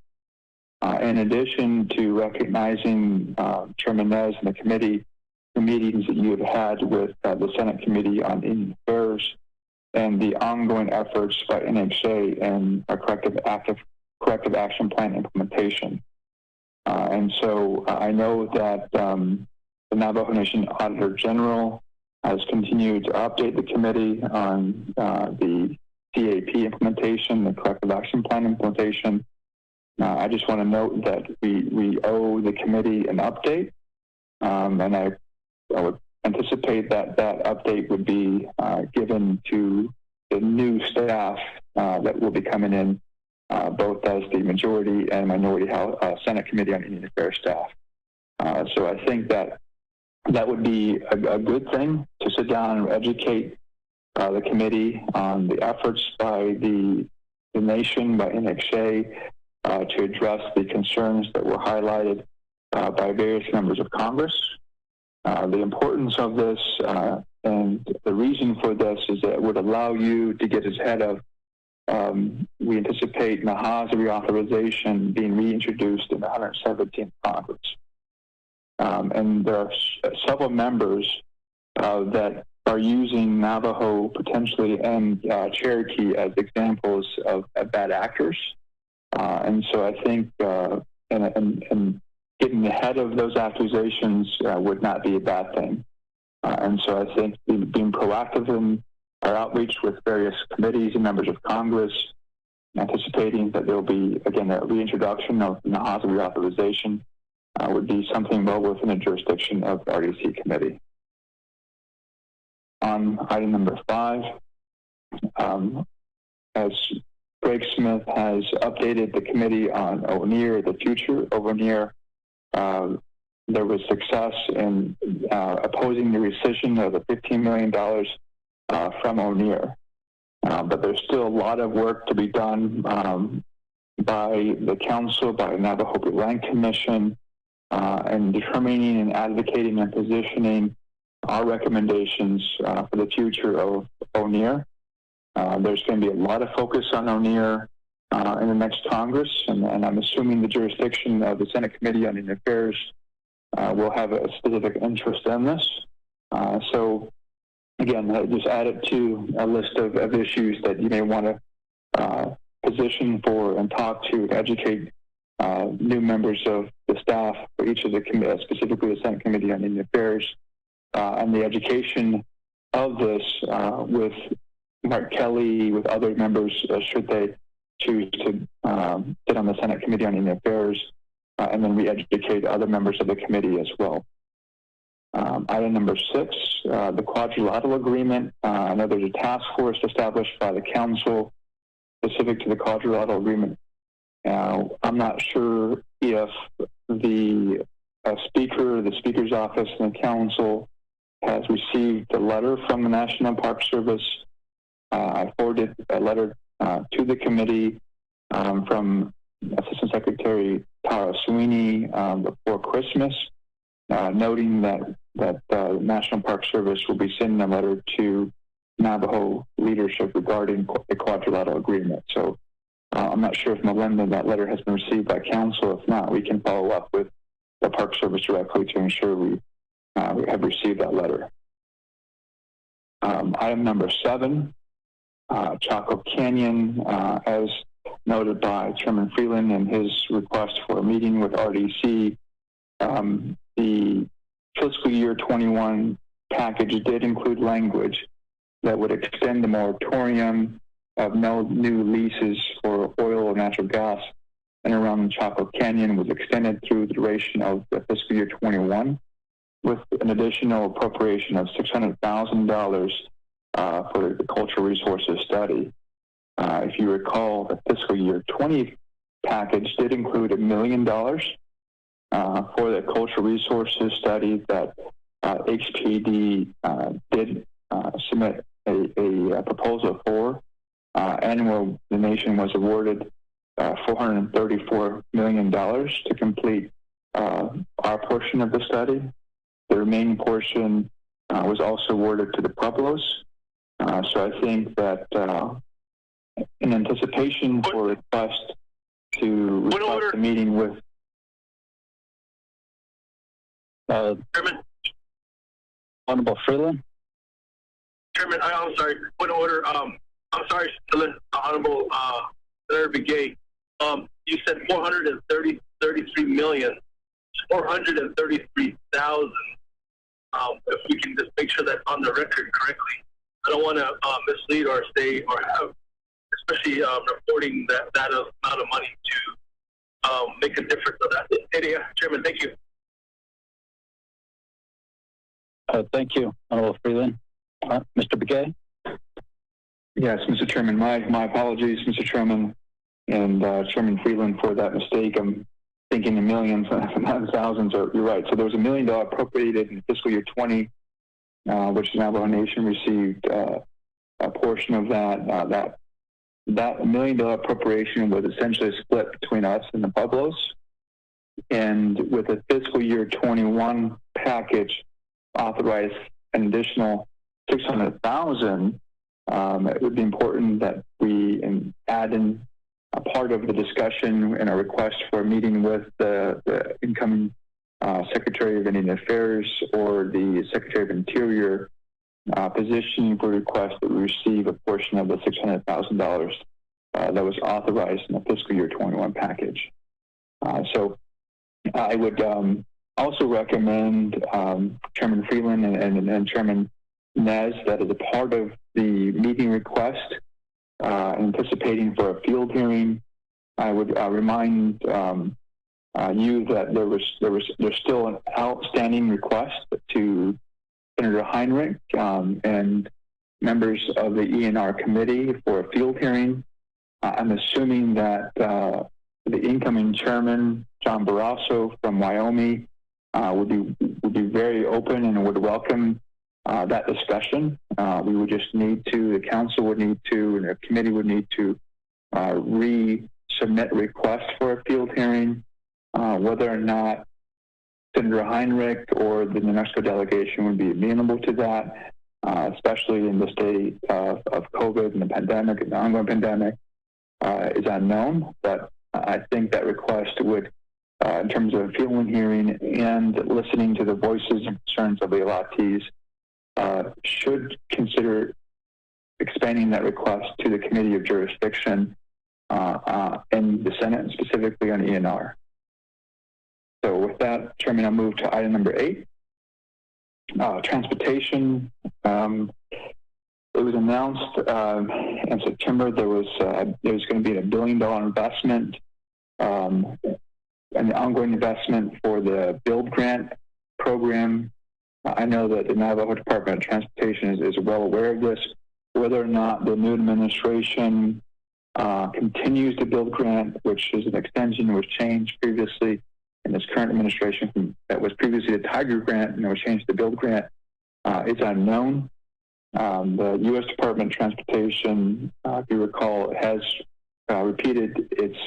In addition to recognizing Chairman Nez and the committee, the meetings that you have had with the Senate Committee on Indian Affairs and the ongoing efforts by NHA and a corrective action plan implementation. And so I know that the Navajo Nation Auditor General has continued to update the committee on the CAP implementation, the corrective action plan implementation. I just want to note that we owe the committee an update, and I would anticipate that update would be given to the new staff that will be coming in, both as the majority and minority Senate Committee on Indian Affairs staff. So I think that would be a good thing to sit down and educate the committee on the efforts by the nation, by NHA, to address the concerns that were highlighted by various members of Congress. The importance of this and the reason for this is that it would allow you to get ahead of, we anticipate NAHASA reauthorization being reintroduced in the 117th Congress. And there are several members that are using Navajo potentially and Cherokee as examples of bad actors. And so I think and getting ahead of those accusations would not be a bad thing. And so I think being proactive in our outreach with various committees and members of Congress, anticipating that there will be, again, a reintroduction of Nahaza reauthorization would be something well within the jurisdiction of the RDC committee. On item number 5, as Greg Smith has updated the committee on ONER, the future of ONER, there was success in opposing the rescission of the $15 million from ONER. But there's still a lot of work to be done by the council, by the Navajo Land Commission, and determining and advocating and positioning our recommendations for the future of ONER. There's going to be a lot of focus on ONER in the next Congress, and I'm assuming the jurisdiction of the Senate Committee on Indian Affairs will have a specific interest in this. So, again, just add it to a list of issues that you may want to position for and talk to educate new members of the staff for each of the committees, specifically the Senate Committee on Indian Affairs, and the education of this with Mark Kelly, with other members, should they choose to sit on the Senate Committee on Indian Affairs, and then re-educate other members of the committee as well. Item number 6, the quadrilateral agreement. I know there's a task force established by the council specific to the quadrilateral agreement. I'm not sure if the speaker, the speaker's office, and the council has received a letter from the National Park Service. I forwarded a letter to the committee from Assistant Secretary Tara Sweeney before Christmas, noting that the National Park Service will be sending a letter to Navajo leadership regarding the quadrilateral agreement. So I'm not sure if Melinda, that letter has been received by council. If not, we can follow up with the Park Service directly to ensure we have received that letter. Item number 7, Chaco Canyon, as noted by Chairman Freeland in his request for a meeting with RDC, the fiscal year 21 package did include language that would extend the moratorium of no new leases for oil or natural gas and around the Chaco Canyon was extended through the duration of the fiscal year 21 with an additional appropriation of $600,000 for the cultural resources study. If you recall, the fiscal year 20 package did include $1 million for the cultural resources study that HPD did submit a proposal for, and where the nation was awarded $434 million to complete our portion of the study. The remaining portion was also awarded to the Pueblos. So I think that in anticipation for request to request a meeting with Chairman. Honorable Freeland. Chairman, I'm sorry. Point of order. I'm sorry, Honorable Senator Begay. You said 433 million, 433,000. If we can just make sure that's on the record correctly. I don't want to mislead or say or have, especially reporting that amount of money to make a difference of that area. Chairman, thank you. Thank you, Honorable Freeland. Mr. Begay? Yes, Mr. Chairman. My apologies, Mr. Chairman, and Chairman Freeland, for that mistake. I'm thinking in millions, not thousands. You're right. So there was $1 million appropriated in fiscal year 20, which the Navajo Nation received a portion of that. That $1 million appropriation was essentially split between us and the Pueblos. And with the fiscal year 21 package authorized an additional $600,000, it would be important that we add in a part of the discussion in a request for a meeting with the incoming Secretary of Indian Affairs or the Secretary of Interior positioning for request that we receive a portion of the $600,000 that was authorized in the fiscal year 21 package. So I would also recommend Chairman Freeland and Chairman Nez that as a part of the meeting request, anticipating for a field hearing, I would remind you that there's still an outstanding request to Senator Heinrich and members of the ENR committee for a field hearing. I'm assuming that the incoming chairman, John Barrasso from Wyoming, would be very open and would welcome that discussion. We would just need to, the council would need to, and the committee would need to resubmit requests for a field hearing. Whether or not Senator Heinrich or the New Mexico delegation would be amenable to that, especially in the state of COVID and the pandemic and the ongoing pandemic, is unknown. But I think that request would, in terms of field hearing and listening to the voices and concerns of the allottees, should consider expanding that request to the Committee of Jurisdiction and the Senate, specifically on ENR. So with that, Chairman, I'll move to item number 8. Transportation. It was announced in September there was going to be $1 billion investment, an ongoing investment for the Build Grant program. I know that the Navajo Department of Transportation is well aware of this. Whether or not the new administration continues the Build Grant, which is an extension, was changed previously in this current administration that was previously the Tiger Grant and it was changed to the Build Grant, is unknown. The U.S. Department of Transportation, if you recall, has repeated its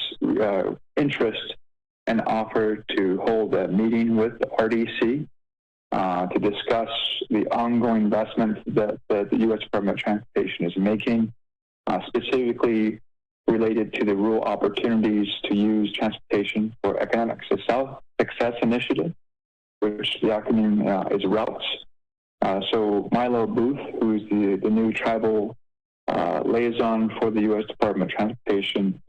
interest and offer to hold a meeting with the RDC to discuss the ongoing investments that the U.S. Department of Transportation is making, specifically related to the rural opportunities to use transportation for economic success initiative, which the acronym is ROUTS. So Milo Booth, who is the new tribal liaison for the U.S. Department of Transportation,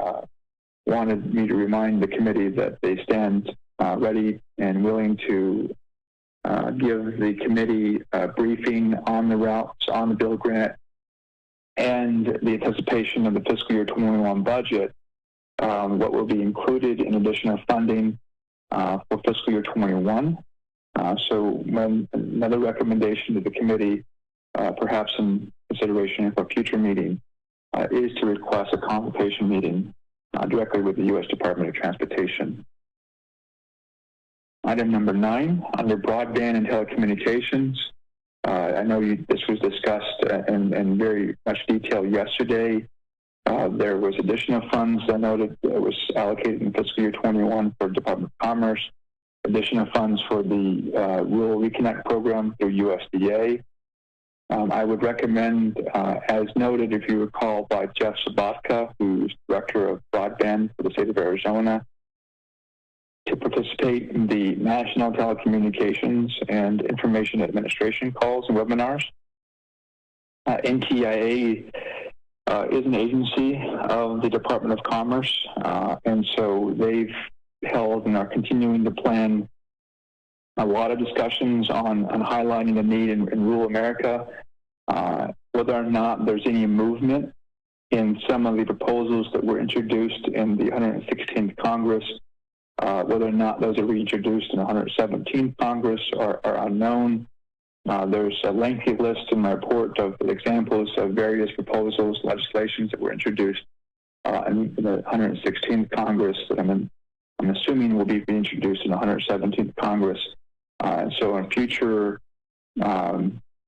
wanted me to remind the committee that they stand ready and willing to give the committee a briefing on the routes, on the Build Grant, and the anticipation of the fiscal year 21 budget, what will be included in additional funding for fiscal year 21. So another recommendation to the committee, perhaps in consideration for a future meeting, is to request a consultation meeting directly with the U.S. Department of Transportation. Item number 9, under broadband and telecommunications. I know this was discussed in very much detail yesterday. There was additional funds I noted that was allocated in fiscal year 21 for Department of Commerce, additional funds for the Rural Reconnect program through USDA. I would recommend, as noted, if you recall, by Jeff Sabatka, who's Director of Broadband for the state of Arizona, to participate in the National Telecommunications and Information Administration calls and webinars. NTIA is an agency of the Department of Commerce, and so they've held and are continuing to plan a lot of discussions on highlighting the need in rural America, whether or not there's any movement in some of the proposals that were introduced in the 116th Congress, whether or not those are reintroduced in the 117th Congress are unknown. There's a lengthy list in my report of examples of various proposals, legislations that were introduced in the 116th Congress that I'm assuming will be reintroduced in the 117th Congress. So in future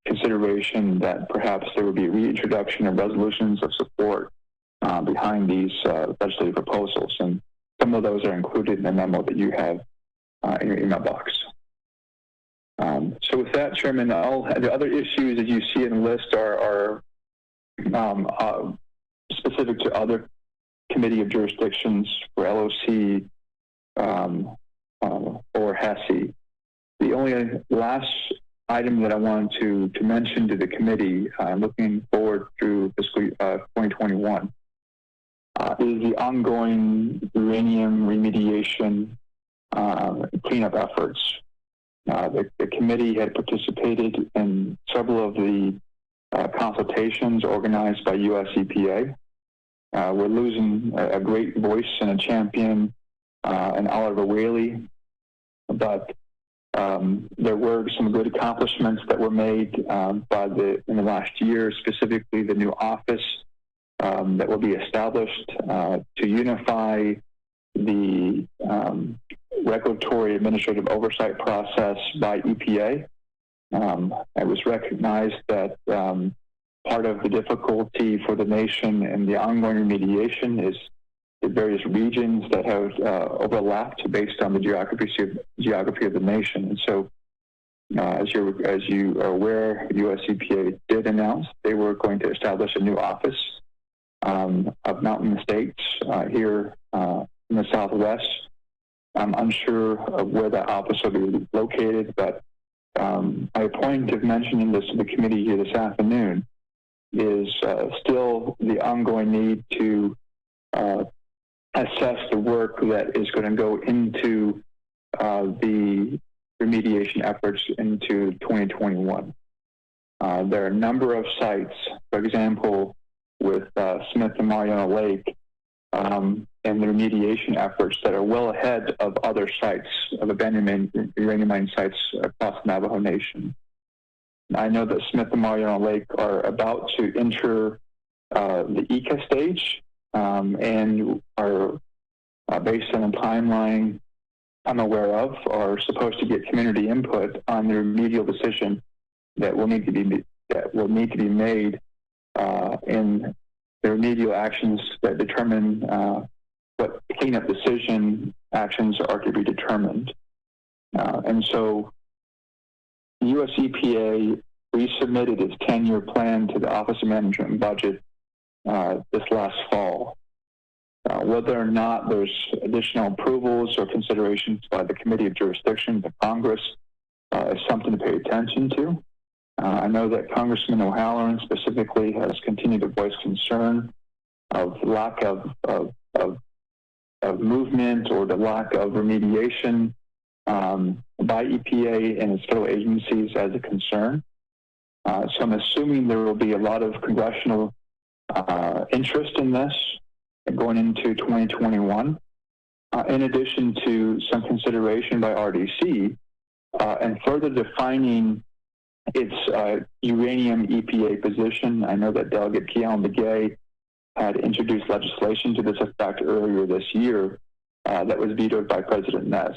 consideration that perhaps there would be a reintroduction of resolutions of support behind these legislative proposals. And some of those are included in the memo that you have in your email box. So with that, Chairman, the other issues that you see in the list are specific to other committee of jurisdictions for LOC or HASI. The only last item that I wanted to mention to the committee, looking forward through fiscal 2021, is the ongoing uranium remediation cleanup efforts. The committee had participated in several of the consultations organized by US EPA. We're losing a great voice and a champion in Oliver Whaley, but there were some good accomplishments that were made in the last year, specifically the new office that will be established to unify the regulatory administrative oversight process by EPA. It was recognized that part of the difficulty for the nation and the ongoing remediation is the various regions that have overlapped based on the geography of the nation. And so, as you are aware, US EPA did announce they were going to establish a new office of mountain states here in the Southwest. I'm unsure of where that office will be located, but my point of mentioning this to the committee here this afternoon is still the ongoing need to assess the work that is going to go into the remediation efforts into 2021. There are a number of sites, for example, with Smith and Mariana Lake, and the remediation efforts that are well ahead of other sites of abandoned uranium mine sites across the Navajo Nation. I know that Smith and Mariana Lake are about to enter the ECA stage and are, based on a timeline I'm aware of, are supposed to get community input on the remedial decision that will need to be made in the remedial actions that determine what cleanup decision actions are to be determined. And so the US EPA resubmitted its 10-year plan to the Office of Management and Budget this last fall. Whether or not there's additional approvals or considerations by the Committee of Jurisdiction, the Congress, is something to pay attention to. I know that Congressman O'Halloran specifically has continued to voice concern of the lack of movement or the lack of remediation by EPA and its federal agencies as a concern. So I'm assuming there will be a lot of congressional interest in this going into 2021, in addition to some consideration by RDC and further defining its uranium EPA position. I know that Delegate Keon Begay had introduced legislation to this effect earlier this year that was vetoed by President Nez.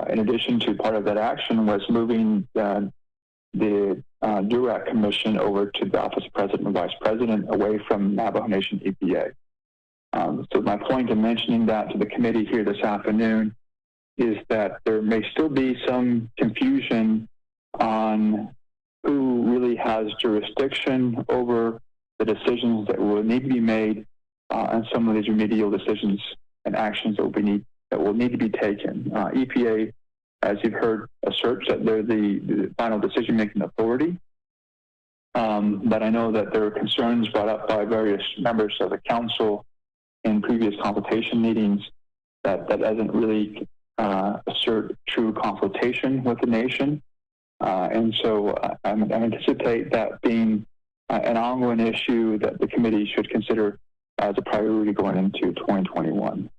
In addition to part of that action was moving the DURAC Commission over to the Office of President and Vice President away from Navajo Nation EPA. So my point in mentioning that to the committee here this afternoon is that there may still be some confusion on who really has jurisdiction over the decisions that will need to be made and some of these remedial decisions and actions that will need to be taken. EPA, as you've heard, asserts that they're the final decision-making authority. But I know that there are concerns brought up by various members of the council in previous consultation meetings that doesn't really assert true consultation with the nation. And so I anticipate that being an ongoing issue that the committee should consider as a priority going into 2021.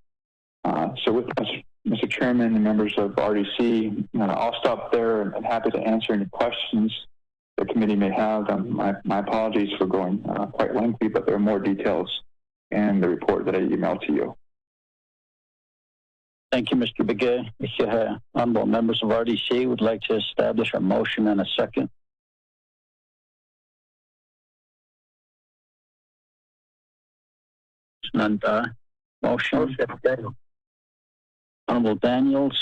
So with Mr. Chairman and members of RDC, I'll stop there and happy to answer any questions the committee may have. My apologies for going quite lengthy, but there are more details in the report that I emailed to you. Thank you, Mr. Begay. If you have honorable members of RDC would like to establish a motion and a second. And motion. Honorable Daniels,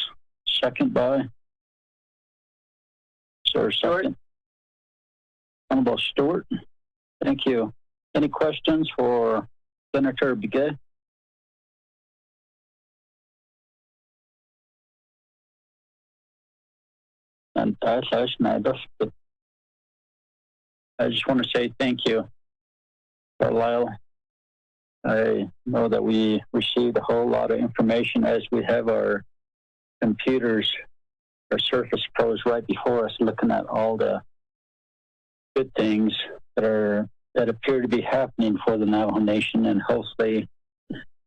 second by. Sir, second. Honorable Stewart. Thank you. Any questions for Senator Begay? And I just want to say thank you, Carlisle. I know that we received a whole lot of information as we have our computers, our Surface Pros right before us, looking at all the good things that appear to be happening for the Navajo Nation, and hopefully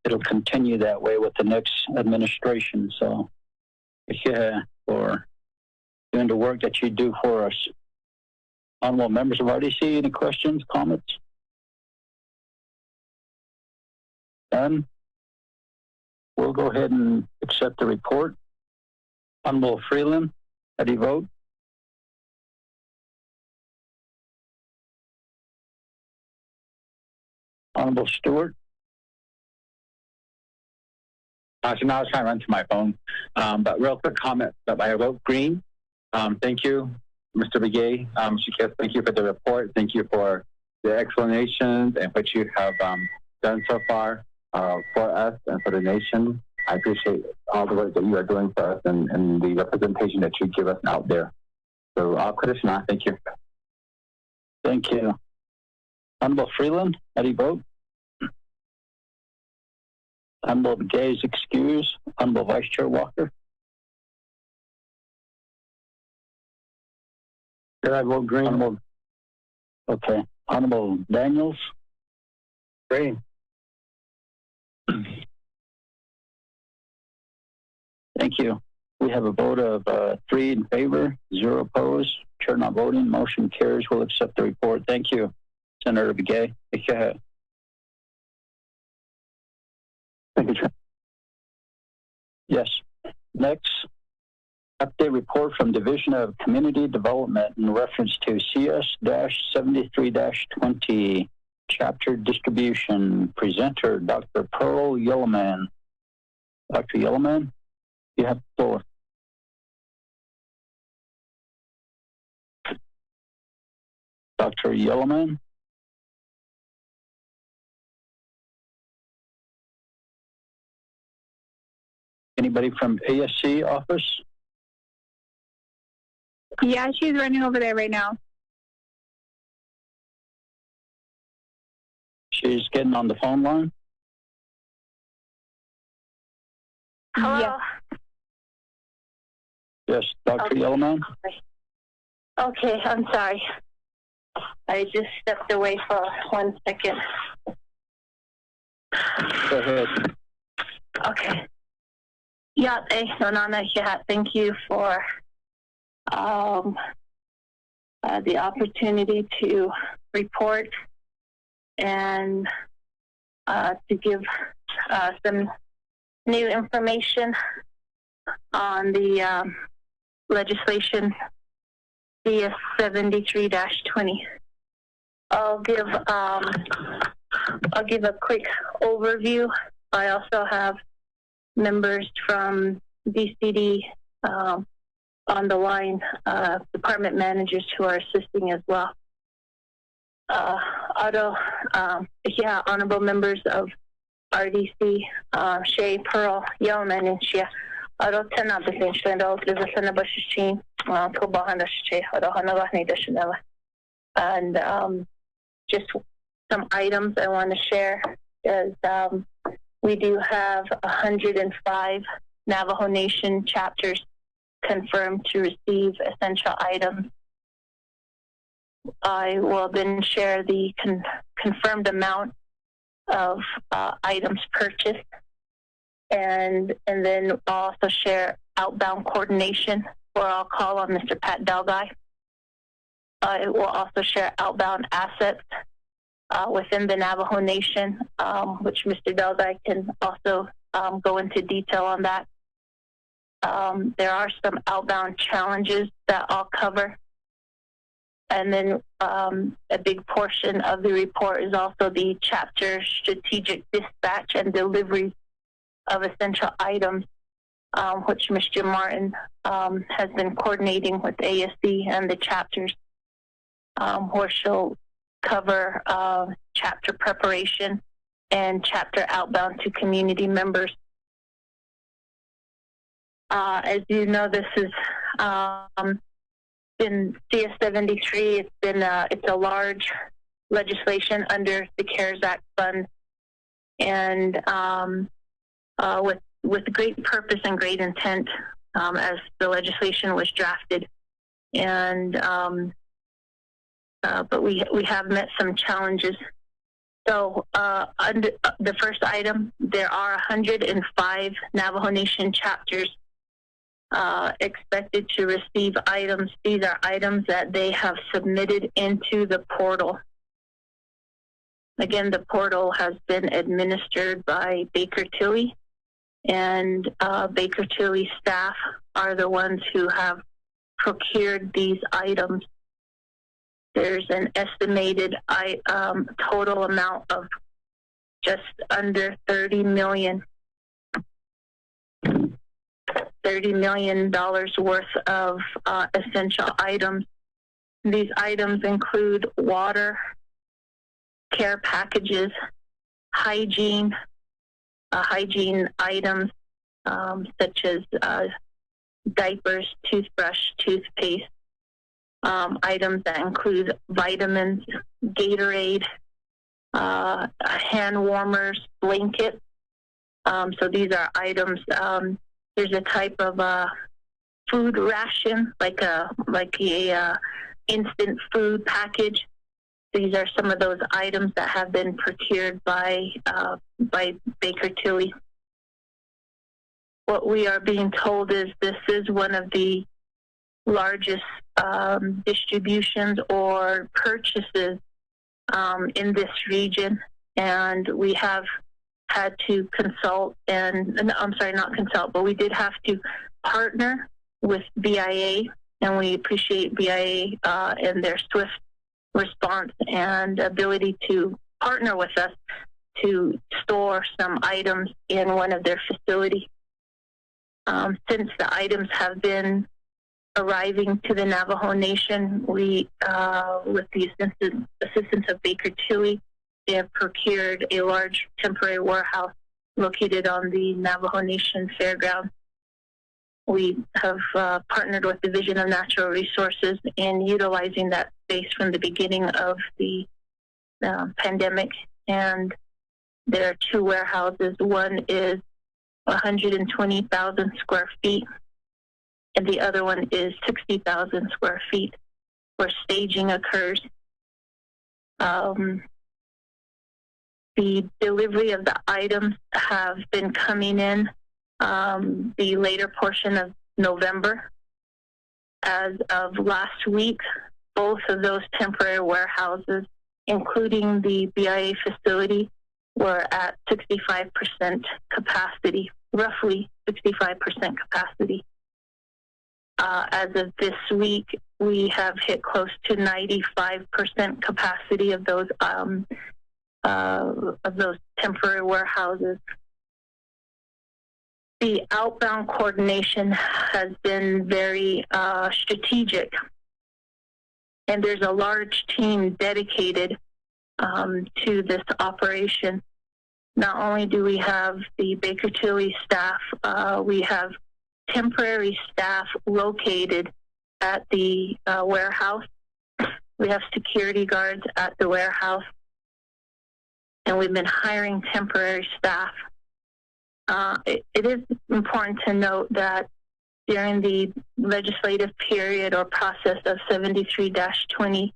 it'll continue that way with the next administration. So, yeah, for doing the work that you do for us. Honorable members of RDC, any questions, comments? None? We'll go ahead and accept the report. Honorable Freeland, how do you vote? Honorable Stewart? So now I was trying to run to my phone, but real quick comment that I vote green. Thank you, Mr. Begay. Shikes, thank you for the report. Thank you for the explanations and what you have done so far for us and for the nation. I appreciate all the work that you are doing for us and the representation that you give us out there. So, Krishna, thank you. Thank you. Honorable Freeland, how do you vote? Honorable Begay is excused. Honorable Vice Chair Walker? Did I vote green? Honorable, okay. Honorable Daniels? Green. Thank you. We have a vote of 3 in favor, 0 opposed. Chair not voting. Motion carries. We'll accept the report. Thank you, Senator Begay. Go ahead. Thank you, Chair. Yes. Next, update report from Division of Community Development in reference to CS-73-20, chapter distribution. Presenter, Dr. Pearl Yellowman. Dr. Yellowman, you have the floor. Dr. Yellowman? Anybody from ASC office? Yeah, she's running over there right now. She's getting on the phone line? Hello? Yes. Yes, Dr. Okay. Yellowman? Okay, I'm sorry. I just stepped away for 1 second. Go ahead. Okay. Yeah, thank you for the opportunity to report and to give some new information on the legislation CS 73-20. I'll give a quick overview. I also have members from DCD on the line, department managers who are assisting as well. Honorable members of RDC, Shay, Pearl, Yeoman, and Shia. And just some items I want to share is we do have 105 Navajo Nation chapters confirmed to receive essential items. I will then share the confirmed amount of items purchased, and then I'll also share outbound coordination, where I'll call on Mr. Pat Dalgai. I will also share outbound assets within the Navajo Nation, which Mr. Dalgai can also go into detail on that. There are some outbound challenges that I'll cover. And then a big portion of the report is also the chapter strategic dispatch and delivery of essential items, which Mr. Martin has been coordinating with ASC and the chapters, where she'll cover chapter preparation and chapter outbound to community members. As you know, this is been CS73. It's a large legislation under the CARES Act fund, and with great purpose and great intent as the legislation was drafted. And but we have met some challenges. So under the first item, there are 105 Navajo Nation chapters expected to receive items. These are items that they have submitted into the portal. Again, the portal has been administered by Baker Tilly, and Baker Tilly staff are the ones who have procured these items. There's an estimated total amount of just under $30 million worth of essential items. These items include water, care packages, hygiene items such as diapers, toothbrush, toothpaste, items that include vitamins, Gatorade, hand warmers, blankets. So these are items. There's a type of food ration, like a instant food package. These are some of those items that have been procured by Baker Tilly. What we are being told is this is one of the largest distributions or purchases in this region, and we have had to consult but we did have to partner with BIA, and we appreciate BIA and their swift response and ability to partner with us to store some items in one of their facilities. Since the items have been arriving to the Navajo Nation, we, with the assistance of Baker Tilly, they have procured a large temporary warehouse located on the Navajo Nation Fairground. We have partnered with Division of Natural Resources in utilizing that space from the beginning of the pandemic. And there are two warehouses. One is 120,000 square feet, and the other one is 60,000 square feet where staging occurs. The delivery of the items have been coming in the later portion of November. As of last week, both of those temporary warehouses, including the BIA facility, were at 65% capacity, roughly 65% capacity. As of this week, we have hit close to 95% capacity of those temporary warehouses. The outbound coordination has been very strategic, and there's a large team dedicated to this operation. Not only do we have the Baker Tilly staff, we have temporary staff located at the warehouse. We have security guards at the warehouse, and we've been hiring temporary staff. It is important to note that during the legislative period or process of 73-20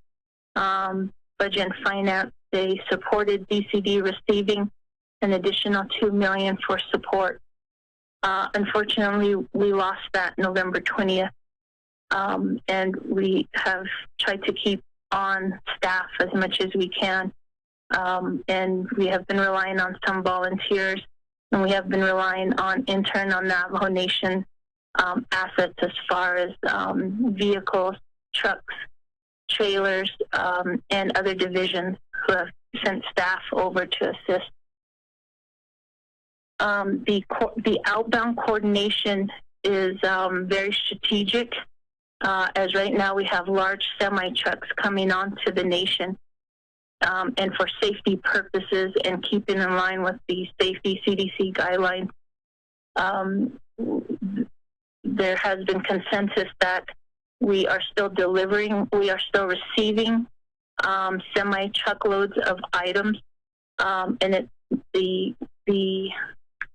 Budget and Finance, they supported DCD receiving an additional $2 million for support. Unfortunately, we lost that November 20th, and we have tried to keep on staff as much as we can. And we have been relying on some volunteers, and we have been relying on internal Navajo Nation assets as far as vehicles, trucks, trailers, and other divisions who have sent staff over to assist. The outbound coordination is very strategic, as right now we have large semi-trucks coming onto the nation. And for safety purposes and keeping in line with the safety CDC guidelines, there has been consensus that We are still delivering. We are still receiving semi-truckloads of items, and the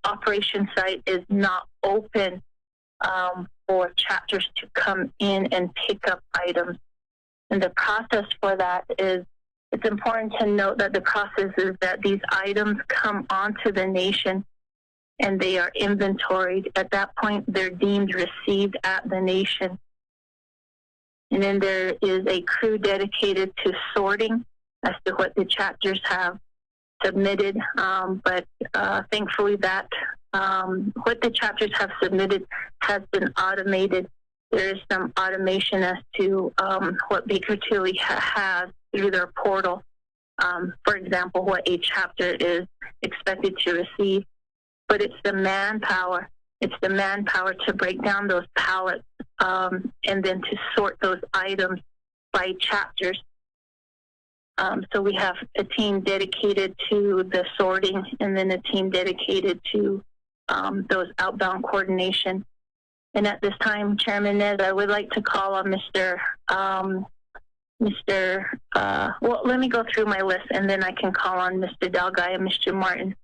operation site is not open for chapters to come in and pick up items. And the process for that is, it's important to note that the process is that these items come onto the nation and they are inventoried. At that point, they're deemed received at the nation. And then there is a crew dedicated to sorting as to what the chapters have submitted. But thankfully that what the chapters have submitted has been automated. There is some automation as to what Baker Tilly has through their portal. For example, what a chapter is expected to receive. But it's the manpower. It's the manpower to break down those pallets and then to sort those items by chapters. So we have a team dedicated to the sorting and then a team dedicated to those outbound coordination. And at this time, Chairman Nez, I would like to call on well, let me go through my list and then I can call on Mr. Delgay and Mr. Martin.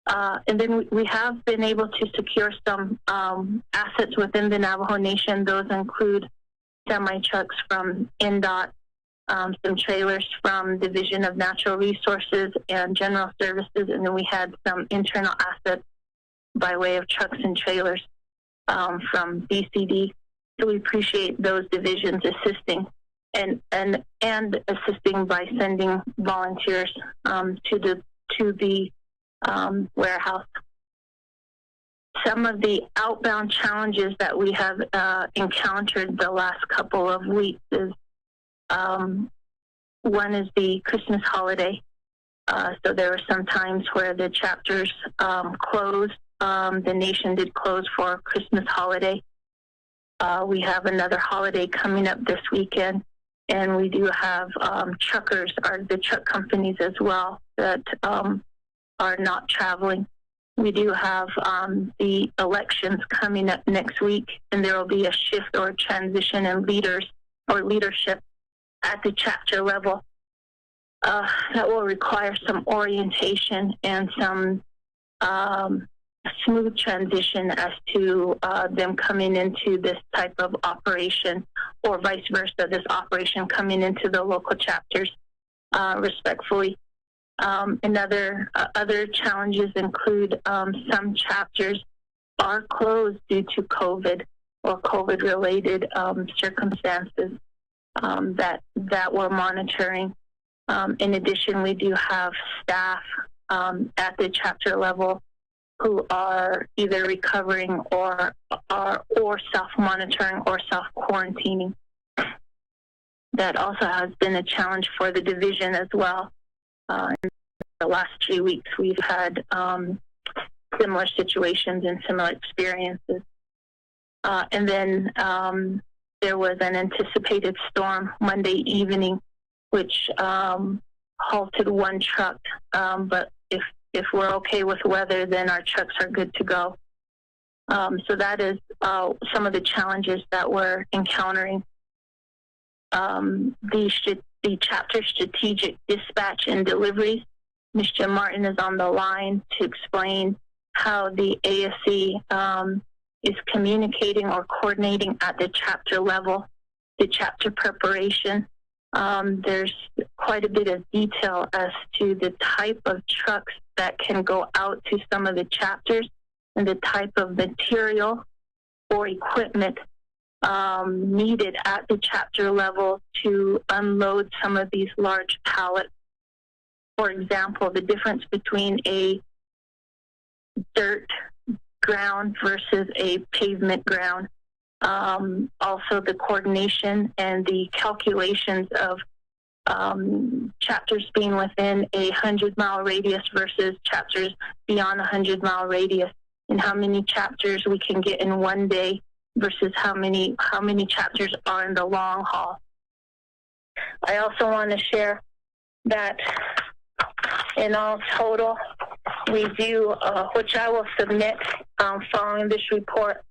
And then we have been able to secure some assets within the Navajo Nation. Those include semi-trucks from NDOT, some trailers from Division of Natural Resources and General Services, and then we had some internal assets by way of trucks and trailers from BCD. So we appreciate those divisions assisting and assisting by sending volunteers to the warehouse. Some of the outbound challenges that we have encountered the last couple of weeks is one is the Christmas holiday. So there were some times where the chapters closed. The nation did close for Christmas holiday. We have another holiday coming up this weekend, and we do have truckers, the truck companies as well, that are not traveling. We do have the elections coming up next week, and there will be a shift or a transition in leadership at the chapter level. That will require some orientation and some smooth transition as to them coming into this type of operation, or vice versa, this operation coming into the local chapters respectfully. And other challenges include some chapters are closed due to COVID or COVID-related circumstances that we're monitoring. In addition, we do have staff at the chapter level who are either recovering or self-monitoring or self-quarantining. That also has been a challenge for the division as well. In the last 3 weeks, we've had similar situations and similar experiences. And then there was an anticipated storm Monday evening, which halted one truck. But if we're okay with weather, then our trucks are good to go. So that is some of the challenges that we're encountering. The chapter strategic dispatch and deliveries. Mr. Martin is on the line to explain how the ASC is communicating or coordinating at the chapter level, the chapter preparation. There's quite a bit of detail as to the type of trucks that can go out to some of the chapters and the type of material or equipment needed at the chapter level to unload some of these large pallets. For example, the difference between a dirt ground versus a pavement ground. Also the coordination and the calculations of chapters being within a 100-mile radius versus chapters beyond a 100-mile radius, and how many chapters we can get in one day versus how many chapters are in the long haul. I also want to share that in all total, we do, which I will submit following this report,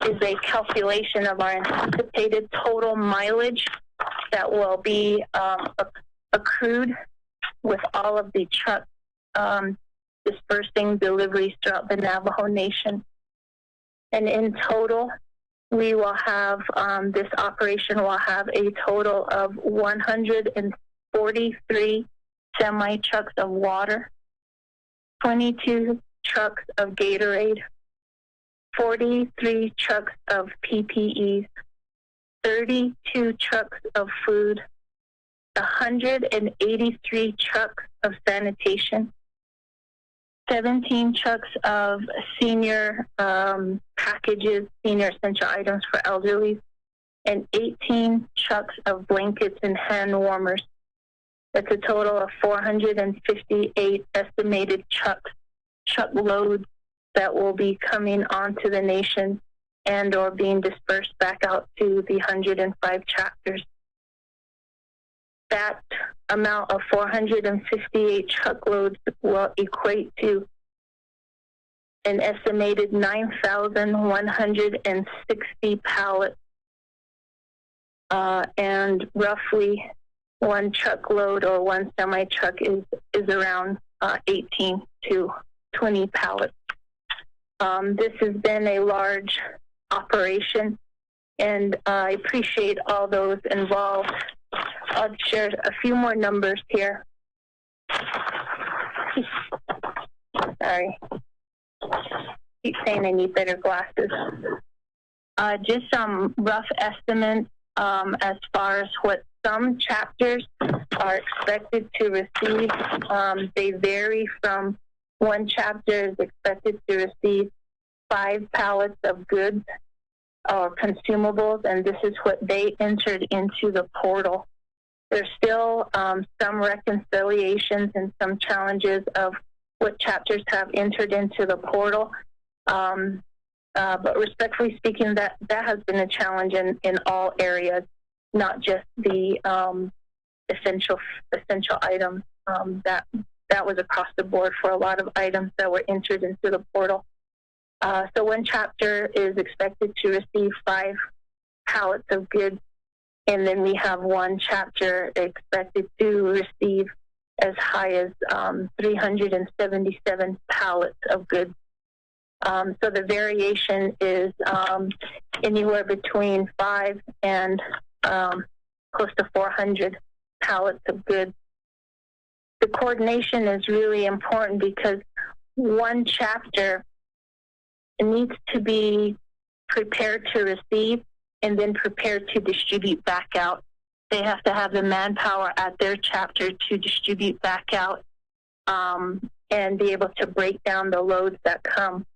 is a calculation of our anticipated total mileage that will be accrued with all of the trucks dispersing deliveries throughout the Navajo Nation. And in total, we will have, this operation will have a total of 143 semi-trucks of water, 22 trucks of Gatorade, 43 trucks of PPEs, 32 trucks of food, 183 trucks of sanitation, 17 trucks of senior packages, senior essential items for elderly, and 18 trucks of blankets and hand warmers. That's a total of 458 estimated truckloads that will be coming onto the nation and or being dispersed back out to the 105 chapters. That amount of 458 truckloads will equate to an estimated 9,160 pallets, and roughly one truckload or one semi-truck is around 18 to 20 pallets. This has been a large operation, and I appreciate all those involved. I'll share a few more numbers here. Sorry. Keep saying I need better glasses. Just some rough estimates as far as what some chapters are expected to receive. They vary from one chapter is expected to receive 5 pallets of goods or consumables, and this is what they entered into the portal. There's still some reconciliations and some challenges of what chapters have entered into the portal. But respectfully speaking, that has been a challenge in all areas, not just the essential items. That was across the board for a lot of items that were entered into the portal. So one chapter is expected to receive 5 pallets of goods, and then we have one chapter expected to receive as high as 377 pallets of goods. So the variation is anywhere between 5 and close to 400 pallets of goods. The coordination is really important because one chapter needs to be prepared to receive and then prepared to distribute back out. They have to have the manpower at their chapter to distribute back out and be able to break down the loads that come.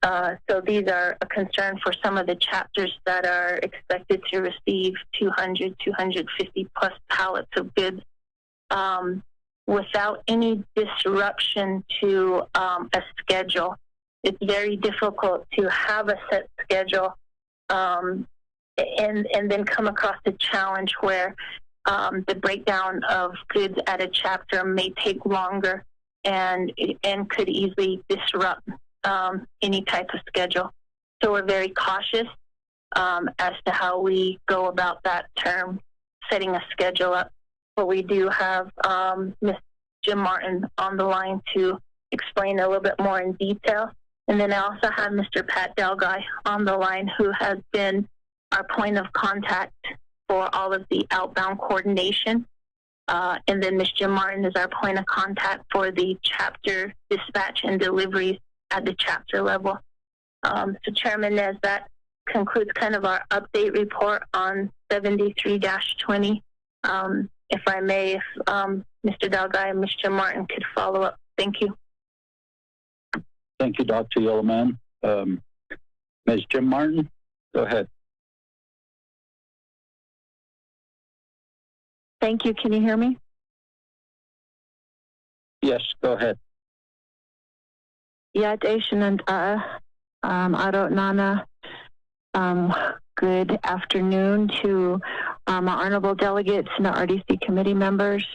So these are a concern for some of the chapters that are expected to receive 200, 250 plus pallets of goods without any disruption to a schedule. It's very difficult to have a set schedule and then come across a challenge where the breakdown of goods at a chapter may take longer and could easily disrupt any type of schedule. So we're very cautious as to how we go about that term, setting a schedule up. But we do have Ms. Jim Martin on the line to explain a little bit more in detail. And then I also have Mr. Pat Delguy on the line, who has been our point of contact for all of the outbound coordination. And then Ms. Jim Martin is our point of contact for the chapter dispatch and deliveries at the chapter level. So Chairman Nez, that concludes kind of our update report on 73-20. If I may, if Mr. Delguy and Ms. Jim Martin could follow up. Thank you. Thank you, Dr. Yellowman. Ms. Jim Martin, go ahead. Thank you. Can you hear me? Yes, go ahead. Yeah, Daishan and Aro Nana. Good afternoon to our honorable delegates and the RDC committee members.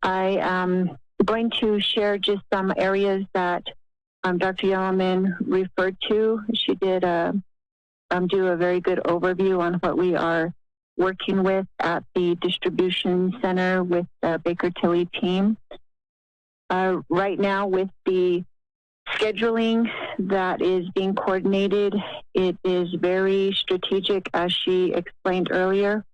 I am going to share just some areas that Dr. Yellowman referred to. She did a do a very good overview on what we are working with at the distribution center with the Baker Tilly team. Right now, with the scheduling that is being coordinated, it is very strategic, as she explained earlier.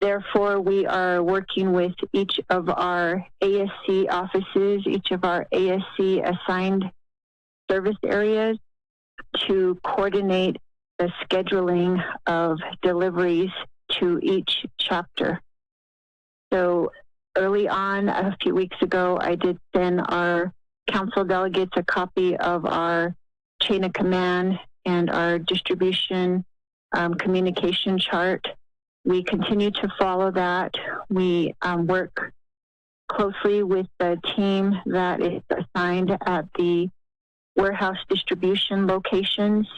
Therefore, we are working with each of our ASC offices, each of our ASC assigned service areas to coordinate the scheduling of deliveries to each chapter. So early on, a few weeks ago, I did send our council delegates a copy of our chain of command and our distribution communication chart. We continue to follow that. We work closely with the team that is assigned at the warehouse distribution locations.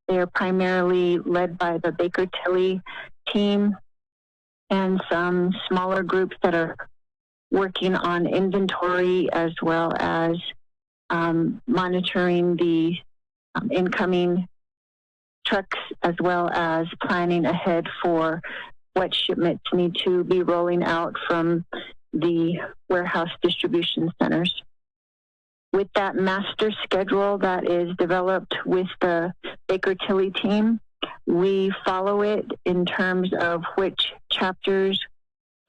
They are primarily led by the Baker Tilly team and some smaller groups that are working on inventory as well as monitoring the incoming trucks, as well as planning ahead for what shipments need to be rolling out from the warehouse distribution centers. With that master schedule that is developed with the Baker Tilly team, we follow it in terms of which chapters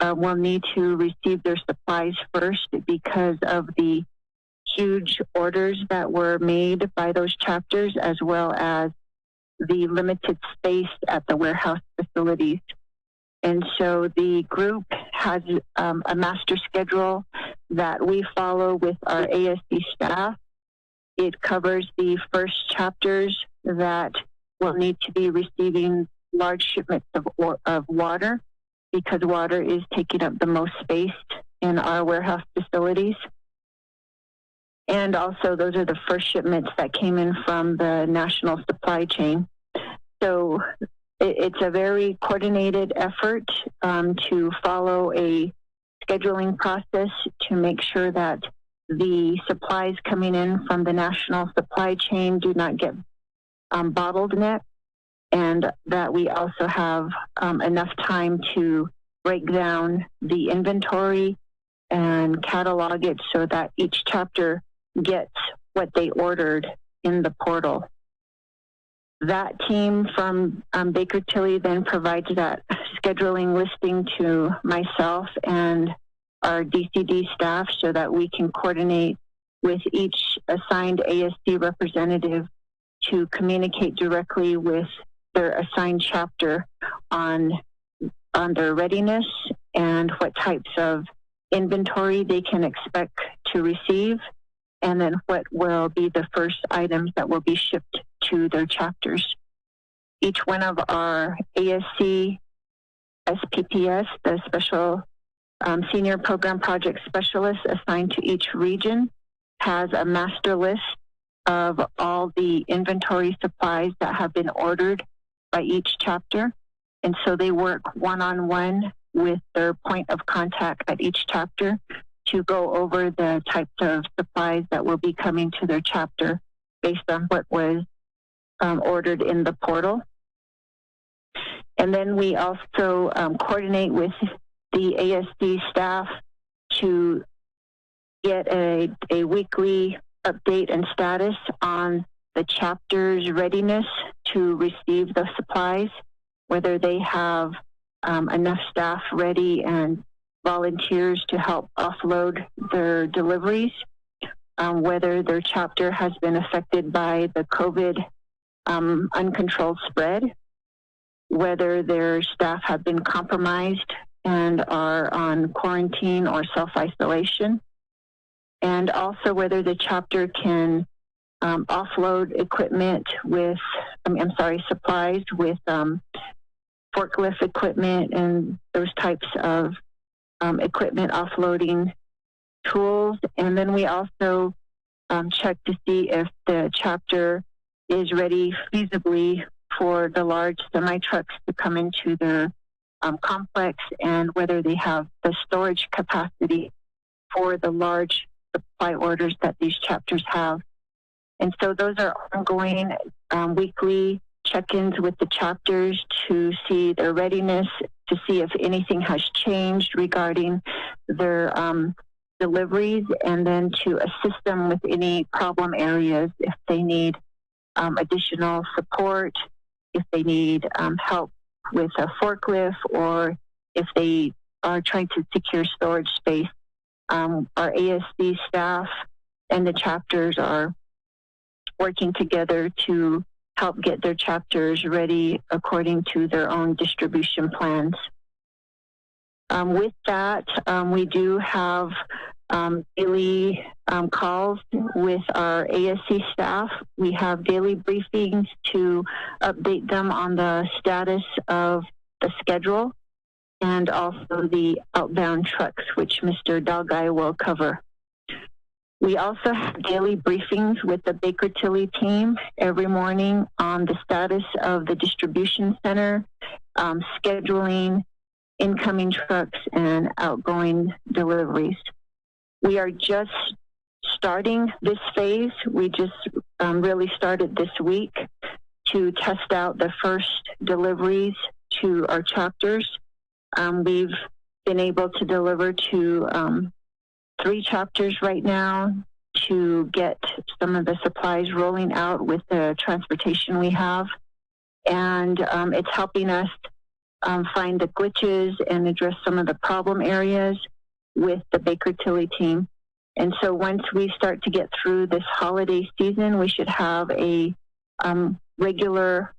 will need to receive their supplies first because of the huge orders that were made by those chapters, as well as the limited space at the warehouse facilities. And so the group has a master schedule that we follow with our ASC staff. It covers the first chapters that will need to be receiving large shipments of water, because water is taking up the most space in our warehouse facilities. And also, those are the first shipments that came in from the national supply chain. So it's a very coordinated effort to follow a scheduling process to make sure that the supplies coming in from the national supply chain do not get bottlenecked, and that we also have enough time to break down the inventory and catalog it so that each chapter gets what they ordered in the portal. That team from Baker Tilly then provides that scheduling listing to myself and our DCD staff so that we can coordinate with each assigned ASC representative to communicate directly with their assigned chapter on their readiness and what types of inventory they can expect to receive, and then what will be the first items that will be shipped to their chapters. Each one of our ASC SPPS, the Special Senior Program Project Specialists assigned to each region, has a master list of all the inventory supplies that have been ordered by each chapter. And so they work one-on-one with their point of contact at each chapter to go over the types of supplies that will be coming to their chapter based on what was ordered in the portal. And then we also coordinate with the ASD staff to get a weekly update and status on the chapter's readiness to receive the supplies, whether they have enough staff ready and volunteers to help offload their deliveries, whether their chapter has been affected by the COVID uncontrolled spread, whether their staff have been compromised and are on quarantine or self-isolation, and also whether the chapter can offload equipment with, supplies with forklift equipment and those types of equipment offloading tools. And then we also check to see if the chapter is ready feasibly for the large semi-trucks to come into their complex, and whether they have the storage capacity for the large supply orders that these chapters have. And so those are ongoing weekly check-ins with the chapters to see their readiness, to see if anything has changed regarding their deliveries, and then to assist them with any problem areas if they need additional support, if they need help with a forklift, or if they are trying to secure storage space. Our ASC staff and the chapters are working together to help get their chapters ready according to their own distribution plans. With that, we do have daily calls with our ASC staff. We have daily briefings to update them on the status of the schedule and also the outbound trucks, which Mr. Dalgai will cover. We also have daily briefings with the Baker Tilly team every morning on the status of the distribution center, scheduling, incoming trucks, and outgoing deliveries. We are just starting this phase. We just really started this week to test out the first deliveries to our chapters. We've been able to deliver to 3 chapters right now to get some of the supplies rolling out with the transportation we have. And it's helping us find the glitches and address some of the problem areas with the Baker Tilly team. And so once we start to get through this holiday season, we should have a regular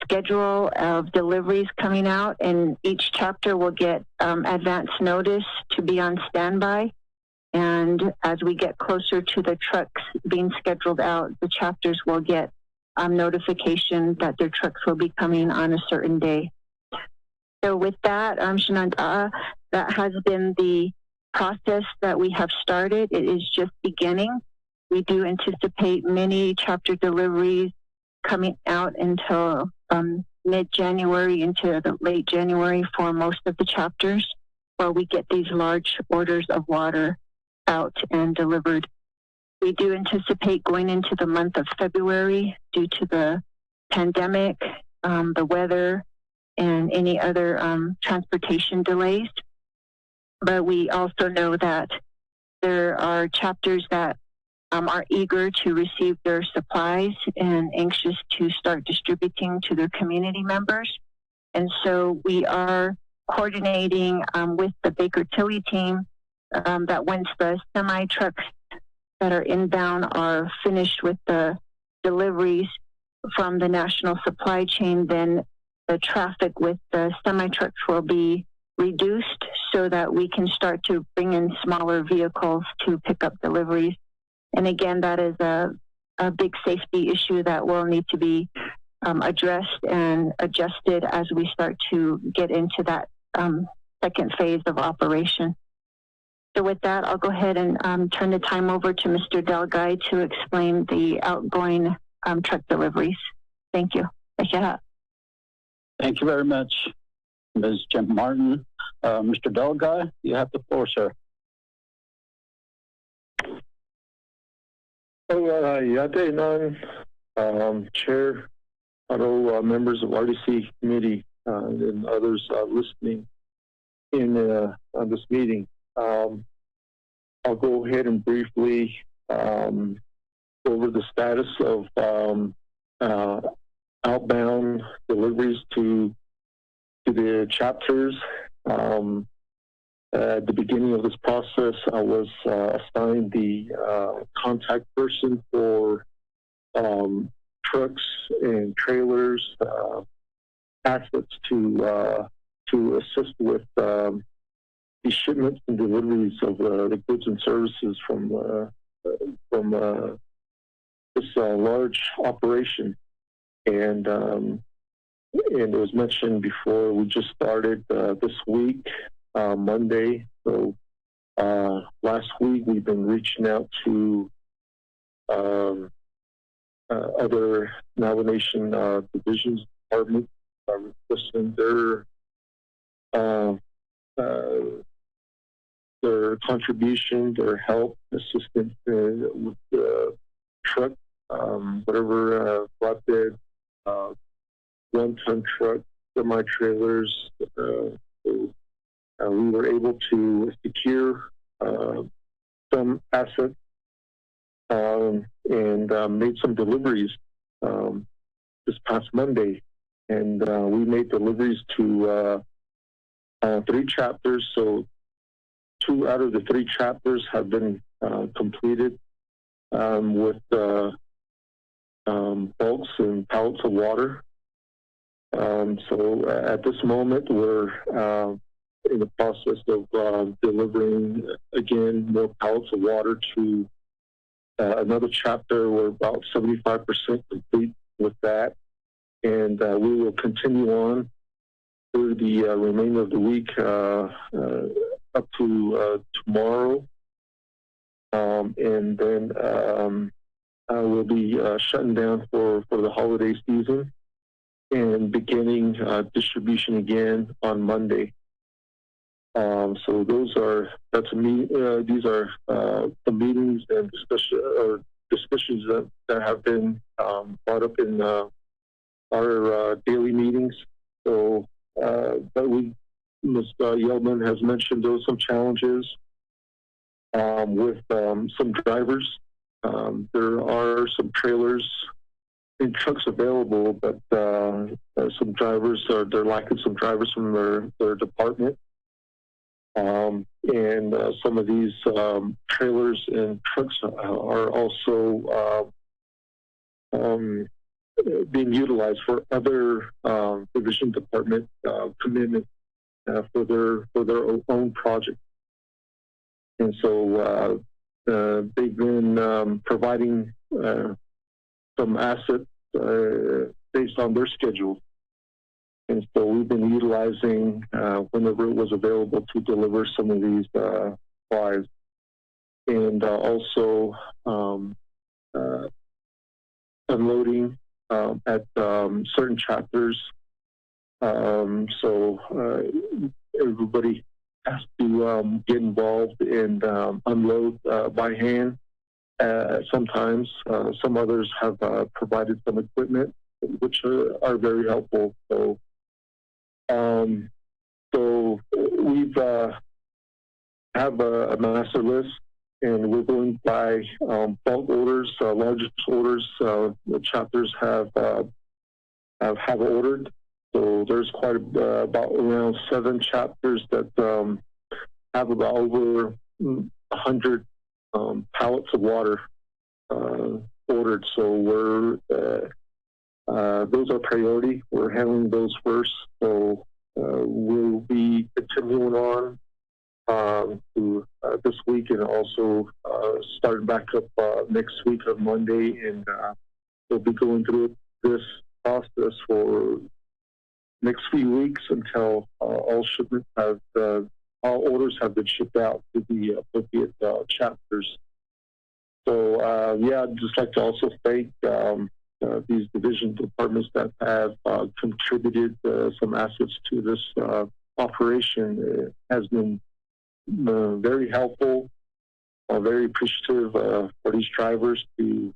schedule of deliveries coming out, and each chapter will get advance notice to be on standby. And as we get closer to the trucks being scheduled out, the chapters will get notification that their trucks will be coming on a certain day. So with that, Shananda, that has been the process that we have started. It is just beginning. We do anticipate many chapter deliveries coming out until mid-January into the late January for most of the chapters, while we get these large orders of water out and delivered. We do anticipate going into the month of February due to the pandemic, the weather, and any other transportation delays. But we also know that there are chapters that are eager to receive their supplies and anxious to start distributing to their community members. And so we are coordinating with the Baker Tilly team that once the semi-trucks that are inbound are finished with the deliveries from the national supply chain, then the traffic with the semi-trucks will be reduced so that we can start to bring in smaller vehicles to pick up deliveries. And again, that is a big safety issue that will need to be addressed and adjusted as we start to get into that second phase of operation. So with that, I'll go ahead and turn the time over to Mr. Dalgai to explain the outgoing truck deliveries. Thank you. Thank you very much, Ms. Jim Martin. Mr. Dalgai, you have the floor, sir. Yate Nan, Chair, fellow members of RDC Committee, and others listening in on this meeting. I'll go ahead and briefly go over the status of outbound deliveries to the chapters. At the beginning of this process, I was assigned the contact person for trucks and trailers, assets to assist with the shipments and deliveries of the goods and services from this large operation. And it was mentioned before, we just started this week, Monday. So last week we've been reaching out to other nomination divisions, departments, requesting their contribution, their help, assistance with the truck whatever flatbed, 1-ton truck, semi-trailers. So, we were able to secure some assets and made some deliveries this past Monday. And we made deliveries to 3 chapters. So 2 out of the 3 chapters have been completed with bulks and pallets of water. So at this moment, we're in the process of delivering, again, more pallets of water to another chapter. We're about 75% complete with that. And we will continue on through the remainder of the week up to tomorrow. And then we'll be shutting down for the holiday season and beginning distribution again on Monday. So these are the meetings and discussions that have been brought up in our daily meetings. So, but Ms. Yeldman has mentioned there were some challenges with some drivers. There are some trailers and trucks available, but some drivers they're lacking some drivers from their department. And some of these trailers and trucks are also being utilized for other division department commitments for their own project. And so they've been providing some assets based on their schedule. And so we've been utilizing whenever it was available to deliver some of these supplies. And also unloading at certain chapters. So everybody has to get involved and unload by hand. Sometimes some others have provided some equipment, which are very helpful. So we've have a master list, and we're going by bulk orders, largest orders. The chapters have ordered. So there's quite about around 7 chapters that have about over 100 pallets of water ordered. So we're those are priority. We're handling those first. So we'll be continuing on to this week, and also starting back up next week on Monday, and we'll be going through this process for next few weeks until all shipments have all orders have been shipped out to the appropriate chapters. So I'd just like to also thank these division departments that have contributed some assets to this operation. It has been very helpful, very appreciative for these drivers to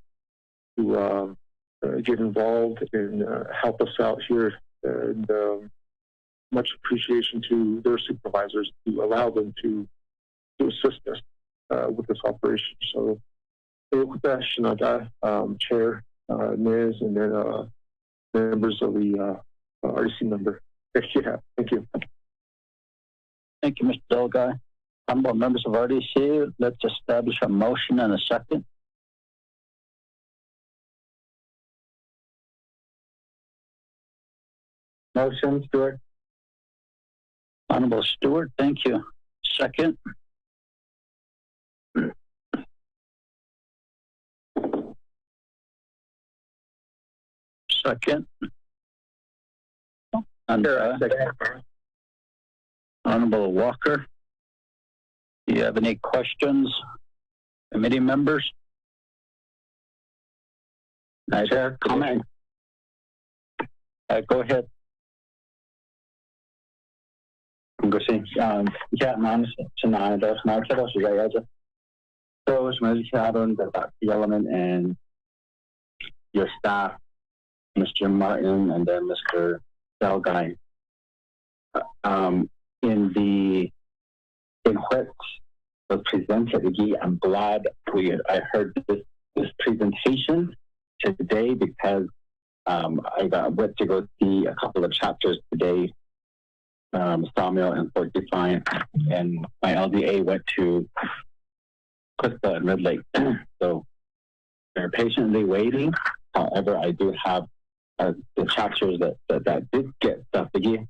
get involved and help us out here, and much appreciation to their supervisors to allow them to assist us with this operation. So, Chair, Ms., and then members of the RDC member. Yeah, thank you. Thank you, Mr. Delguy. Honorable members of RDC, let's establish a motion and a second. Motion, Stewart. Honorable Stewart, thank you. Second. Second. And, Honorable Walker, do you have any questions, committee members? Chair, comment. Go ahead. Kasi ya man sana dos na kaya siya ya terus masih Sharon dapat element and your staff, Mr. Martin, and then Mr. Delguy. In what was presented, I'm glad I heard this presentation today because I went to go see a couple of chapters today, Sawmill and Fort Defiant, and my LDA went to Crystal and Red Lake. So they're patiently waiting. However, I do have the chapters that did get stuff again.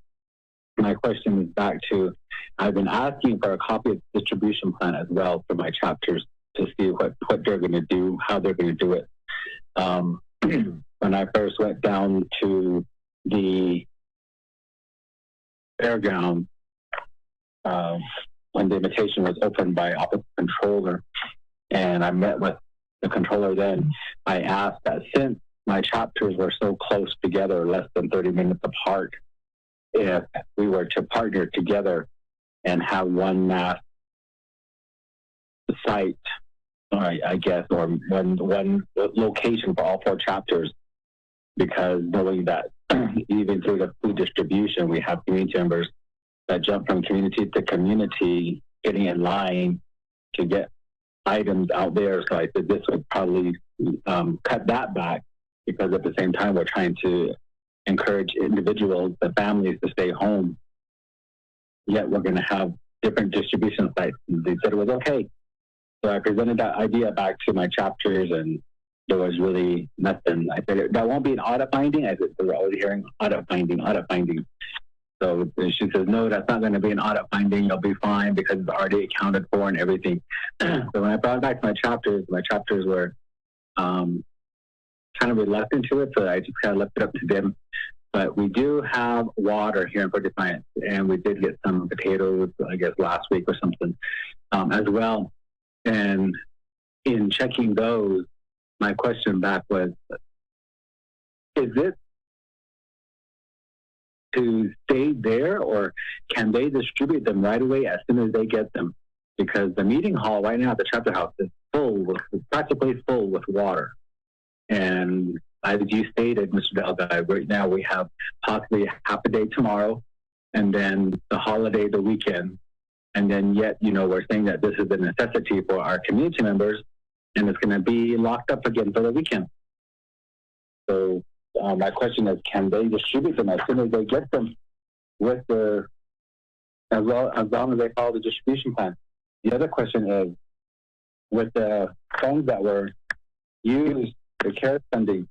My question is back to, I've been asking for a copy of the distribution plan as well for my chapters to see what they're going to do, how they're going to do it. When I first went down to the fairground, when the invitation was opened by office controller, and I met with the controller then, I asked that since my chapters were so close together, less than 30 minutes apart, if we were to partner together and have one mass site, I guess, or one location for all 4 chapters, because knowing that even through the food distribution, we have community members that jump from community to community, getting in line to get items out there. So I said this would probably cut that back, because at the same time, we're trying to encourage individuals, the families, to stay home. Yet we're going to have different distribution sites. And they said it was okay. So I presented that idea back to my chapters, and there was really nothing. I said, that won't be an audit finding. I said, they were already hearing audit finding. So she says, no, that's not going to be an audit finding. You'll be fine because it's already accounted for and everything. So when I brought back my chapters were kind of reluctant to it, so I just kind of left it up to them. But we do have water here in Fort Defiant, and we did get some potatoes, I guess, last week or something as well. And in checking those, my question back was, is it to stay there, or can they distribute them right away as soon as they get them? Because the meeting hall right now at the chapter house is practically full with water. And as you stated, Mr. Delguy, right now we have possibly half a day tomorrow, and then the holiday, the weekend. And then yet, we're saying that this is a necessity for our community members, and it's going to be locked up again for the weekend. So my question is, can they distribute them as soon as they get them with as long as they follow the distribution plan? The other question is, with the funds that were used, the CARES funding,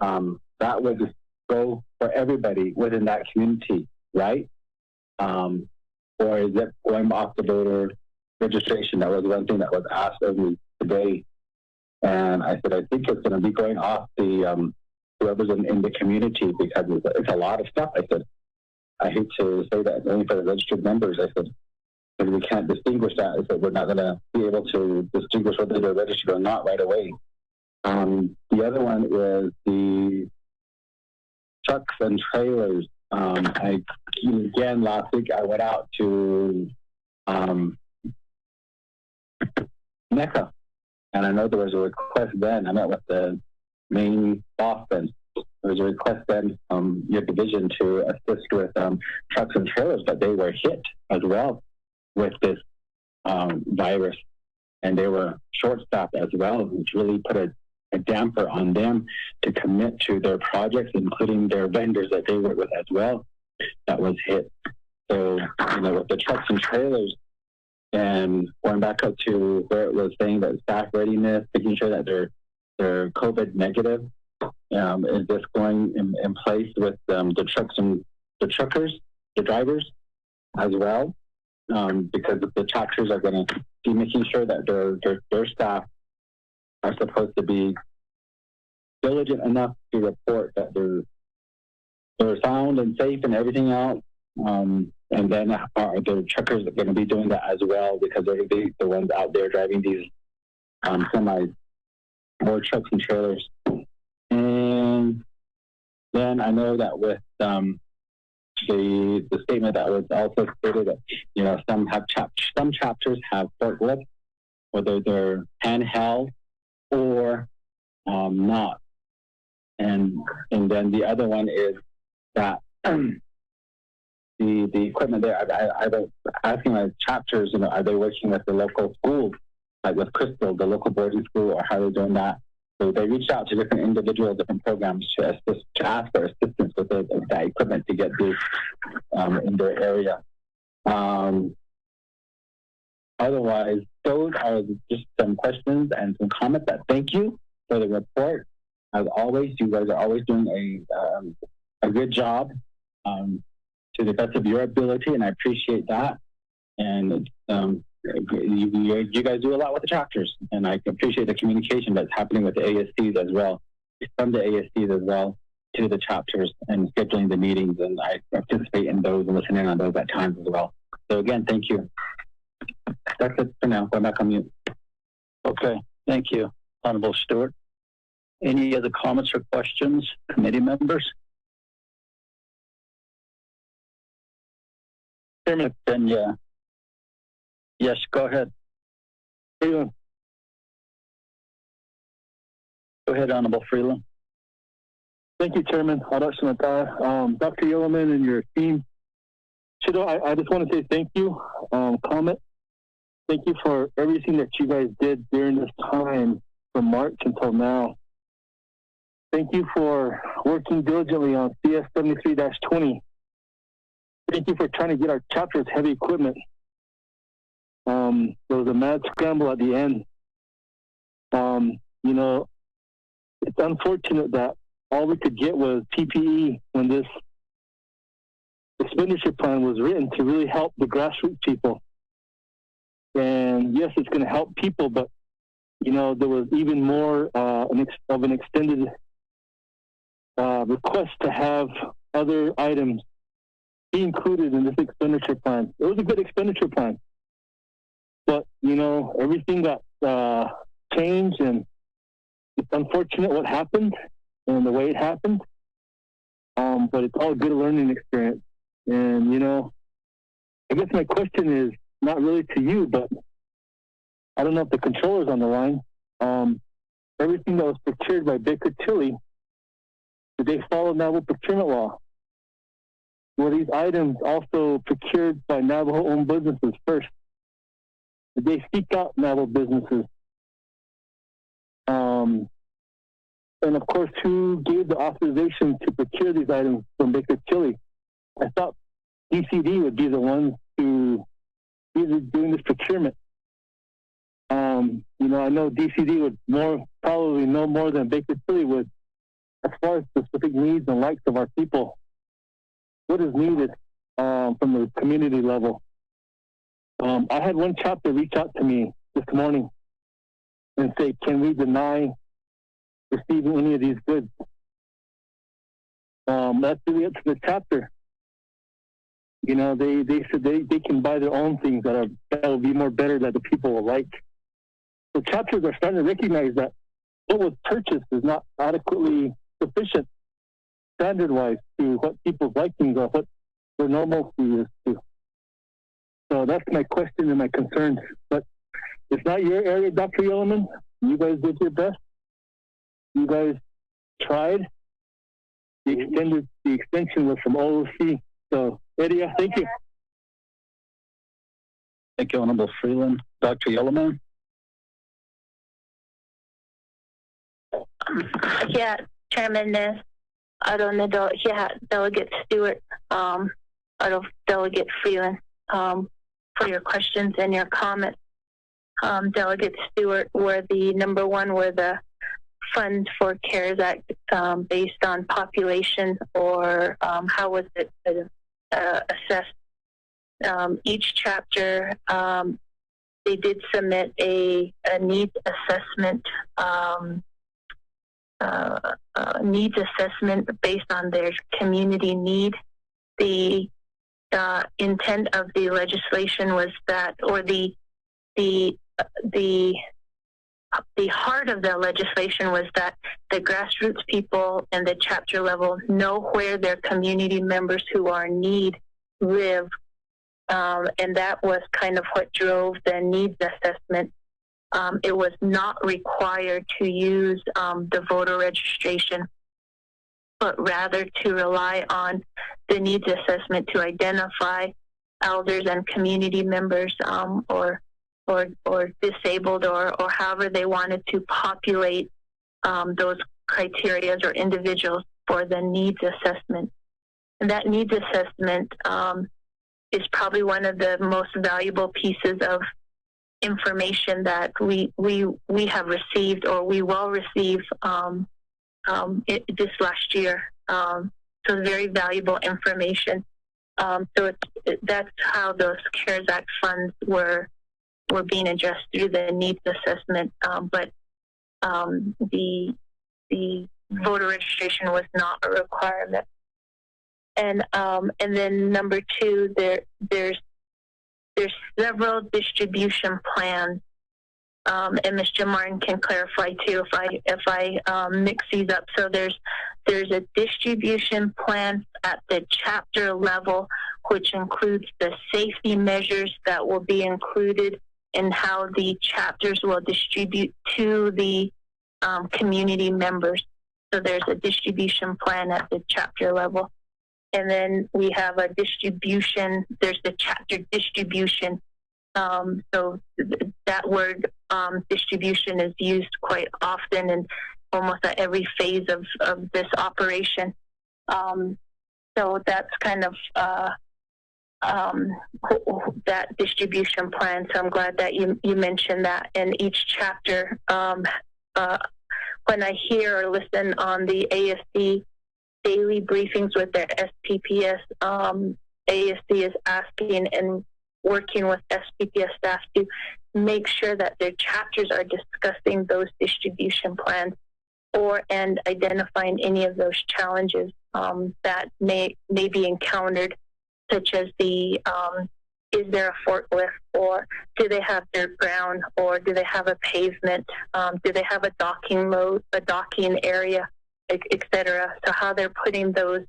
that would go for everybody within that community, right? Or is it going off the voter registration? That was one thing that was asked of me today. And I said, I think it's going to be going off the whoever's in the community, because it's a lot of stuff. I said, I hate to say that only for the registered members. I said, because we can't distinguish that. I said, we're not going to be able to distinguish whether they're registered or not right away. The other one is the trucks and trailers. Again, last week I went out to NECA, and I know there was a request then. I met with the main boss then. There was a request then from your division to assist with trucks and trailers, but they were hit as well with this virus, and they were short-staffed as well, which really put a damper on them to commit to their projects, including their vendors that they work with as well. That was hit. So, with the trucks and trailers, and going back up to where it was saying that staff readiness, making sure that they're COVID negative, is this going in place with the trucks and the truckers, the drivers as well? Because the tractors are going to be making sure that their staff are supposed to be diligent enough to report that they're sound and safe and everything else. And then are the truckers going to be doing that as well, because they're going to be the ones out there driving these semis or trucks and trailers. And then I know that with the statement that was also stated that some chapters have forklifts, whether they're handheld or not. And then the other one is that the equipment there, I was asking my chapters, you know, are they working with the local schools, like with Crystal, the local boarding school, or how they're doing that? So they reached out to different individual, different programs to ask for assistance with that equipment to get this in their area. Otherwise, those are just some questions and some comments. Thank you for the report. As always, you guys are always doing a good job to the best of your ability, and I appreciate that. And you guys do a lot with the chapters, and I appreciate the communication that's happening with the ASCs as well, from the ASCs as well to the chapters, and scheduling the meetings, and I participate in those and listen in on those at times as well. So again, thank you. That's it for now. Going back on mute. Okay, thank you, Honorable Stewart. Any other comments or questions, committee members? Chairman. Then, yeah. Yes, go ahead. Freeland. Go ahead, Honorable Freeland. Thank you, Chairman. Dr. Yellowman and your team. Chido, I just want to say thank you. Comment. Thank you for everything that you guys did during this time from March until now. Thank you for working diligently on CS 73-20. Thank you for trying to get our chapters heavy equipment. There was a mad scramble at the end. You know, it's unfortunate that all we could get was PPE when this expenditure plan was written to really help the grassroots people. And yes, it's going to help people, but, you know, there was even more of an extended request to have other items be included in this expenditure plan. It was a good expenditure plan, but, you know, everything got changed, and it's unfortunate what happened and the way it happened, but it's all a good learning experience. And, you know, I guess my question is not really to you, but I don't know if the controller's on the line. Everything that was procured by Baker Tilly, did they follow Navajo procurement law? Were these items also procured by Navajo-owned businesses first? Did they seek out Navajo businesses? And of course, who gave the authorization to procure these items from Baker Tilly? I thought DCD would be the ones who is doing this procurement. You know, I know DCD would probably know more than Baker Tilly would as far as specific needs and likes of our people. What is needed from the community level? I had one chapter reach out to me this morning and say, can we deny receiving any of these goods? That's really up to the chapter. You know, they said they can buy their own things that will be more better that the people will like. So chapters are starting to recognize that what was purchased is not adequately sufficient standard-wise to what people's likings are, what their normalcy is to. So that's my question and my concern. But it's not your area, Dr. Yellowman. You guys did your best. You guys tried. The extension was from OOC. So, Eddie, thank you. Thank you, Honorable Freeland. Dr. Yellowman? Yeah, Chairman, Delegate Stewart, Delegate Freeland, for your questions and your comments. Delegate Stewart, were the funds for CARES Act based on population, or how was it assessed? Each chapter, they did submit a needs assessment based on their community need. The intent of the legislation was that, or the heart of the legislation was that the grassroots people and the chapter level know where their community members who are in need live. And that was kind of what drove the needs assessment. It was not required to use the voter registration but rather to rely on the needs assessment to identify elders and community members or disabled or however they wanted to populate those criteria or individuals for the needs assessment. And that needs assessment is probably one of the most valuable pieces of information that we have received or we will receive this last year. So very valuable information. So that's how those CARES Act funds were being addressed through the needs assessment. But the voter registration was not a requirement. And then number two, there's several distribution plans, and Mr. Martin can clarify too if I mix these up. So there's a distribution plan at the chapter level, which includes the safety measures that will be included in how the chapters will distribute to the community members. So there's a distribution plan at the chapter level. And then we have a distribution, there's the chapter distribution. So that word distribution is used quite often in almost at every phase of this operation. So that's kind of that distribution plan. So I'm glad that you mentioned that. In each chapter, when I hear or listen on the ASD daily briefings with their SPPS, ASD is asking and working with SPPS staff to make sure that their chapters are discussing those distribution plans and identifying any of those challenges that may be encountered, such as is there a forklift, or do they have dirt ground, or do they have a pavement, do they have a docking area, etc. So how they're putting those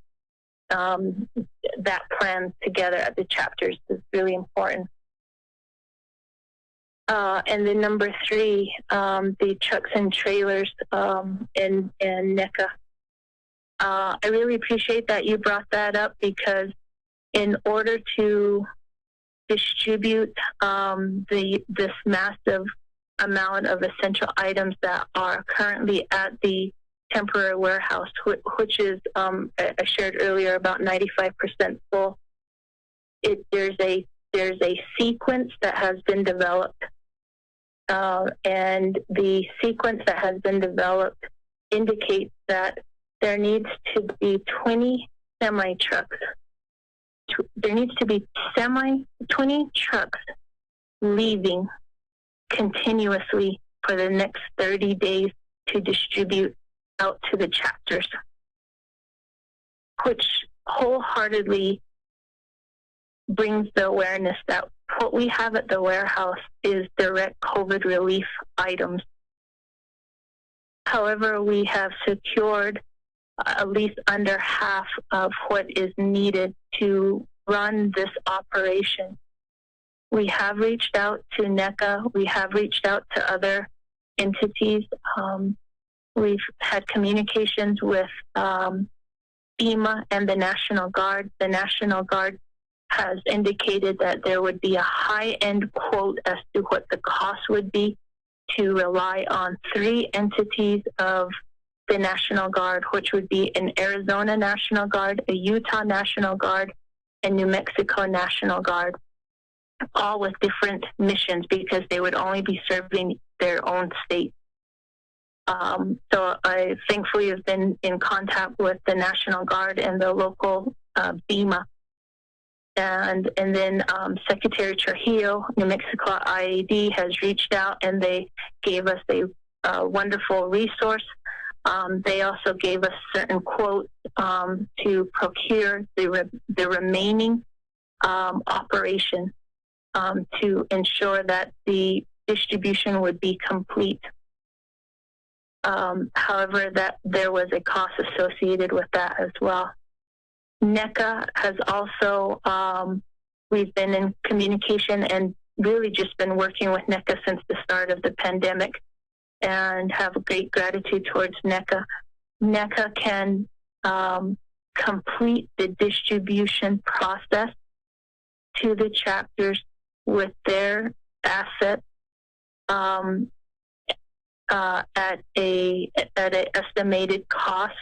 that plan together at the chapters is really important. And then number three, the trucks and trailers and NECA. I really appreciate that you brought that up, because in order to distribute this massive amount of essential items that are currently at the temporary warehouse, which is, I shared earlier, about 95% full. There's a sequence that has been developed, and the sequence that has been developed indicates that there needs to be 20 semi-trucks. There needs to be 20 trucks leaving continuously for the next 30 days to distribute out to the chapters, which wholeheartedly brings the awareness that what we have at the warehouse is direct COVID relief items. However, we have secured at least under half of what is needed to run this operation. We have reached out to NECA. We have reached out to other entities. We've had communications with FEMA and the National Guard. The National Guard has indicated that there would be a high-end quote as to what the cost would be to rely on 3 entities of the National Guard, which would be an Arizona National Guard, a Utah National Guard, and New Mexico National Guard, all with different missions because they would only be serving their own state. So I thankfully have been in contact with the National Guard and the local FEMA. And then Secretary Trujillo, New Mexico IAD, has reached out and they gave us a wonderful resource. They also gave us certain quotes to procure the remaining operation to ensure that the distribution would be complete. However, that there was a cost associated with that as well. NECA has also, we've been in communication and really just been working with NECA since the start of the pandemic and have great gratitude towards NECA. NECA can complete the distribution process to the chapters with their assets at a estimated cost,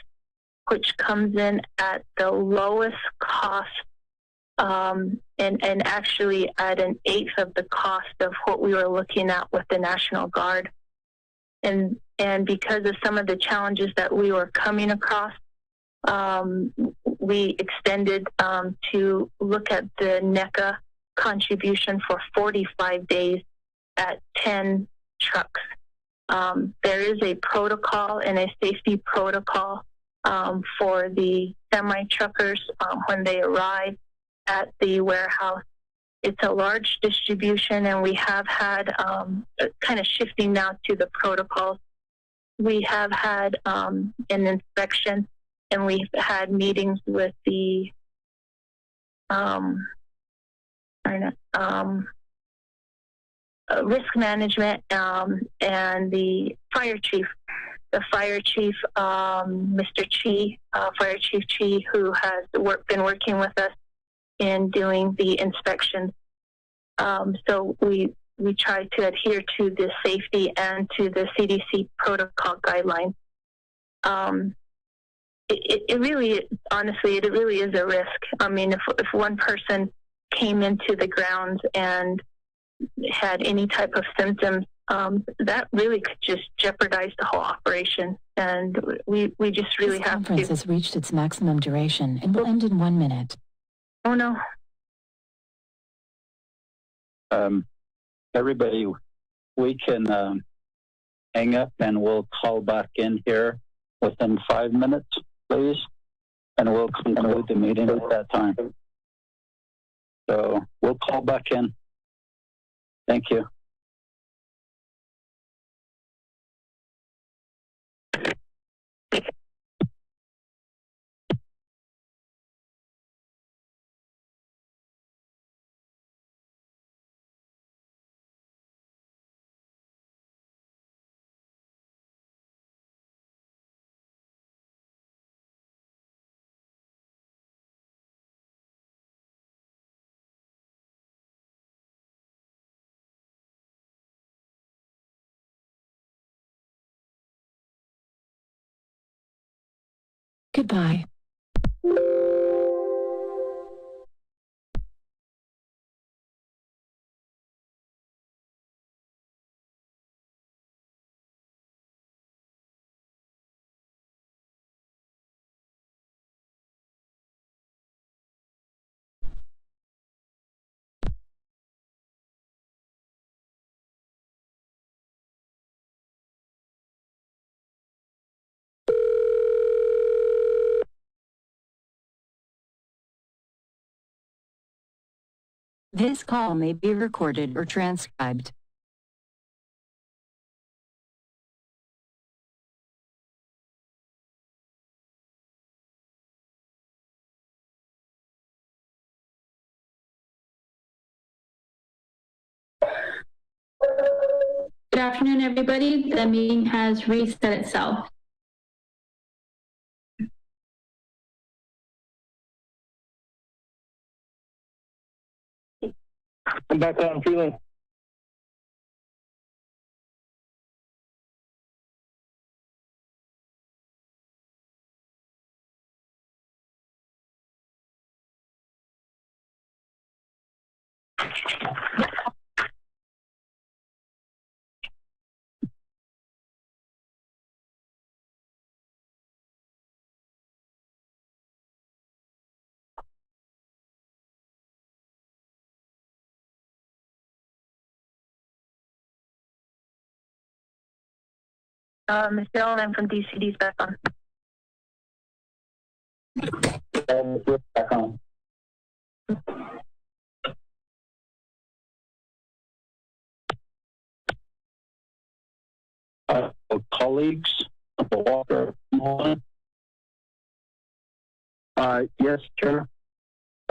which comes in at the lowest cost, and actually at an eighth of the cost of what we were looking at with the National Guard. And because of some of the challenges that we were coming across, we extended to look at the NECA contribution for 45 days at 10 trucks. There is a protocol and a safety protocol for the semi-truckers when they arrive at the warehouse. It's a large distribution, and we have had, kind of shifting now to the protocols, we have had an inspection, and we've had meetings with the risk management and the fire chief. The fire chief, Mr. Chi, Fire Chief Chi, who has been working with us in doing the inspections. So we try to adhere to the safety and to the CDC protocol guidelines. It really, honestly, it really is a risk. I mean, if one person came into the grounds and had any type of symptoms, that really could just jeopardize the whole operation. And we just really this have to. conference has reached its maximum duration and will end in 1 minute. Oh, no. Everybody, we can hang up and we'll call back in here within 5 minutes, please. And we'll conclude the meeting at that time. So we'll call back in. Thank you. Goodbye. This call may be recorded or transcribed. Good afternoon, everybody. The meeting has reset itself. I'm back on feeling. Ms. Dillon, I'm from DCD's back on. Back on. Colleagues, Walker. Yes, Chair.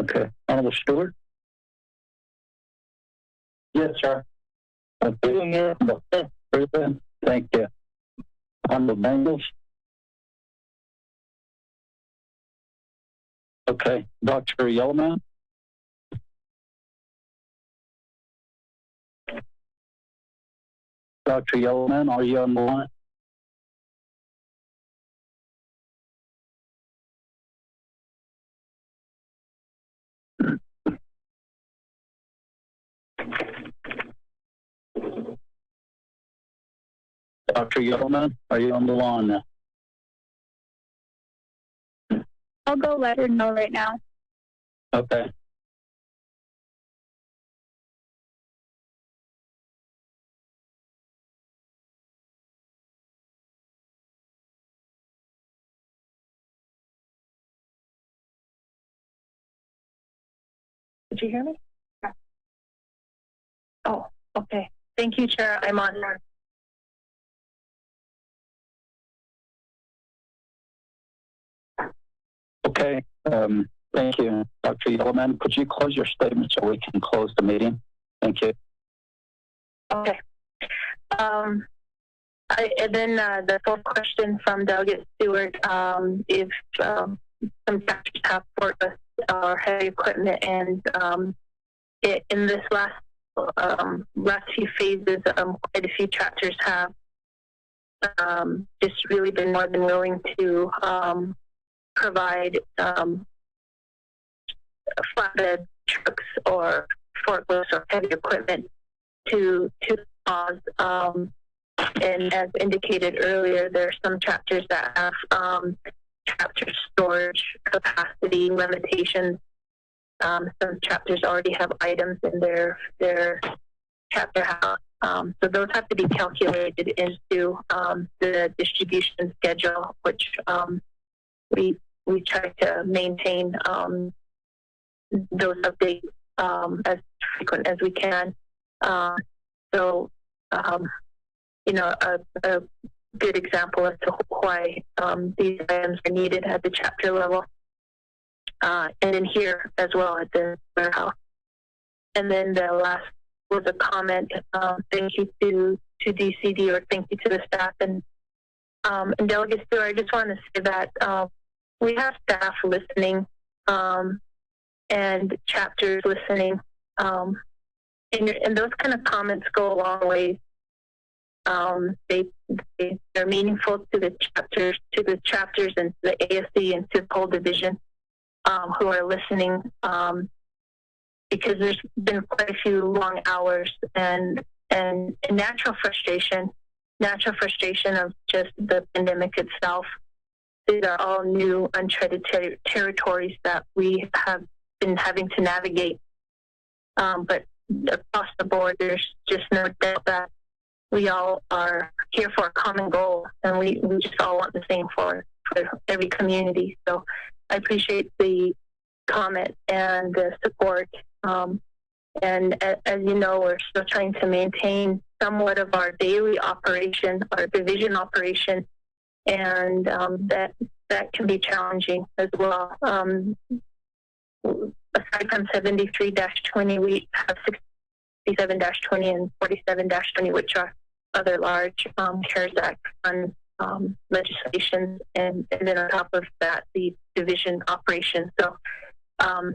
Okay. Honorable Stewart. Yes, sir. Okay. Thank you. Honorable Bengals. Okay, Dr. Yellowman? Dr. Yellowman, are you on the line? Dr. Yellowman, are you on the line now? I'll go let her know right now. Okay. Did you hear me? Yeah. Oh, okay. Thank you, Chair. I'm on there. Okay. Thank you, Dr. Yellowman. Could you close your statement so we can close the meeting? Thank you. Okay. And then the full question from Delegate Stewart, if some chapters have forklifts or heavy equipment, and in this last few phases, quite a few chapters have just really been more than willing to provide flatbed trucks or forklifts or heavy equipment to cause. And as indicated earlier, there are some chapters that have chapter storage capacity limitations. Some chapters already have items in their chapter house. So those have to be calculated into the distribution schedule, which we try to maintain those updates as frequent as we can. A good example as to why these items are needed at the chapter level, and then here as well at the warehouse. And then the last was a comment. Thank you to DCD, or thank you to the staff and Delegate Stewart. I just want to say that we have staff listening and chapters listening, and those kind of comments go a long way. They're meaningful to the chapters and to the ASC and to the whole division who are listening, because there's been quite a few long hours and natural frustration of just the pandemic itself. These are all new, uncharted territories that we have been having to navigate. But across the board, there's just no doubt that we all are here for a common goal, and we just all want the same for every community. So I appreciate the comment and the support. And as you know, we're still trying to maintain somewhat of our daily operation, our division operation, and that can be challenging as well. Aside from 73-20, we have 67-20 and 47-20, which are other large CARES Act fund legislation, and then on top of that, the division operation. So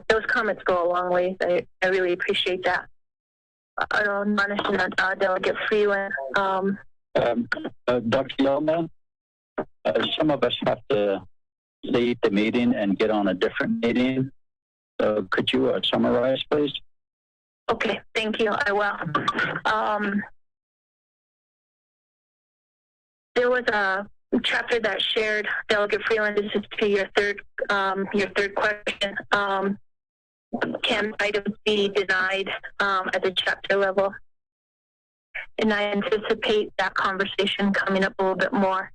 those comments go a long way. I really appreciate that. Delegate Freeland. Dr. Yellowman, some of us have to leave the meeting and get on a different meeting. Could you summarize, please? Okay, thank you. I will. There was a chapter that shared, Delegate Freeland, this is to your third question. Can items be denied at the chapter level? And I anticipate that conversation coming up a little bit more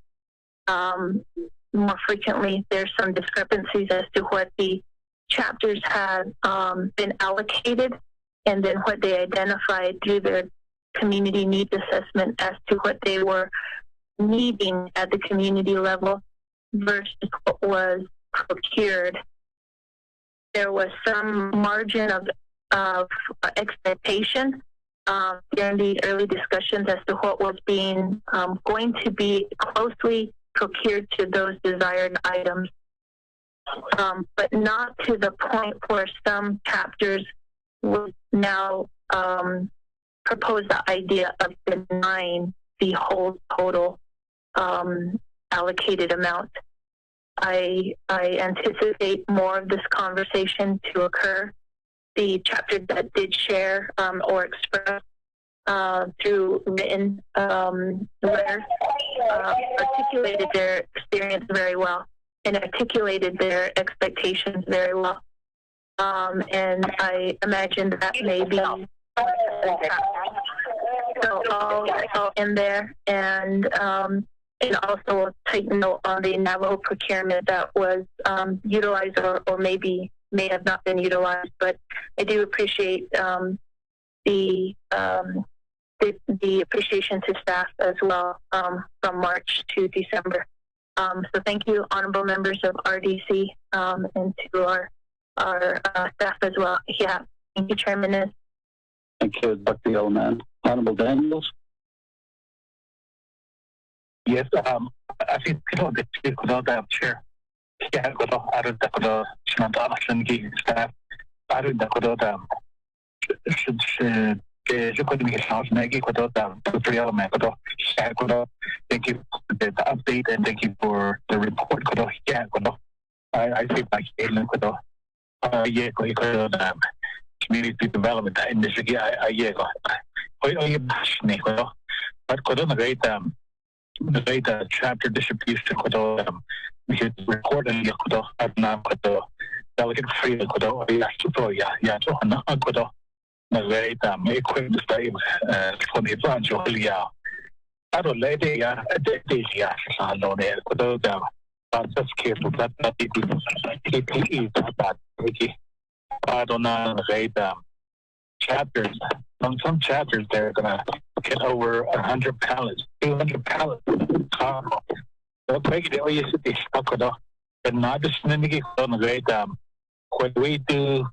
frequently. There's some discrepancies as to what the chapters had been allocated, and then what they identified through their community needs assessment as to what they were needing at the community level versus what was procured. There was some margin of expectation during the early discussions as to what was being going to be closely procured to those desired items. but not to the point where some chapters would now propose the idea of denying the whole total allocated amount. I anticipate more of this conversation to occur. The chapters that did share or express through written letters articulated their experience very well and articulated their expectations very well. And I imagine that may be so I'll end there and also take note on the Navajo procurement that was utilized or maybe may have not been utilized, but I do appreciate the appreciation to staff as well from March to December. So thank you, honorable members of RDC, and to our staff as well. Yeah, thank you, Chairman. Thank you, Dr. Yellowman. Honorable Daniels. Yes, I think the chair. Yeah, I don't know staff. I don't know should could be house Maggie thank you for the update and thank you for the report. I think community development initially but the chapter distribution we should report and delegate free equip the same for the branch of I don't let it just careful that PPE that I don't know chapters. On some chapters they're gonna get over 100 pallets, 200 pallets. So quick the way city and not just when we do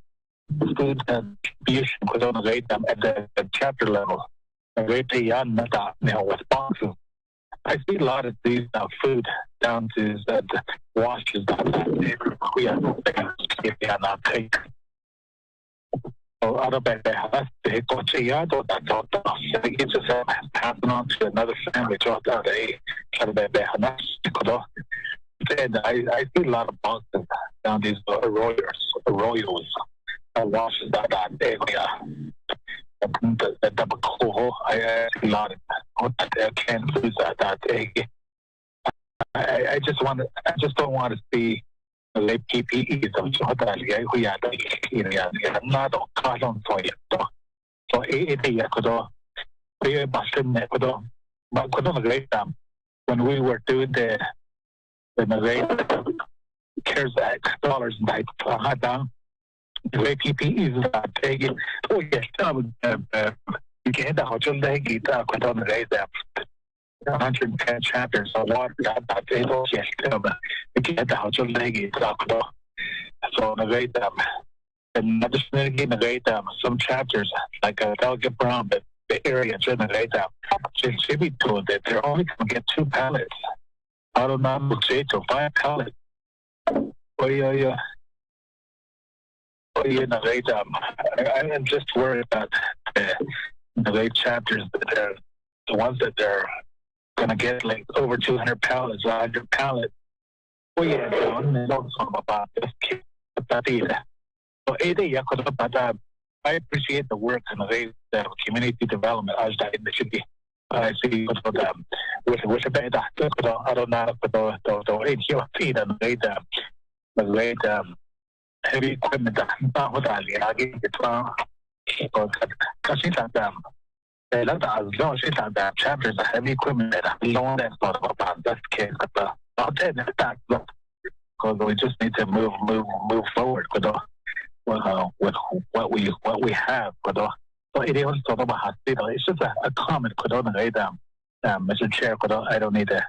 food distribution at the chapter level. With boxes. I see a lot of these food down to the washes we are if they are not taken. So out of that, they go to yard or that it's just passing on to another family to and I see a lot of boxes down these arroyos washes that area. The double cool, I see a lot of canned foods that egg. I just don't want to see the PPE we are not on for you. So when we were doing the CARES Act dollars and down. The way PPE is taken. Oh yes, you can hit the hotel leg. It quite on the raise up 110 chapters of water. That table yes, you can hit the hotel leg. It so the way and not just the way some chapters like Delegate Brown, but the area in the way just tribute to that they're only going to get 2 pallets. I don't know, say to 5 pallets. Oh yeah. I'm just worried about the late chapters that are the ones that they're going to get like over 200 pallets, 100 pallets. Oh yeah, about this kid. So I appreciate the work and the community development as that initially. I see with a better. I don't know the heavy equipment that I get that chapters of heavy equipment that long and sort of about this case, but I'll tell you that because we just need to move forward with what we have. So it is sort of a hospital. It's just a comment. Mr. Chair, I don't need a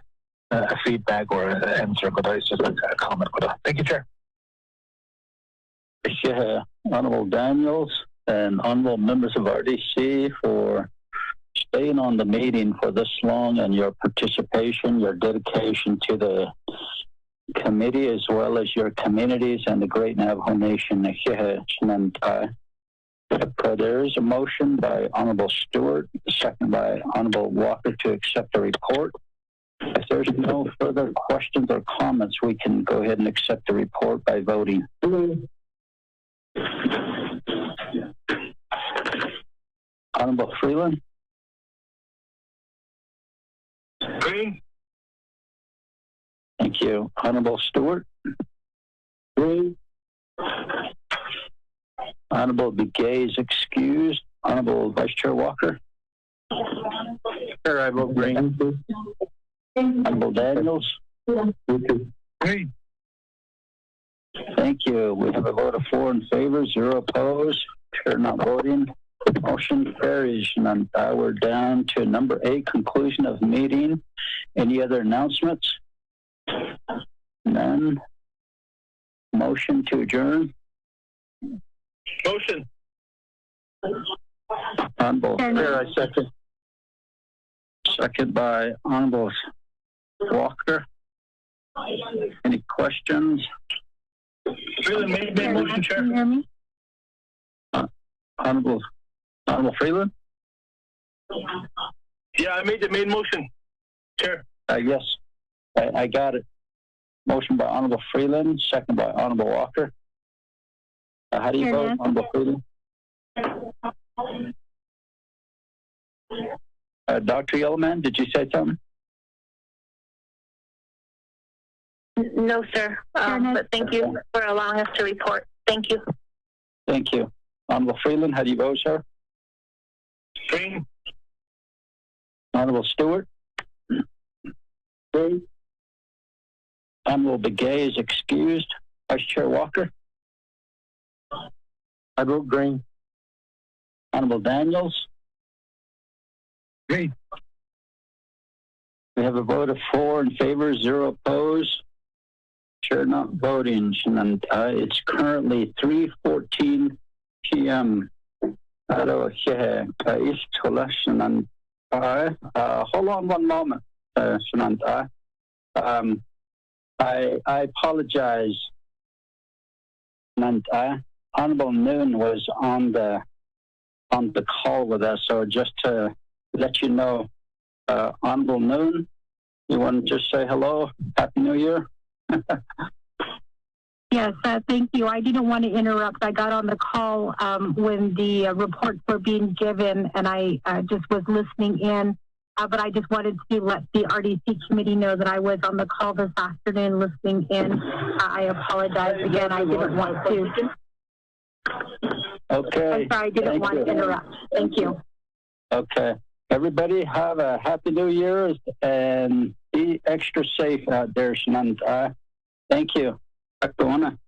feedback or an answer. It's just a comment. Thank you, Chair. Honorable Daniels and honorable members of RDC for staying on the meeting for this long and your participation, your dedication to the committee as well as your communities and the Great Navajo Nation. There is a motion by Honorable Stewart, second by Honorable Walker to accept the report. If there's no further questions or comments, we can go ahead and accept the report by voting. Honorable Freeland? Green. Thank you. Honorable Stewart? Green. Honorable Begay is excused. Honorable Vice Chair Walker? Sure, I vote green. Honorable Daniels? Green. Thank you. We have a vote of 4 in favor, 0 opposed. Chair not voting. Motion carries. And we're down to number 8, conclusion of meeting. Any other announcements? None. Motion to adjourn. Motion. Honorable Chair, I second. Second by Honorable Walker. Any questions? Freeland made motion, Chair. Can you hear me? Honorable Freeland? Yeah, I made the main motion, Chair. Yes, I got it. Motion by Honorable Freeland, second by Honorable Walker. How do you vote, Honorable Freeland? Dr. Yellowman, did you say something? No, sir. But thank you for allowing us to report. Thank you. Thank you. Honorable Freeland, how do you vote, sir? Green. Honorable Stewart? Green. Honorable Begay is excused. Vice Chair Walker? I vote green. Honorable Daniels? Green. We have a vote of 4 in favor, 0 opposed. Chair not voting. And it's currently 3:14 p.m. Hold on one moment, I apologize. Honorable Noon was on the call with us, so just to let you know, Honorable Noon, you want to just say hello, Happy New Year? Yes, thank you. I didn't want to interrupt. I got on the call when the reports were being given, and I just was listening in. But I just wanted to let the RDC committee know that I was on the call this afternoon listening in. I apologize again. I didn't want to. Okay. I'm sorry, I didn't want to interrupt. Thank you. Okay. Everybody have a Happy New Year and be extra safe out there, Shananta. Thank you. Go on.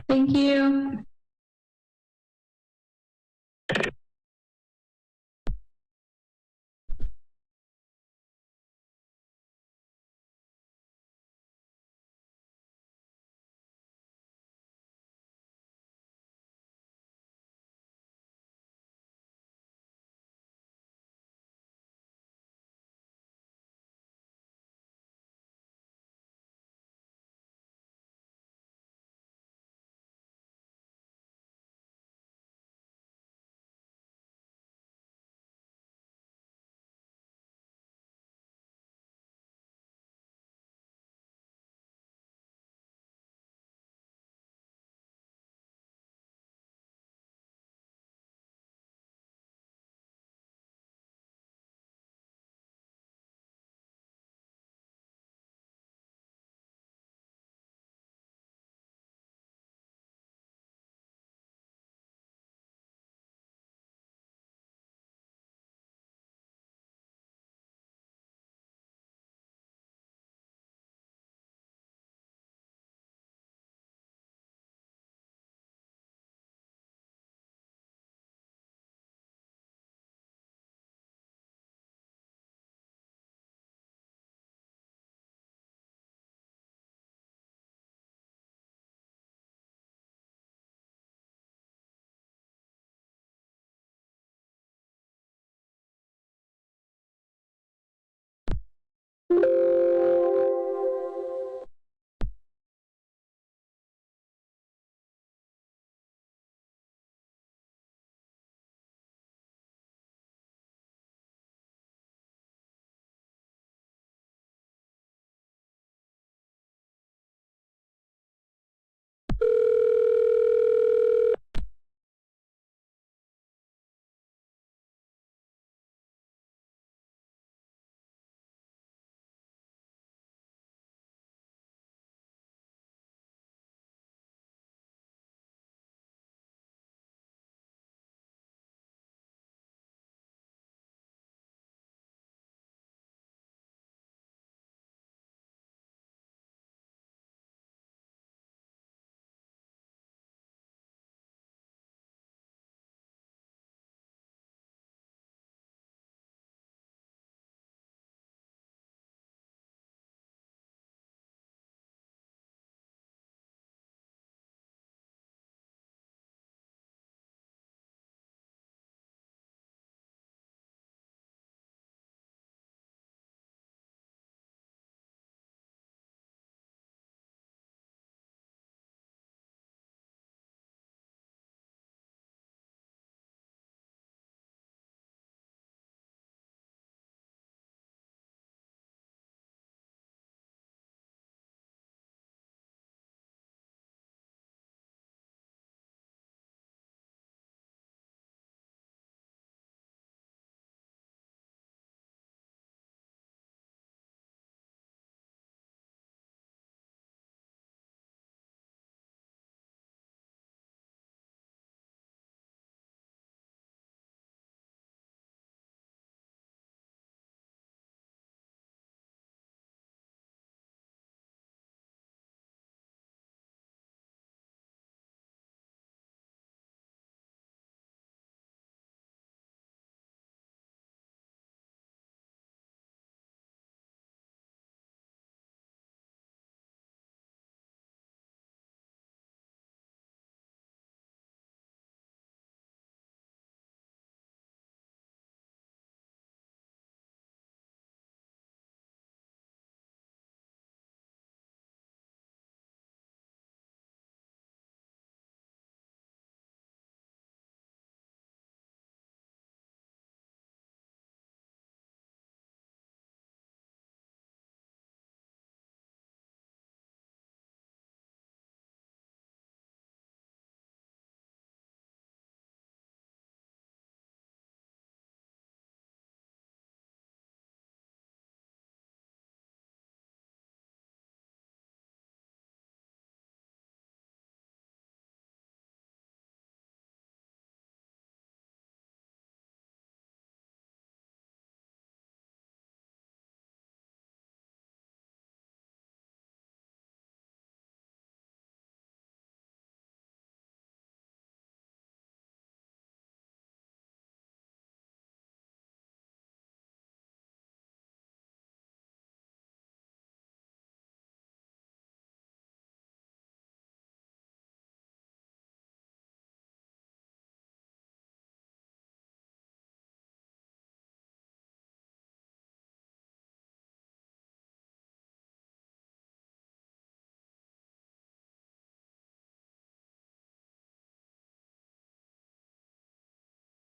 Thank you.